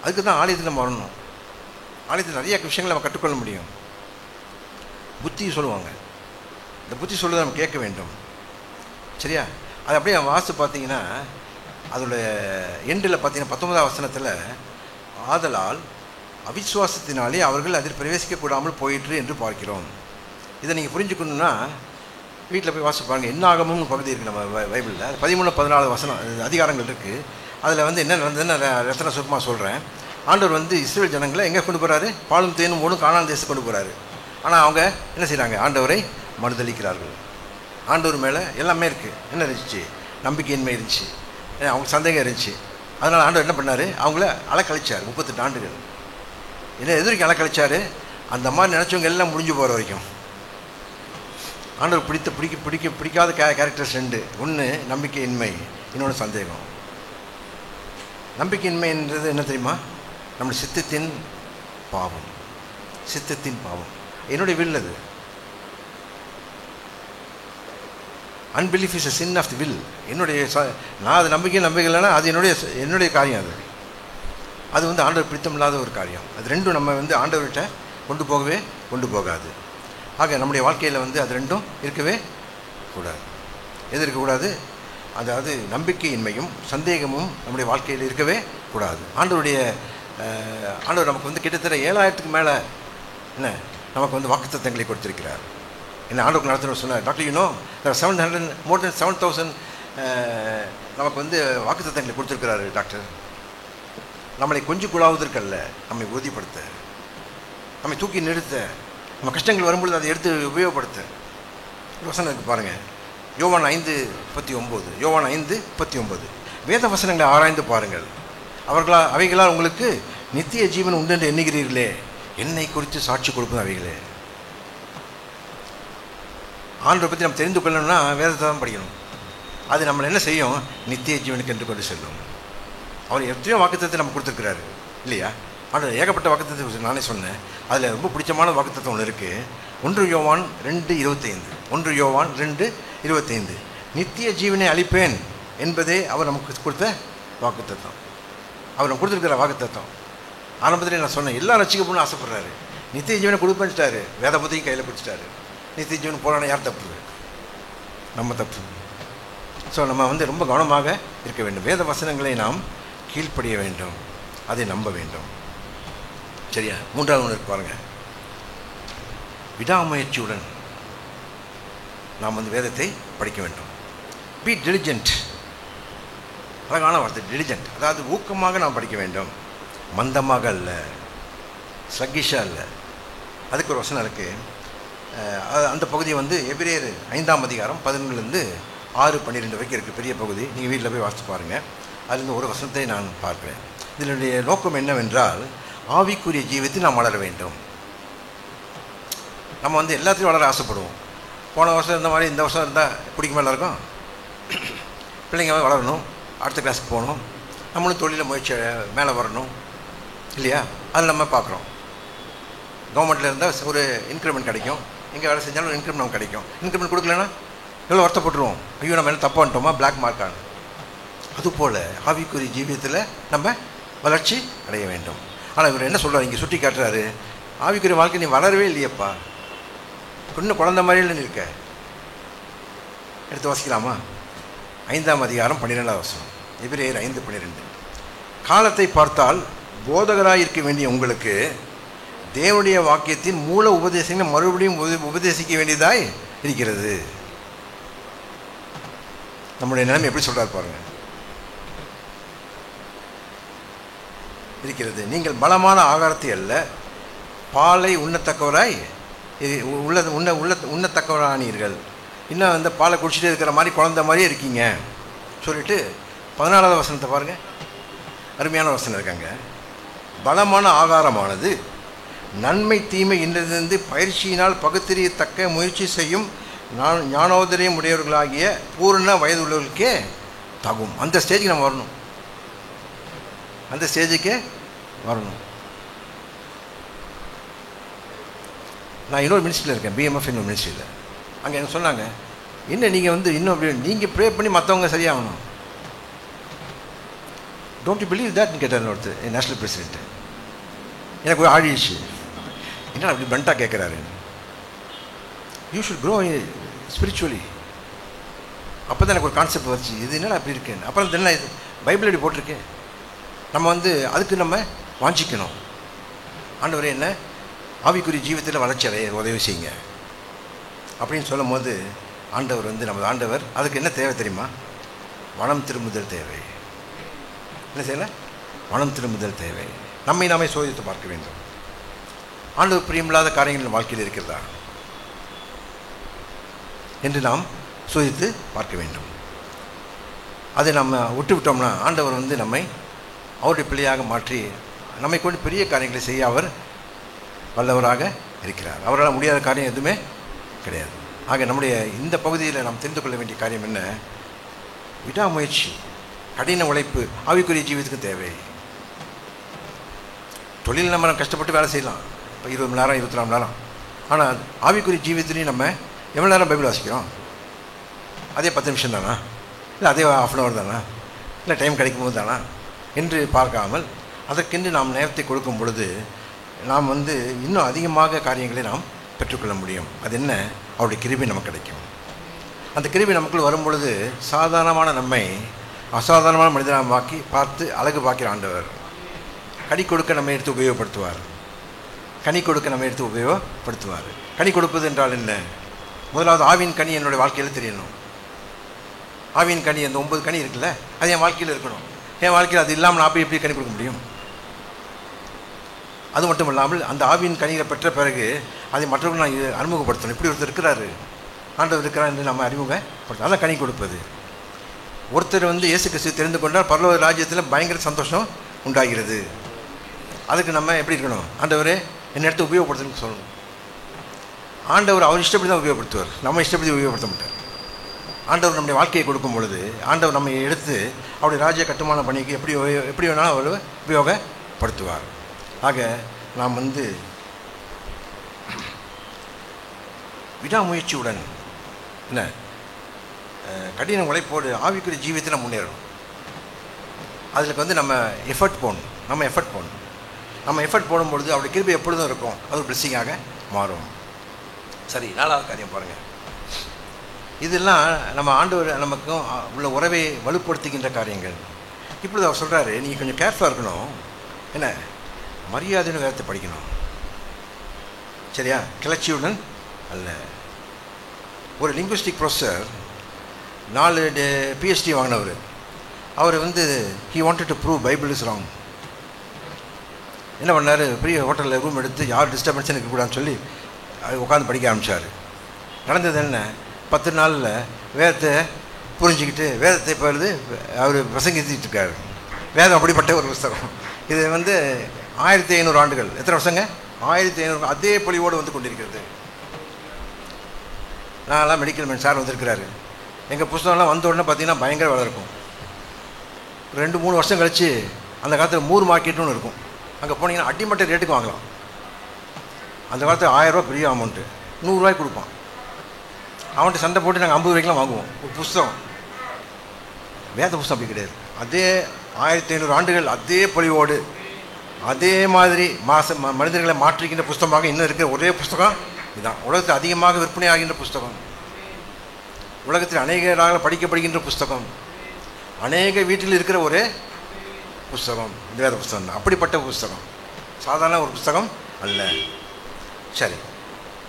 அதுக்கு தான் ஆலயத்தில் நம்ம வரணும். ஆலயத்தில் நிறைய விஷயங்களை நம்ம கற்றுக்கொள்ள முடியும். புத்தி சொல்லுவாங்க. இந்த புத்தி சொல்லுவதை நம்ம கேட்க வேண்டும். சரியா? அது அப்படியே வாசி பார்த்தீங்கன்னா அதோட எண்டில் பார்த்தீங்கன்னா 19வது வசனத்தில், ஆதலால் அவிசுவாசத்தினாலே அவர்கள் அதில் பிரவேசிக்கக்கூடாமல் போயிற்று என்று பார்க்கிறோம். இதை நீங்கள் புரிஞ்சுக்கணுன்னா வீட்டில் போய் வாசிப்பாங்க. என்ன ஆகமும்னு பகுதி இருக்குது நம்ம பைபிளில். 13-14 வசனம் அதிகாரங்கள் இருக்குது. அதில் என்ன நடந்ததுன்னு ரத்தன சுருக்கமாக சொல்கிறேன். ஆண்டவர் இஸ்ரேல் ஜனங்களை எங்கே கொண்டு போகிறாரு? பாலும் தேனும் ஓடும் கானான் தேசத்துக்கு கொண்டு போகிறாரு. ஆனால் அவங்க என்ன செய்கிறாங்க? ஆண்டவரை மறுதளிக்கிறார்கள். ஆண்டவர் மேலே எல்லாமே இருக்குது. என்ன இருந்துச்சு? நம்பிக்கையின்மை இருந்துச்சு, அவங்களுக்கு சந்தேகம் இருந்துச்சு. அதனால் ஆண்டவர் என்ன பண்ணார்? அவங்கள அலக்கழிச்சார். 38 ஆண்டுகள். என்ன எதிர்க்கு அலக்கழிச்சார்? அந்த மாதிரி நினச்சவங்க எல்லாம் முடிஞ்சு போகிற வரைக்கும். ஆண்டவர் பிடிக்காத கேரக்டர்ஸ் ரெண்டு. ஒன்று நம்பிக்கையின்மை, இன்னொன்று சந்தேகம். நம்பிக்கையின்மைன்றது என்ன தெரியுமா? நம்ம சித்தத்தின் பாவம். சித்தத்தின் பாவம் என்னுடைய வில். அது unbelief is a sin of the will. என்னுடைய நான் அது நம்பிக்கையில்லைன்னா அது என்னுடைய காரியம். அது ஆண்டவர் பிடித்தமில்லாத ஒரு காரியம். அது ரெண்டும் நம்ம ஆண்டவர்கிட்ட கொண்டு போகாது. ஆக நம்முடைய வாழ்க்கையில் அது ரெண்டும் இருக்கவே கூடாது. எது இருக்கக்கூடாது? அதாவது நம்பிக்கையின்மையும் சந்தேகமும் நம்முடைய வாழ்க்கையில் இருக்கவே கூடாது. ஆண்டவர் நமக்கு கிட்டத்தட்ட 7000க்கு மேலே நமக்கு வாக்குத்தத்தங்களை கொடுத்திருக்கிறார். என்ன ஆண்டவருக்கு நடத்துகிற சொன்னார், டாக்டர் யூனோ 700 மோர் தென் 7000 நமக்கு வாக்குத்தத்தங்களை கொடுத்துருக்கிறாரு டாக்டர். நம்மளை கொஞ்சம் குழாவதற்கல்ல, நம்மை உறுதிப்படுத்த, நம்மை தூக்கி நிறுத்த, நம்ம கஷ்டங்கள் வரும்பொழுது அதை எடுத்து உபயோகப்படுத்த. வசனம் இருக்குது பாருங்கள், யோவான் 5:39. யோவான் 5:39. வேத வசனங்களை ஆராய்ந்து பாருங்கள், அவைகளால் உங்களுக்கு நித்திய ஜீவன் உண்டு என்று எண்ணுகிறீர்களே, என்னை குறித்து சாட்சி கொடுப்பது அவைகளே. ஆண்டவரை பற்றி நம்ம தெரிந்து கொள்ளணும்னா வேதத்தை தான் படிக்கணும். அது நம்மளை என்ன செய்யும்? நித்திய ஜீவனுக்கு என்று கொண்டு செல்லும். அவர் எத்தனையோ வாக்குத்தத்தை நம்ம கொடுத்துருக்கிறாரு இல்லையா? ஆனால் ஏகப்பட்ட வாக்குத்தத்தை நானே சொன்னேன். அதில் ரொம்ப பிடிச்சமான வாக்குத்தத்தம் ஒன்று இருக்குது. 1 யோவான் 2:25. 1 யோவான் 2:25. நித்திய ஜீவனை அளிப்பேன் என்பதே அவர் நமக்கு கொடுத்த வாக்குத்தத்தம். அவர் நமக்கு கொடுத்துருக்கிற வாக்குத்தத்தம். ஆரம்பத்தில் நான் சொன்னேன், எல்லாம் ரசிக்கப்படணும்னு ஆசைப்படுறாரு. நித்திய ஜீவனை கொடுப்பேன்ட்டாரு. வேத புத்தையும் கையில் பிடிச்சிட்டாரு. நித்திய ஜீவன் போராட யார் தப்பு? நம்ம தப்பு. ஸோ நம்ம ரொம்ப கவனமாக இருக்க வேண்டும். வேத வசனங்களை நாம் கீழ்ப்படிய வேண்டும், அதை நம்ப வேண்டும். சரியா? 3வது ஒன்று இருக்கு பாருங்கள், விடாமுயற்சியுடன் நாம் வேதத்தை படிக்க வேண்டும். Be diligent. அழகான வார்த்தை டிலிஜென்ட். அதாவது ஊக்கமாக நாம் படிக்க வேண்டும், மந்தமாக அல்ல, ஸ்லக்கிஷாக இல்லை. அதுக்கு ஒரு வசனம் இருக்குது. அந்த பகுதி எபிரேயர் 5ஆம் அதிகாரம் 11-6-12 வரைக்கும் இருக்குது. பெரிய பகுதி. நீங்கள் வீட்டில் போய் வாசித்து பாருங்கள். அதிலிருந்து ஒரு வசனத்தை நான் பார்க்கிறேன். இதனுடைய நோக்கம் என்னவென்றால், ஆவிக்குரிய ஜீவியத்தில் நாம் வளர வேண்டும். நம்ம எல்லாத்தையும் வளர ஆசைப்படுவோம். போன வருஷம் இருந்த மாதிரி இந்த வருஷம் இருந்தால் பிடிக்குமா? எல்லாருக்கும் பிள்ளைங்க வளரணும், அடுத்த கிளாஸுக்கு போகணும், நம்மளும் தொழிலில் முயற்சி மேலே வரணும் இல்லையா? அதில் நம்ம பார்க்குறோம். கவர்மெண்ட்டில் இருந்தால் ஒரு இன்க்ரிமெண்ட் கிடைக்கும், எங்கே வேலை செஞ்சாலும் ஒரு இன்க்ரிமெண்ட் நமக்கு கிடைக்கும். இன்க்ரிமெண்ட் கொடுக்கலன்னா எவ்வளோ வருத்தப்பட்டுருவோம், ஐயோ நம்ம என்ன தப்பாக வந்துட்டோமா, பிளாக் மார்க்கானு. அதுபோல் ஆவிக்குரிய ஜீவியத்தில் நம்ம வளர்ச்சி அடைய வேண்டும். ஆனால் இவர் என்ன சொல்கிறார் இங்கே சுட்டி காட்டுறாரு, ஆவிக்குரிய வாழ்க்கை நீ வளரவே இல்லையப்பா, இன்னும் குழந்த மாதிரியில் இருக்க. எடுத்து வாசிக்கலாமா? 5ஆம் அதிகாரம் 12வது வசனம். எபிரேயர் 5:12. காலத்தை பார்த்தால் போதகராயிருக்க வேண்டிய உங்களுக்கு தேவனுடைய வாக்கியத்தின் மூல உபதேசங்களை மறுபடியும் உபதேசிக்க வேண்டியதாய் இருக்கிறது. நம்முடைய நிலைமை எப்படி சொல்றாரு பாருங்க. இருக்கிறது. நீங்கள் பலமான ஆகாரத்தை அல்ல பாலை உண்ணத்தக்கவராய் உண்ணத்தக்கவரானீர்கள். இன்னும் அந்த பாலை குடிச்சிட்டு இருக்கிற மாதிரி குழந்தை மாதிரியே இருக்கீங்க சொல்லிட்டு 14வது வசனத்தை பாருங்க. அருமையான வசனம் இருக்காங்க. பலமான ஆகாரமானது நன்மை தீமை என்றிருந்து பயிற்சியினால் பகுத்தறியத்தக்க முயற்சி செய்யும் ஞானோதரியம் உடையவர்களாகிய பூரண வயது உள்ளவர்களுக்கே தகும். அந்த ஸ்டேஜுக்கு நம்ம வரணும். அந்த ஸ்டேஜுக்கே வரணும். நான் இன்னொரு மினிஸ்ட்ரியில் இருக்கேன், பிஎம்எஃப் இன்னொரு மினிஸ்ட்ரியில். அங்கே எனக்கு சொன்னாங்க, என்ன நீங்கள் இன்னும் அப்படி நீங்கள் ப்ரே பண்ணி மற்றவங்க சரியாகணும். டோன்ட் யூ பிலீவ் தட்னு கேட்டார் ஒருத்தர் நேஷனல் பிரசிடென்ட்டு. எனக்கு ஒரு ஆழிச்சு என்ன அப்படி பெண்டாக கேட்குறாரு. You should grow spiritually. அப்போ தான் எனக்கு ஒரு கான்செப்ட் வந்துச்சு, இது என்னடா அப்படி இருக்கேன்னு. அப்புறம் என்ன இது பைபிள் எப்படி போட்டிருக்கேன். நம்ம அதுக்கு நம்ம வாஞ்சிக்கணும். ஆண்டவரே என்ன ஆவிக்குரிய ஜீவிதத்தில் வளர்ச்சி அடைய உதவி செய்யுங்க அப்படின்னு சொல்லும் போது ஆண்டவர் நமது ஆண்டவர் அதுக்கு என்ன தேவை தெரியுமா? மனம் திரும்புதல் தேவை. என்ன செய்யலை? மனம் திரும்புதல் தேவை. நம்மை நாமே சோதித்து பார்க்க வேண்டும். ஆண்டவர் பிரியமில்லாத காரியங்கள் வாழ்க்கையில் இருக்கிறதா என்று நாம் சோதித்து பார்க்க வேண்டும். அதை நம்ம விட்டு விட்டோம்னா ஆண்டவர் நம்மை அவருடைய பிள்ளையாக மாற்றி நம்மை கொண்டு பெரிய காரியங்களை செய்ய அவர் வல்லவராக இருக்கிறார். அவரால் முடியாத காரியம் எதுவுமே கிடையாது. ஆக நம்முடைய இந்த பகுதியில் நாம் தெரிந்து கொள்ள வேண்டிய காரியம் என்ன? விடாமுயற்சி, கடின உழைப்பு ஆவிக்குரிய ஜீவிதத்துக்கு தேவை. தொழில் நம்ம கஷ்டப்பட்டு வேலை செய்யலாம், இப்போ 20 மணி நேரம் 24 மணி நேரம். ஆனால் ஆவிக்குரிய ஜீவிதத்துலேயும் நம்ம எவ்வளோ நேரம் பைபிள் வாசிக்கிறோம்? அதே 10 நிமிஷம் தானா, இல்லை அதே ½ அன் ஹவர் தானா, இல்லை டைம் கிடைக்கும் போது தானா என்று பார்க்காமல் அதற்கென்று நாம் நேரத்தை கொடுக்கும் பொழுது நாம் இன்னும் அதிகமாக காரியங்களை நாம் பெற்றுக்கொள்ள முடியும். அது என்ன? அவருடைய கிருபை நமக்கு கிடைக்கும். அந்த கிருபை நமக்குள் வரும் பொழுது சாதாரணமான நம்மை அசாதாரணமான மனிதனாக பார்த்து அழகு பார்க்கிற ஆண்டவர் கனி கொடுக்க நம்ம எடுத்து உபயோகப்படுத்துவார். கனி கொடுக்க நம்ம எடுத்து உபயோகப்படுத்துவார். கனி கொடுப்பது என்றால் என்ன? முதலாவது ஆவின் கனி என்னுடைய வாழ்க்கையில் தெரியணும். ஆவின் கனி அந்த 9 கனி இருக்குல்ல, அது என் வாழ்க்கையில் இருக்கணும். என் வாழ்க்கையில் அது இல்லாமல் நான் போய் எப்படி கனி கொடுக்க முடியும்? அது மட்டும் இல்லாமல் அந்த ஆவியின் கனிகளை பெற்ற பிறகு அதை மற்றவர்கள் நான் அறிமுகப்படுத்தணும். இப்படி ஒருத்தர் இருக்கிறாரு, ஆண்டவர் இருக்கிறார் என்று நம்ம அறிமுகப்படுத்தணும். அதான் கனி கொடுப்பது. ஒருத்தர் இயேசு கிறிஸ்து தெரிந்து கொண்டால் பரலோக ராஜ்யத்தில் பயங்கர சந்தோஷம் உண்டாகிறது. அதுக்கு நம்ம எப்படி இருக்கணும்? ஆண்டவரே என்னை எடுத்து உபயோகப்படுத்தணும்னு சொல்லணும். ஆண்டவர் அவர் இஷ்டப்படி தான் உபயோகப்படுத்துவார், நம்ம இஷ்டப்படி உபயோகப்படுத்த மாட்டார். ஆண்டவர் நம்முடைய வாழ்க்கையை கொடுக்கும் பொழுது ஆண்டவர் நம்மை எடுத்து அவருடைய ராஜ்ய கட்டுமான பணிக்கு எப்படி வேணாலும் அவர் உபயோகப்படுத்துவார். ஆக நாம் விடாமுயற்சியுடன் என்ன கடின உழைப்போடு ஆவிக்குரிய ஜீவியத்தை நம்ம முன்னேறணும். அதுக்கு நம்ம எஃபர்ட் போடணும். நம்ம எஃபர்ட் போடும்பொழுது அவருடைய கிருபை எப்பொழுதும் இருக்கும். அது ஒரு பிளெஸ்ஸிங்காக மாறும். சரி, 4வது காரியம் பாருங்கள். இதெல்லாம் நம்ம ஆண்டவர் நமக்கும் உள்ள உறவை வலுப்படுத்துகின்ற காரியங்கள். இப்பொழுது அவர் சொல்கிறாரு, நீங்கள் கொஞ்சம் கேர்ஃபுல்லாக இருக்கணும். என்ன? மரியாதைன்னு வேதத்தை படிக்கணும். சரியா? கிளர்ச்சியுடன் அல்ல. ஒரு லிங்குவிஸ்டிக் ப்ரொஃபஸர் 4 PhD வாங்கினவர். அவர் he wanted to prove Bible is wrong. என்ன பண்ணார்? பெரிய ஹோட்டலில் ரூம் எடுத்து யார் டிஸ்டர்பன்ஸும் இருக்கக்கூடாதுன்னு சொல்லி உட்காந்து படிக்க ஆரம்பித்தார். நடந்தது என்ன? 10 நாளில் வேதத்தை புரிஞ்சுக்கிட்டு வேதத்தை இப்போ அவர் பிரசங்கிட்டு இருக்கார். வேதம் அப்படிப்பட்ட ஒரு புஸ்தகம். இது 1500 ஆண்டுகள். எத்தனை வருஷங்க? 1500 அதே பொலிவோடு கொண்டிருக்கிறது. நான்லாம் மெடிக்கல் மேன் சார் வந்திருக்கிறாரு. எங்கள் புஸ்தகம்லாம் வந்த உடனே பார்த்தீங்கன்னா பயங்கர விலை இருக்கும். 2-3 வருஷம் கழித்து அந்த காலத்தில் மூர் மார்க்கெட்டுன்னு ஒன்று இருக்கும். அங்கே போனீங்கன்னா அடிமட்ட ரேட்டுக்கு வாங்கலாம். அந்த காலத்தில் 1000 ரூபா பெரிய அமௌண்ட்டு, 100 ரூபாய்க்கு கொடுப்பான். அவன்கிட்ட சண்டை போட்டு நாங்கள் 50 ரூபாய்க்குலாம் வாங்குவோம் ஒரு புஸ்தகம். வேத புஸ்தகம் அப்படி கிடையாது. அதே 1500 ஆண்டுகள் அதே பொலிவோடு அதே மாதிரி மனிதர்களை மாற்றிக்கின்ற புஸ்தகமாக இன்னும் இருக்கிற ஒரே புஸ்தகம் இதுதான். உலகத்தில் அதிகமாக விற்பனை ஆகின்ற புஸ்தகம், உலகத்தில் அநேகராக படிக்கப்படுகின்ற புஸ்தகம், அநேக வீட்டில் இருக்கிற ஒரு புஸ்தகம் இந்த வேத புஸ்தகம் தான். அப்படிப்பட்ட புஸ்தகம், சாதாரண ஒரு புஸ்தகம் அல்ல. சரி,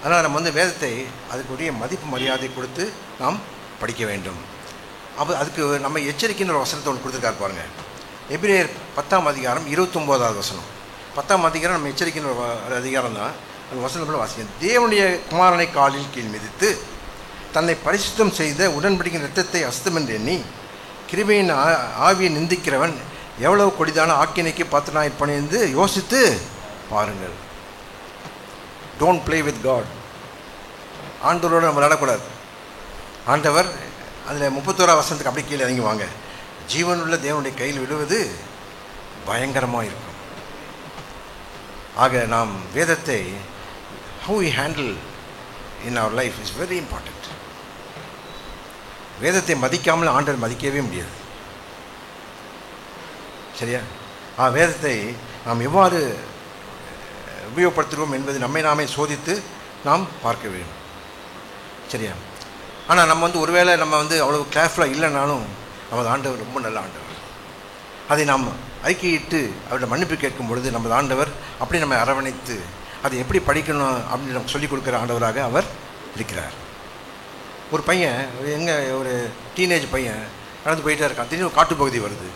அதனால் நம்ம வந்து வேதத்தை அதுக்குரிய மதிப்பு மரியாதை கொடுத்து நாம் படிக்க வேண்டும். அப்போ அதுக்கு நம்ம எச்சரிக்கைன்ற ஒரு வசனத்தை ஒன்று கொடுத்துருக்காரு பாருங்க. எபிரேயர் 10ஆம் அதிகாரம் 29வது வசனம். 10ஆம் அதிகாரம் நம்ம எச்சரிக்கின்ற ஒரு அதிகாரம் தான். அந்த வசனத்தில் வாசிக்க, தேவனுடைய குமாரனை காலில் கீழ் மிதித்து தன்னை பரிசுத்தம் செய்த உடன்படிக்கை இரத்தத்தை அசுத்தம் என்று எண்ணி கிருபையின் ஆவியை நிந்திக்கிறவன் எவ்வளவு கொடிதான ஆக்கினைக்கு பாத்திரனாய் இருப்பான் என்று யோசித்து பாருங்கள். Don't play with God. ஆண்டவரோடு நம்ம விளையாடக்கூடாது. ஆண்டவர் அதில் 31ஆம் வசனத்துக்கு அப்படி கீழே இறங்கி வாங்க. ஜீவனுள்ள தேவனுடைய கையில் விடுவது பயங்கரமாக இருக்கும். ஆக நாம் வேதத்தை how we handle in our life is very important. வேதத்தை மதிக்காமல் ஆண்டவர் மதிக்கவே முடியாது. சரியா? வேதத்தை நாம் எவ்வாறு உபயோகப்படுத்துகிறோம் என்பது நம்மை நாமே சோதித்து நாம் பார்க்க வேண்டும். சரியா? ஆனால் நம்ம வந்து ஒருவேளை நம்ம வந்து அவ்வளோ கேர்ஃபுல்லாக இல்லைனாலும் நமது ஆண்டவர் ரொம்ப நல்ல ஆண்டவர். அதை நாம் அறிக்கையிட்டு அவருடைய மன்னிப்பு கேட்கும் பொழுது நமது ஆண்டவர் அப்படி நம்மை அரவணைத்து அதை எப்படி படிக்கணும் அப்படின்னு நமக்கு சொல்லிக் கொடுக்குற ஆண்டவராக அவர் இருக்கிறார். ஒரு பையன், ஒரு டீனேஜ் பையன் நடந்து போயிட்டே இருக்கான். திடீர்னு காட்டுப்பகுதி வருது.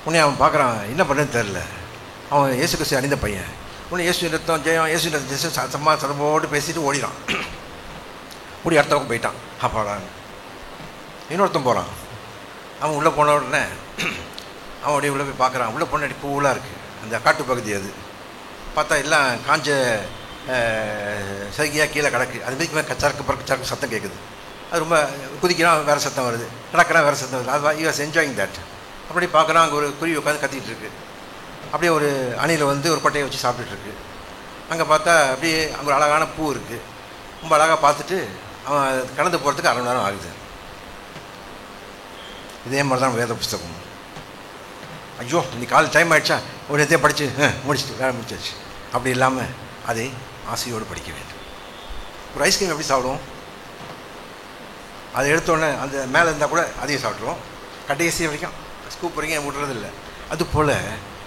உடனே அவன் பார்க்குறான், என்ன பண்ணுறதுன்னு தெரில. அவன் இயேசு கிறிஸ்து அணிந்த பையன். உடனே இயேசு ரத்தம் ஜெயம், இயேசு ரத்தம் சத்தமாக சதம்போடு பேசிட்டு ஓடிறான். ஓடி அடுத்த பக்கம் போயிட்டான். அப்பாடான். இன்னொருத்தன் போகிறான். அவன் உள்ளே போன உடனே அவன் அப்படியே உள்ளே போய் பார்க்குறான். உள்ளே போன கூலாக இருக்குது. அந்த காட்டுப்பகுதி அது பார்த்தா எல்லாம் காஞ்ச சைகையாக கீழே கிடக்கு. அது மாதிரி சரக்கு பறக்கு சரக்கு சத்தம் கேட்குது. அது ரொம்ப குதிக்கிறான், வேறு சத்தம் வருது. கிடக்கிறான், வேறு சத்தம் வருது. அது யூ வாஸ் என்ஜாயிங் தட். அப்படி பார்க்குறான், அங்கே ஒரு குருவி உட்காந்து கத்திகிட்டு இருக்கு. அப்படியே ஒரு அணியில் வந்து ஒரு கொட்டையை வச்சு சாப்பிட்டுருக்கு. அங்கே பார்த்தா அப்படியே அங்கே ஒரு அழகான பூ இருக்குது. ரொம்ப அழகாக பார்த்துட்டு அவன் கடந்து போகிறதுக்கு 1/2 மணி நேரம் ஆகுது. இதே மாதிரி தான் வேத புஸ்தகம். ஐயோ இன்னைக்கு காலை டைம் ஆகிடுச்சா, ஒரு எதையும் படித்து முடிச்சுட்டு வேலை முடிச்சாச்சு. அப்படி இல்லாமல் அதை ஆசையோடு படிக்க வேண்டும். ஒரு ஐஸ்கிரீம் எப்படி சாப்பிடுவோம்? அதை எடுத்தோடனே அந்த மேலே இருந்தால் கூட அதையும் சாப்பிட்ருவோம். கடைசி வரைக்கும் ஸ்கூப் வரைக்கும் விடுறதில்லை. அதுபோல்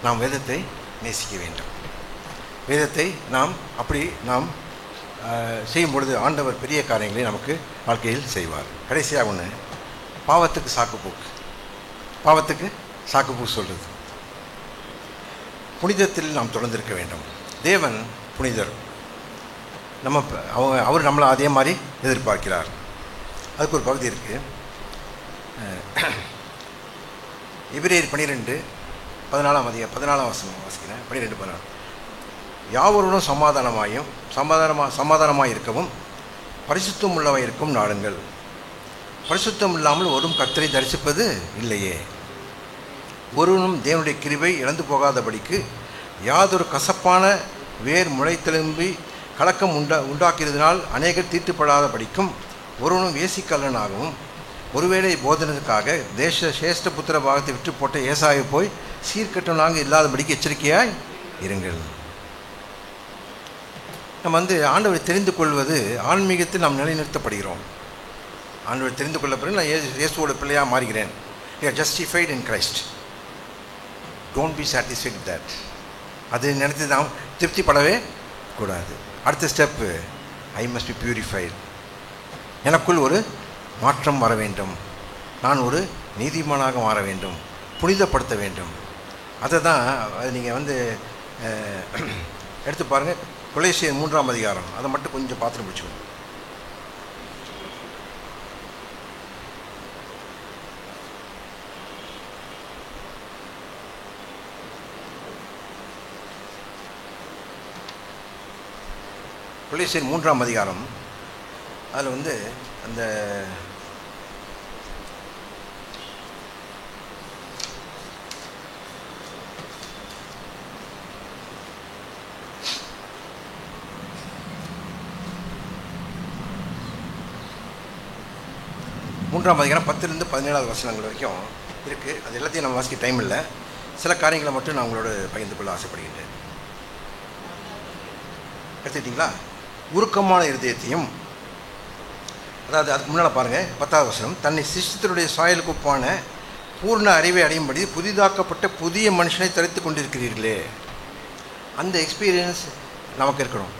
நாம் வேதத்தை நேசிக்க வேண்டும். வேதத்தை நாம் அப்படி நாம் செய்யும் பொழுது ஆண்டவர் பெரிய காரியங்களை நமக்கு வாழ்க்கையில் செய்வார். கடைசியாக ஒன்று, பாவத்துக்கு சாக்குப்போக்கு. பாவத்துக்கு சாக்குப்போக்கு சொல்கிறது. புனிதத்தில் நாம் தொடர்ந்திருக்க வேண்டும். தேவன் புனிதர். நம்ம அவர் நம்மளை அதே மாதிரி எதிர்பார்க்கிறார். அதுக்கு ஒரு பகுதி இருக்குது. எபிரேயர் 12:14 14 வசனம் வாசிக்கிறேன். 12:14. யாவருடன் சமாதானமாய் இருக்கவும் பரிசுத்தம் உள்ளவாய் இருக்கும் நாடுங்கள். பரிசுத்தம் இல்லாமல் ஒருவரும் கர்த்தரை தரிசிப்பது இல்லையே. ஒருவனும் தேவனுடைய கிருபை இழந்து போகாதபடிக்கு யாதொரு கசப்பான வேர் முளைத்தெலும்பி கலக்கம் உண்டாக்கிறதுனால் அநேகர் தீட்டுப்படாதபடிக்கும் ஒருவனும் வேசிக்கல்லனாகவும் ஒருவேளை போதனத்துக்காக சேஷ்ட புத்திர பாகத்தை விட்டு போட்ட ஏசாயை போய் சீர்கட்டவனாக இல்லாதபடிக்கு எச்சரிக்கையாய் இருங்கள். நம்ம வந்து ஆண்டவரை தெரிந்து கொள்வது ஆன்மீகத்தில் நாம் நிலைநிறுத்தப்படுகிறோம். ஆண்டவரை தெரிந்து கொள்ள பிறகு நான் இயேசுவோட பிள்ளையாக மாறுகிறேன். You are justified in Christ. Don't be satisfied with that. அது நினைத்து நாம் திருப்திப்படவே கூடாது. அடுத்த step, I must be purified. எனக்குள் ஒரு மாற்றம் வர வேண்டும். நான் ஒரு நீதிமானாக மாற வேண்டும், புனிதப்படுத்த வேண்டும். அதை தான் நீங்கள் வந்து எடுத்து பாருங்கள். கொலோசியர் 3ஆம் அதிகாரம், அதை மட்டும் கொஞ்சம் பார்த்துட்டு பிடிச்சிக்கணும். கொலோசியர் 3ஆம் அதிகாரம், அதில் வந்து அந்த மூன்றாம் அதிகாரம் 10-17 வசனங்கள் வரைக்கும் இருக்குது. அது எல்லாத்தையும் நம்ம வாசிக்க டைம் இல்லை. சில காரியங்களை மட்டும் நான் உங்களோட பகிர்ந்து கொள்ள ஆசைப்படுகின்றேன். எடுத்துக்கிட்டிங்களா? உருக்கமான இருதயத்தையும், அதாவது அதுக்கு முன்னால் பாருங்கள் 10வது வசனம், தன்னை சிஷ்டத்தினுடைய சாயலுக்கு ஒப்பான பூர்ண அறிவை அடையும்படி புதிதாக்கப்பட்ட புதிய மனுஷனை தரித்து கொண்டிருக்கிறீர்களே. அந்த எக்ஸ்பீரியன்ஸ் நமக்கு இருக்கணும்.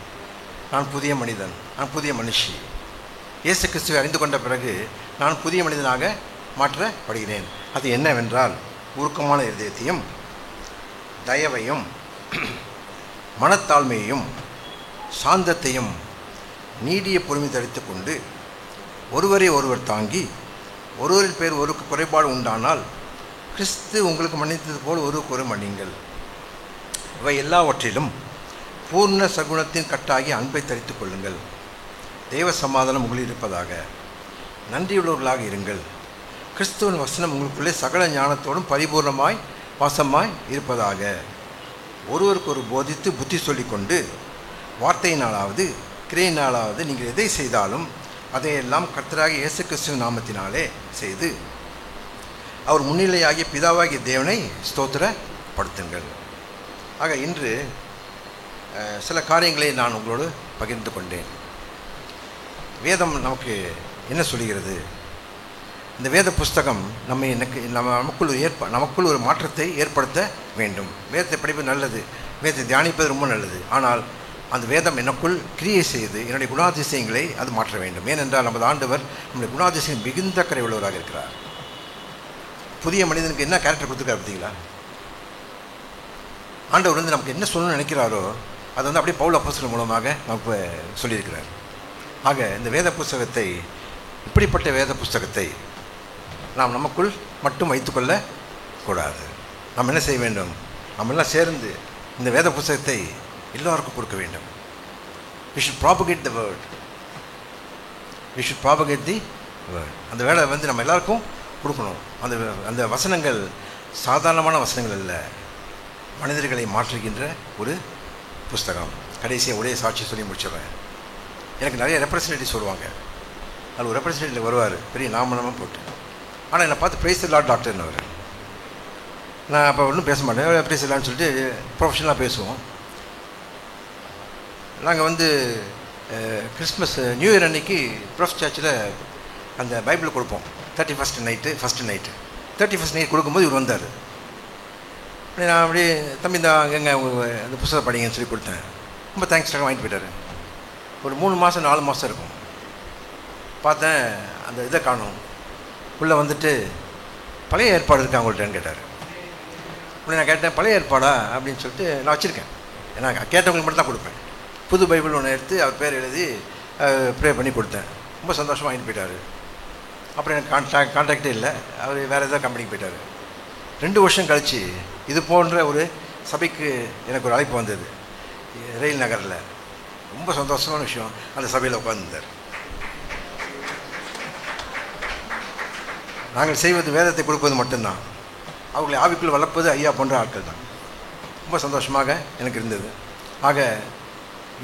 நான் புதிய மனிதன், நான் புதிய மனுஷி. இயேசு கிறிஸ்துவை அறிந்து கொண்ட பிறகு நான் புதிய மனிதனாக மாற்றப்படுகிறேன். அது என்னவென்றால், உருக்கமான இதயத்தையும் தயவையும் மனத்தாழ்மையையும் சாந்தத்தையும் நீடிய பொறுமை தரித்து கொண்டு ஒருவரை ஒருவர் தாங்கி ஒருவரின் பேர் ஒரு குறைபாடு உண்டானால் கிறிஸ்து உங்களுக்கு மன்னித்தது போல் ஒருவருக்கு மன்னிங்கள். இவை எல்லாவற்றிலும் பூர்ண சகுனத்தின் கட்டாகி அன்பை தரித்து கொள்ளுங்கள். தெய்வ சமாதானம் உங்களில் இருப்பதாக. நன்றியுள்ளவர்களாக இருங்கள். கிறிஸ்துவின் வசனம் உங்களுக்குள்ளே சகல ஞானத்தோடும் பரிபூர்ணமாய் வாசமாய் இருப்பதாக. ஒருவருக்கு ஒரு போதித்து புத்தி சொல்லிக்கொண்டு வார்த்தையினாலாவது கிரையினாலாவது நீங்கள் எதை செய்தாலும் அதையெல்லாம் கர்த்தராகிய இயேசு கிறிஸ்துவின் நாமத்தினாலே செய்து அவர் முன்னிலையாகிய பிதாவாகிய தேவனை ஸ்தோத்திரப்படுத்துங்கள். ஆக இன்று சில காரியங்களை நான் உங்களோடு பகிர்ந்து கொண்டேன். வேதம் நமக்கு என்ன சொல்கிறது? இந்த வேத புஸ்தகம் நமக்குள் ஒரு மாற்றத்தை ஏற்படுத்த வேண்டும். வேதத்தை படிப்பது நல்லது, வேதத்தை தியானிப்பது ரொம்ப நல்லது. ஆனால் அந்த வேதம் எனக்குள் கிரியை செய்து என்னுடைய குணாதிசயங்களை அது மாற்ற வேண்டும். ஏனென்றால் நமது ஆண்டவர் நம்முடைய குணாதிசயம் மிகுந்த கரை உள்ளவராக இருக்கிறார். புதிய மனிதனுக்கு என்ன கேரக்டர் கொடுத்துருக்காரு பார்த்தீங்களா? ஆண்டவர் வந்து நமக்கு என்ன சொல்லணும்னு நினைக்கிறாரோ அதை வந்து அப்படியே பவுல் அப்போஸ்தலர் மூலமாக நமக்கு சொல்லியிருக்கிறார். ஆக இந்த வேத புஸ்தகத்தை, இப்படிப்பட்ட வேத புஸ்தகத்தை நாம் நமக்குள் மட்டும் வைத்துக்கொள்ள கூடாது. நாம் என்ன செய்ய வேண்டும்? நம்ம எல்லாம் சேர்ந்து இந்த வேத புஸ்தகத்தை எல்லோருக்கும் கொடுக்க வேண்டும். we should propagate the word. we should propagate the word. அந்த வேலை வந்து நம்ம எல்லாருக்கும் கொடுக்கணும். அந்த வசனங்கள் சாதாரணமான வசனங்கள் அல்ல, மனிதர்களை மாற்றுகின்ற ஒரு புஸ்தகம். கடைசியாக ஒரே சாட்சி சொல்லி முடிச்சிடுறேன். எனக்கு நிறைய ரெப்ரசன்டேட்டிவ் சொல்லுவாங்க. அதில் ஒரு ரெப்ரசன்டேட்டிவ் வருவார், பெரிய நாமமாக போட்டு. ஆனால் என்னை பார்த்து பிரைஸ் தி லார்ட் டாக்டர்னு அவர். நான் அப்போ ஒன்றும் பேச மாட்டேன், பிரைஸ் தி லார்ட்னு சொல்லிட்டு ப்ரொஃபஷனலாக பேசுவோம். நாங்கள் வந்து கிறிஸ்மஸ் நியூ இயர் அன்னைக்கு ப்ரொஃப் சர்ச்சில் அந்த பைபிள் கொடுப்போம். 31st நைட்டு 31st நைட் கொடுக்கும்போது இவர் வந்தார். நான் அப்படியே தம்பி இந்த எங்கே அந்த புத்தகத்தை படிங்கன்னு சொல்லி கொடுத்தேன். ரொம்ப தேங்க்ஸ்டாக வாங்கிட்டு போயிட்டார். ஒரு 3 மாதம் 4 மாதம் இருக்கும். பார்த்தேன் அந்த இதை காணும். உள்ளே வந்துட்டு பழைய ஏற்பாடு இருக்கா உங்கள்கிட்டன்னு கேட்டார். அப்படி நான் கேட்டேன், பழைய ஏற்பாடா அப்படின்னு சொல்லிட்டு நான் வச்சுருக்கேன். ஏன்னா கேட்டவங்களுக்கு மட்டும் தான் கொடுப்பேன். புது பைபிள் ஒன்று எடுத்து அவர் பேர் எழுதி ப்ரே பண்ணி கொடுத்தேன். ரொம்ப சந்தோஷமாக வாங்கிட்டு போயிட்டார். அப்புறம் எனக்கு கான்டாக்டே இல்லை. அவர் வேறு ஏதாவது கம்பெனிக்கு போயிட்டார். 2 வருஷம் கழித்து இது போன்ற ஒரு சபைக்கு எனக்கு ஒரு அழைப்பு வந்தது ரயில் நகரில். ரொம்ப சந்தோஷமான விஷயம். அந்த சபையில் உட்கார்ந்துருந்தார். நாங்கள் செய்வது வேதத்தை கொடுப்பது மட்டும்தான், அவர்களை ஆவிக்குள் வளர்ப்பது ஐயா போன்ற ஆட்கள் தான். ரொம்ப சந்தோஷமாக எனக்கு இருந்தது. ஆக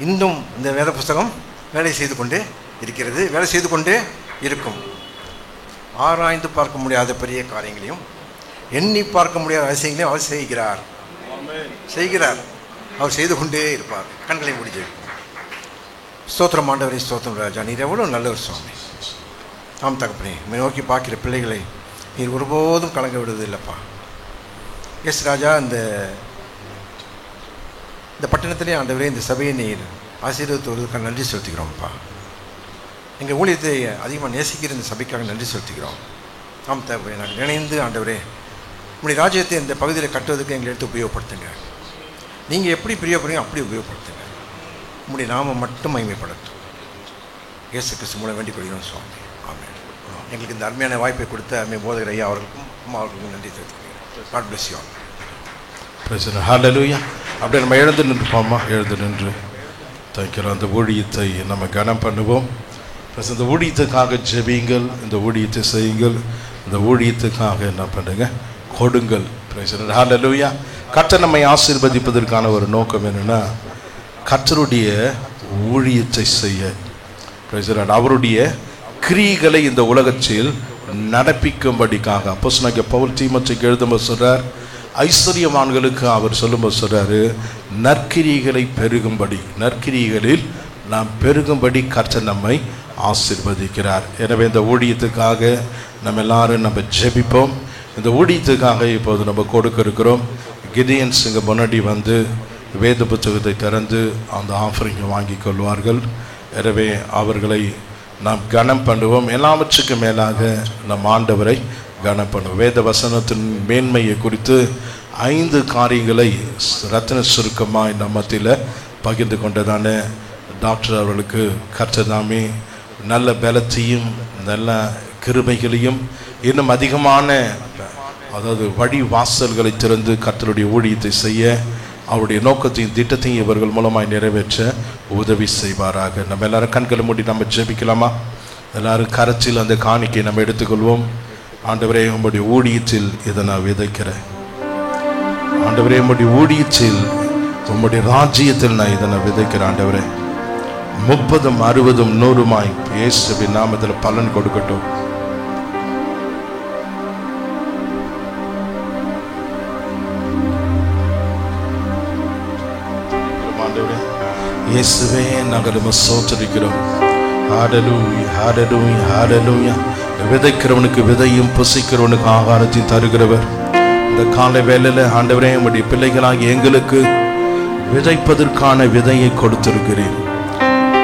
இன்னும் இந்த வேத புஸ்தகம் வேலை செய்து கொண்டே இருக்கிறது, வேலை செய்து கொண்டே இருக்கும். ஆராய்ந்து பார்க்க முடியாத பெரிய காரியங்களையும் எண்ணி பார்க்க முடியாத அதிசயங்களையும் அவர் செய்கிறார். அவர் செய்து கொண்டே இருப்பார். கண்களை முடிஞ்சு ஸ்தோத்திரம் ஆண்டவரே, ஸ்தோத்திரம் ராஜா. நீர் எவ்வளோ நல்ல ஒரு சுவாமி. ஆம் தகப்பனே, உம்மை நோக்கி பார்க்கிற பிள்ளைகளை நீர் ஒருபோதும் கலங்க விடுவது இல்லைப்பா. எஸ் ராஜா, இந்த பட்டணத்திலே ஆண்டவரே இந்த சபையை நீர் ஆசீர்வதித்து வருவதற்காக நன்றி செலுத்துகிறோம்ப்பா. எங்கள் ஊழியத்தை அதிகமாக நேசிக்கிற இந்த சபைக்காக நன்றி செலுத்துகிறோம். ஆம் தகப்பனே, நாங்கள் இணைந்து ஆண்டவரே உங்களுடைய ராஜ்யத்தை இந்த பகுதியில் கட்டுவதற்கு எங்களை எடுத்து உபயோகப்படுத்துங்க. நீங்கள் எப்படி பிரியப்படுறீங்க அப்படி உபயோகப்படுத்துங்க. உங்களுடைய நாமம் மட்டும் மகிமைப்படுத்தும். இயேசு கிறிஸ்து மூலம் வேண்டிக் கொள்கிறோம் சுவாமி. ஆமென். எங்களுக்கு இந்த அருமையான வாய்ப்பை கொடுத்த அருமை போதகர் ஐயா அவர்களுக்கும் அம்மா அவர்களுக்கும் நன்றி தெரிவித்துக்கிறேன். God bless you all. ஹல்லேலூயா. அப்படியே நம்ம எழுந்து நின்றுப்போம்மா. எழுந்து நின்று தைக்கிறோம். அந்த ஊழியத்தை நம்ம கனம் பண்ணுவோம். இந்த ஊழியத்துக்காக ஜெபியுங்கள், இந்த ஊழியத்தை செய்யுங்கள், இந்த ஊழியத்துக்காக என்ன பண்ணுங்க, கொடுங்கள். ஹல்லேலூயா. கர்த்தர் நம்மை ஆசீர்வதிப்பதற்கான ஒரு நோக்கம் என்னன்னா, கர்த்தருடைய ஊழியத்தை செய்ய, அவருடைய கிரியைகளை இந்த உலகத்தில் நடப்பிக்கும்படிக்காக. அப்போஸ்தலனாகிய பவுல் தீமோத்தேயுக்கு எழுதும்போது சொல்றார், ஐஸ்வர்யவான்களுக்கு அவர் சொல்லும்போது சொல்றாரு, நற்கிரிகளை பெருகும்படி, நற்கிரிகளில் நாம் பெருகும்படி கர்த்தர் நம்மை ஆசீர்வதிக்கிறார். எனவே இந்த ஊழியத்துக்காக நம்ம எல்லாரும் நம்ம ஜெபிப்போம். இந்த ஊழியத்துக்காக இப்போது நம்ம கொடுக்க இருக்கிறோம். கிடியன்ஸ் இங்கே முன்னாடி வந்து வேத புத்தகத்தை திறந்து அந்த ஆஃபரிங்கை வாங்கி கொள்வார்கள். எனவே அவர்களை நாம் கனம் பண்ணுவோம். எல்லாவற்றுக்கும் மேலாக நம் ஆண்டவரை கனம் பண்ணுவோம். வேத வசனத்தின் மேன்மையை குறித்து 5 காரியங்களை ரத்தின சுருக்கமாக நம்ம மத்தியில் பகிர்ந்து கொண்டதான டாக்டர் அவர்களுக்கு கர்த்ததாமே நல்ல பலத்தையும் நல்ல கிருபைகளையும் இன்னும் அதிகமான அதாவது வழி வாசல்களை திறந்து கர்த்தருடைய ஊழியத்தை செய்ய அவருடைய நோக்கத்தையும் திட்டத்தையும் இவர்கள் மூலமாய் நிறைவேற்ற உதவி செய்வாராக. நம்ம எல்லாரும் கண்களை மூடி நம்ம ஜெபிக்கலாமா? எல்லாரும் கரத்தில் அந்த காணிக்கை நம்ம எடுத்துக்கொள்வோம். ஆண்டவரே, உங்களுடைய ஊழியத்தில் இதை நான் விதைக்கிறேன். ஆண்டவரே, உங்களுடைய ஊழியத்தில் உங்களுடைய ராஜ்யத்தில் நான் இதை நான் விதைக்கிறேன். ஆண்டவரே, 30, 60, 100 இயேசுவின் நாமத்தில் பலன் கொடுக்கட்டும். இயேசுவே, நாங்கள் சோதரிக்கிறோம். ஹல்லேலூயா, ஹல்லேலூயா, ஹல்லேலூயா. விதைக்கிறவனுக்கு விதையும் புசிக்கிறவனுக்கு ஆகாரத்தையும் தருகிறவர். இந்த காலை வேளையில் ஆண்டவரே, உம்முடைய பிள்ளைகளாகிய எங்களுக்கு விதைப்பதற்கான விதையை கொடுத்திருக்கிறீர்.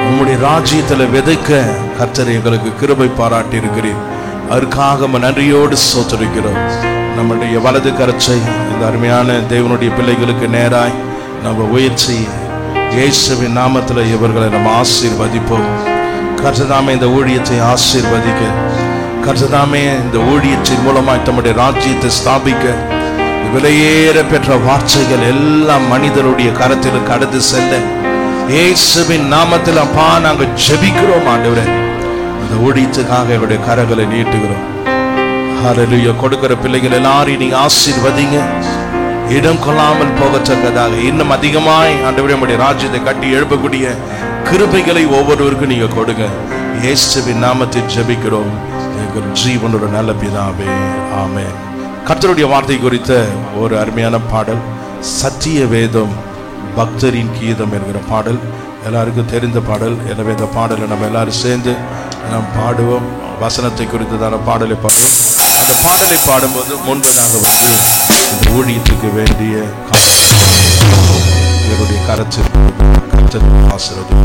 உம்முடைய ராஜ்யத்தில் விதைக்க கர்த்தர் எங்களுக்கு கிருபை பாராட்டி இருக்கிறீர். அதற்காக நன்றியோடு சோதரிக்கிறோம். நம்முடைய வலது கரச்சை இந்த அருமையான தேவனுடைய பிள்ளைகளுக்கு நேராய் நம்ம உயர்ச்சி இயேசுவின் நாமத்தில் இவர்களை நம்ம ஆசீர்வதிப்போம். கர்த்ததாமே இந்த ஊழியத்தை ஆசீர்வதிக்க, கர்த்ததாமே இந்த ஊழியத்தின் மூலமாய் தம்முடைய ராஜ்யத்தை ஸ்தாபிக்க விலையேற பெற்ற வார்த்தைகள் எல்லாம் மனிதருடைய கரத்தில் கடந்து செல்ல இயேசுவின் நாமத்தில் அப்பா நாங்கள் ஜெபிக்கிறோம். ஆண்டவரே, இந்த ஊழியத்துக்காக இவருடைய கரங்களை நீட்டுகிறோம். ஹல்லேலூயா. கொடுக்கிற பிள்ளைகள் எல்லாரையும் நீங்க ஆசீர்வதிங்க. இடம் கொள்ளாமல் போகத்தக்கதாக இன்னும் அதிகமாய் ஆண்டவரே உம்முடைய ராஜ்யத்தை கட்டி எழுப்பக்கூடிய கிருபைகளை ஒவ்வொருவருக்கும் நீங்க கொடுங்க. இயேசுவின் நாமத்தில் ஜெபிக்கிறோம் எங்கள் ஜீவனோட நல்ல பிதாவே, ஆமென். கர்த்தருடைய வார்த்தை குறித்த ஒரு அருமையான பாடல், சத்திய வேதம் பக்தரின் கீதம் என்கிற பாடல் எல்லாருக்கும் தெரிந்த பாடல். எனவே இந்த பாடலை நம்ம எல்லாரும் சேர்ந்து நாம் பாடுவோம். வசனத்தை குறித்ததான பாடலை பாடுவோம். அந்த பாடலை பாடும்போது முன்பதாக வந்து இந்த ஊழியத்துக்கு வேண்டிய என்னுடைய கரத்தில் ஆசிர்வதி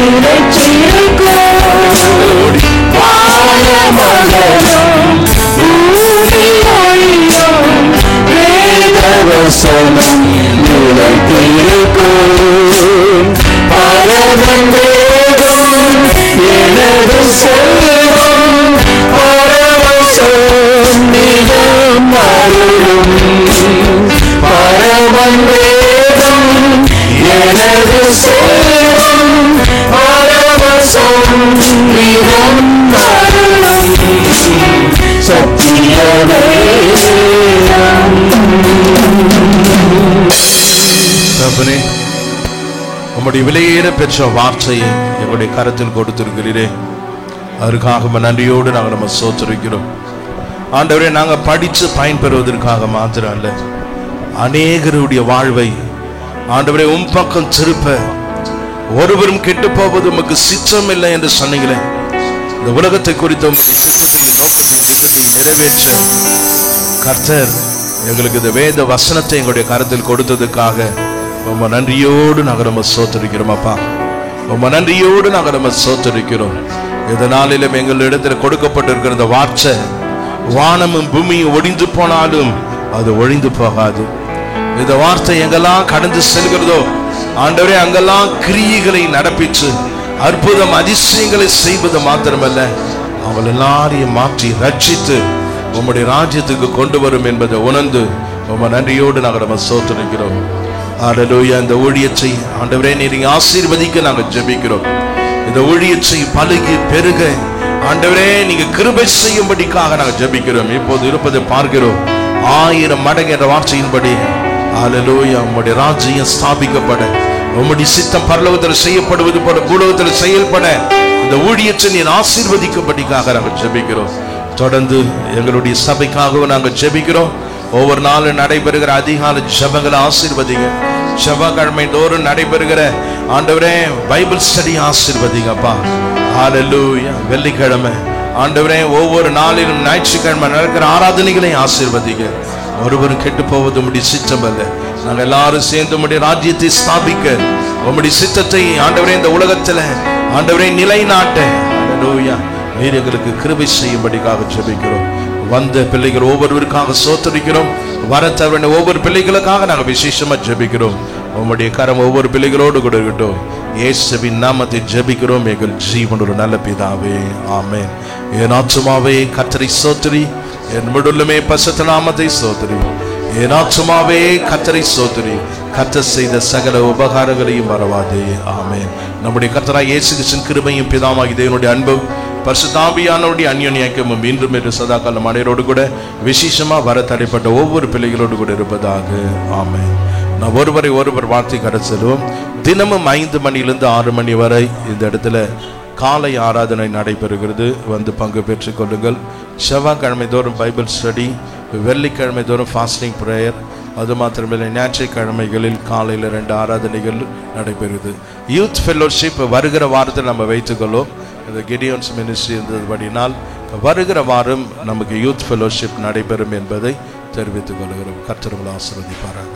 நிலைத்திருக்கும் வானமகலம் பூமி ஒழியும் வேதவசனம் நிலைத்திருக்கும் பரமன் வேதம் எனது செல்வம் பரவசம் நிலம் அருளும் பரமன் வேதம் எனது செல்வம் பரவசம் நிலம் அருளும் சத்திய வேதம். தகப்பனே, உம்முடைய விலையேற பெற்ற வார்த்தையை எங்களுடைய கரத்தில் கொடுத்திருக்கிறீரே, அதற்காக நன்றியோடு நாங்கள் நம்ம சோத்திருக்கிறோம். ஆண்டவரே, நாங்கள் படித்து பயன்பெறுவதற்காக மாத்திரம் அல்ல, அநேகருடைய வாழ்வை ஆண்டவரே உம் பக்கம் திருப்ப, ஒருவரும் கெட்டு போவது உமக்கு சித்தம் இல்லை என்று சொன்னீங்களே, இந்த உலகத்தை குறித்த உங்களுடைய நிறைவேற்ற கர்த்தர் எங்களுக்கு இந்த வேத வசனத்தை எங்களுடைய கரத்தில் கொடுத்ததுக்காக ரொம்ப நன்றியோடு நாங்கள் நம்ம சோத்தரிக்கிறோம். அப்பா, ரொம்ப நன்றியோடு நாங்கள் நம்ம சோத்தரிக்கிறோம். இதனாலும் எங்களிடத்தில் கொடுக்கப்பட்டிருக்கிற இந்த வார்த்தை வானமும் பூமியும் ஒழிந்து போனாலும் அது ஒழிந்து போகாது. இந்த வார்த்தை எங்கெல்லாம் கடந்து செல்கிறதோ ஆண்டவரே, அங்கெல்லாம் கிரியைகளை நடப்பிச்சு அற்புதம் அதிசயங்களை செய்வது மாத்திரமல்ல, அவள் எல்லாரையும் மாற்றி ரட்சித்து உம்முடைய ராஜ்யத்துக்கு கொண்டு வரும் என்பதை உணர்ந்து ரொம்ப நன்றியோடு நாங்கள் நம்ம சோத்தரிக்கிறோம். ஹல்லேலூயா. இந்த ஊழியத்தை ஆண்டவரே நீர் ஆசீர்வதிக்க நாங்கள் ஜெபிக்கிறோம். இந்த ஊழியத்தை பலுகி பெருக ஆண்டவரே நீங்க கிருபை செய்யும்படிக்காக நாங்கள் ஜெபிக்கிறோம். இப்போது இருப்பதை பார்க்கிறோம். 1000 மடங்கு என்ற வார்த்தையின்படி ஹல்லேலூயா உம்முடைய ராஜ்யம் ஸ்தாபிக்கப்பட, உம்முடைய சித்தம் பரலோகத்தில் செய்யப்படுவது போல பூலோகத்தில் செயல்பட இந்த ஊழியத்தை நீர் ஆசீர்வதிக்கும்படிக்காக நாங்கள் ஜெபிக்கிறோம். தொடர்ந்து எங்களுடைய சபைக்காகவும் நாங்கள் ஜெபிக்கிறோம். ஒவ்வொரு நாளும் நடைபெறுகிற அதிகாலை ஜெபங்களை ஆசீர்வதிங்க. செவ்வாய்க்கிழமை தோறும் நடைபெறுகிற ஆண்டவரே பைபிள் ஸ்டடி ஆசீர்வதிங்கப்பா. ஹல்லேலூயா. வெள்ளிக்கிழமை ஆண்டவரே ஒவ்வொரு நாளிலும் ஞாயிற்றுக்கிழமை நடக்கிற ஆராதனைகளை ஆசீர்வதிங்க. ஒருவரும் கெட்டு போவது உம்முடைய சித்தம் அல்ல. நாங்கள் எல்லாரும் சேர்ந்து உம்முடைய ராஜ்யத்தை ஸ்தாபிக்க, உம்முடைய சித்தத்தை ஆண்டவரே இந்த உலகத்துல ஆண்டவரே நிலைநாட்ட ஹல்லேலூயா நீர் எங்களுக்கு கிருபை செய்யும்படிக்காக ஜெபிக்கிறோம். வந்த பிள்ளைகள் ஒவ்வொருவருக்காக சோத்தரிக்கிறோம். வரத்தவன ஒவ்வொரு பிள்ளைகளுக்காக நாங்கள் விசேஷமா ஜெபிக்கிறோம். உம்முடைய கரம் ஒவ்வொரு பிள்ளைகளோடு கூட இருக்கட்டும். இயேசுவின் நாமத்தை ஜெபிக்கிறோம் எங்கள் ஜீவனுள்ள நல்ல பிதாவே, ஆமென். என் ஆத்துமாவே கர்த்தரை சோத்திரி, என் முழுமே பரிசுத்த நாமத்தை சோத்திரி. என் ஆத்துமாவே கர்த்தரை சோத்திரி, கர்த்தர் செய்த சகல உபகாரங்களையும் மறவாதே, ஆமென். நம்முடைய கர்த்தராகிய இயேசு கிறிஸ்துவின் கிருபையும் பிதாவாகிய தேவனுடைய அன்பும் பரிசுத்த ஆவியானவருடைய அந்யோன்யம் இன்றும் என்று சதாகாலம் அனைவரோடு கூட விசேஷமா வர தடைப்பட்ட ஒவ்வொரு பிள்ளைகளோடு கூட இருப்பதாக, ஆமென். நான் ஒருவரை ஒருவர் வாழ்த்தி கடச்சலும். தினமும் 5 மணியிலிருந்து 6 மணி வரை இந்த இடத்துல காலை ஆராதனை நடைபெறுகிறது. வந்து பங்கு பெற்றுக் கொள்ளுங்கள். செவ்வாய்க்கிழமை தோறும் பைபிள் ஸ்டடி, வெள்ளிக்கிழமை தோறும் ஃபாஸ்டிங் ப்ரேயர், அது மாத்திரமில்லை ஞாயிற்றுக்கிழமைகளில் காலையில் 2 ஆராதனைகள் நடைபெறுகிறது. யூத் ஃபெல்லோஷிப் வருகிற வாரத்தில் நம்ம வைத்துக்கொள்ளும். இந்த கிடியோன்ஸ் மினிஸ்ட்ரி இருந்ததுபடினால் வருகிற வாரம் நமக்கு யூத் ஃபெல்லோஷிப் நடைபெறும் என்பதை தெரிவித்துக் கொள்கிறோம். கர்த்தர் உங்களை ஆசீர்வதிப்பாராக.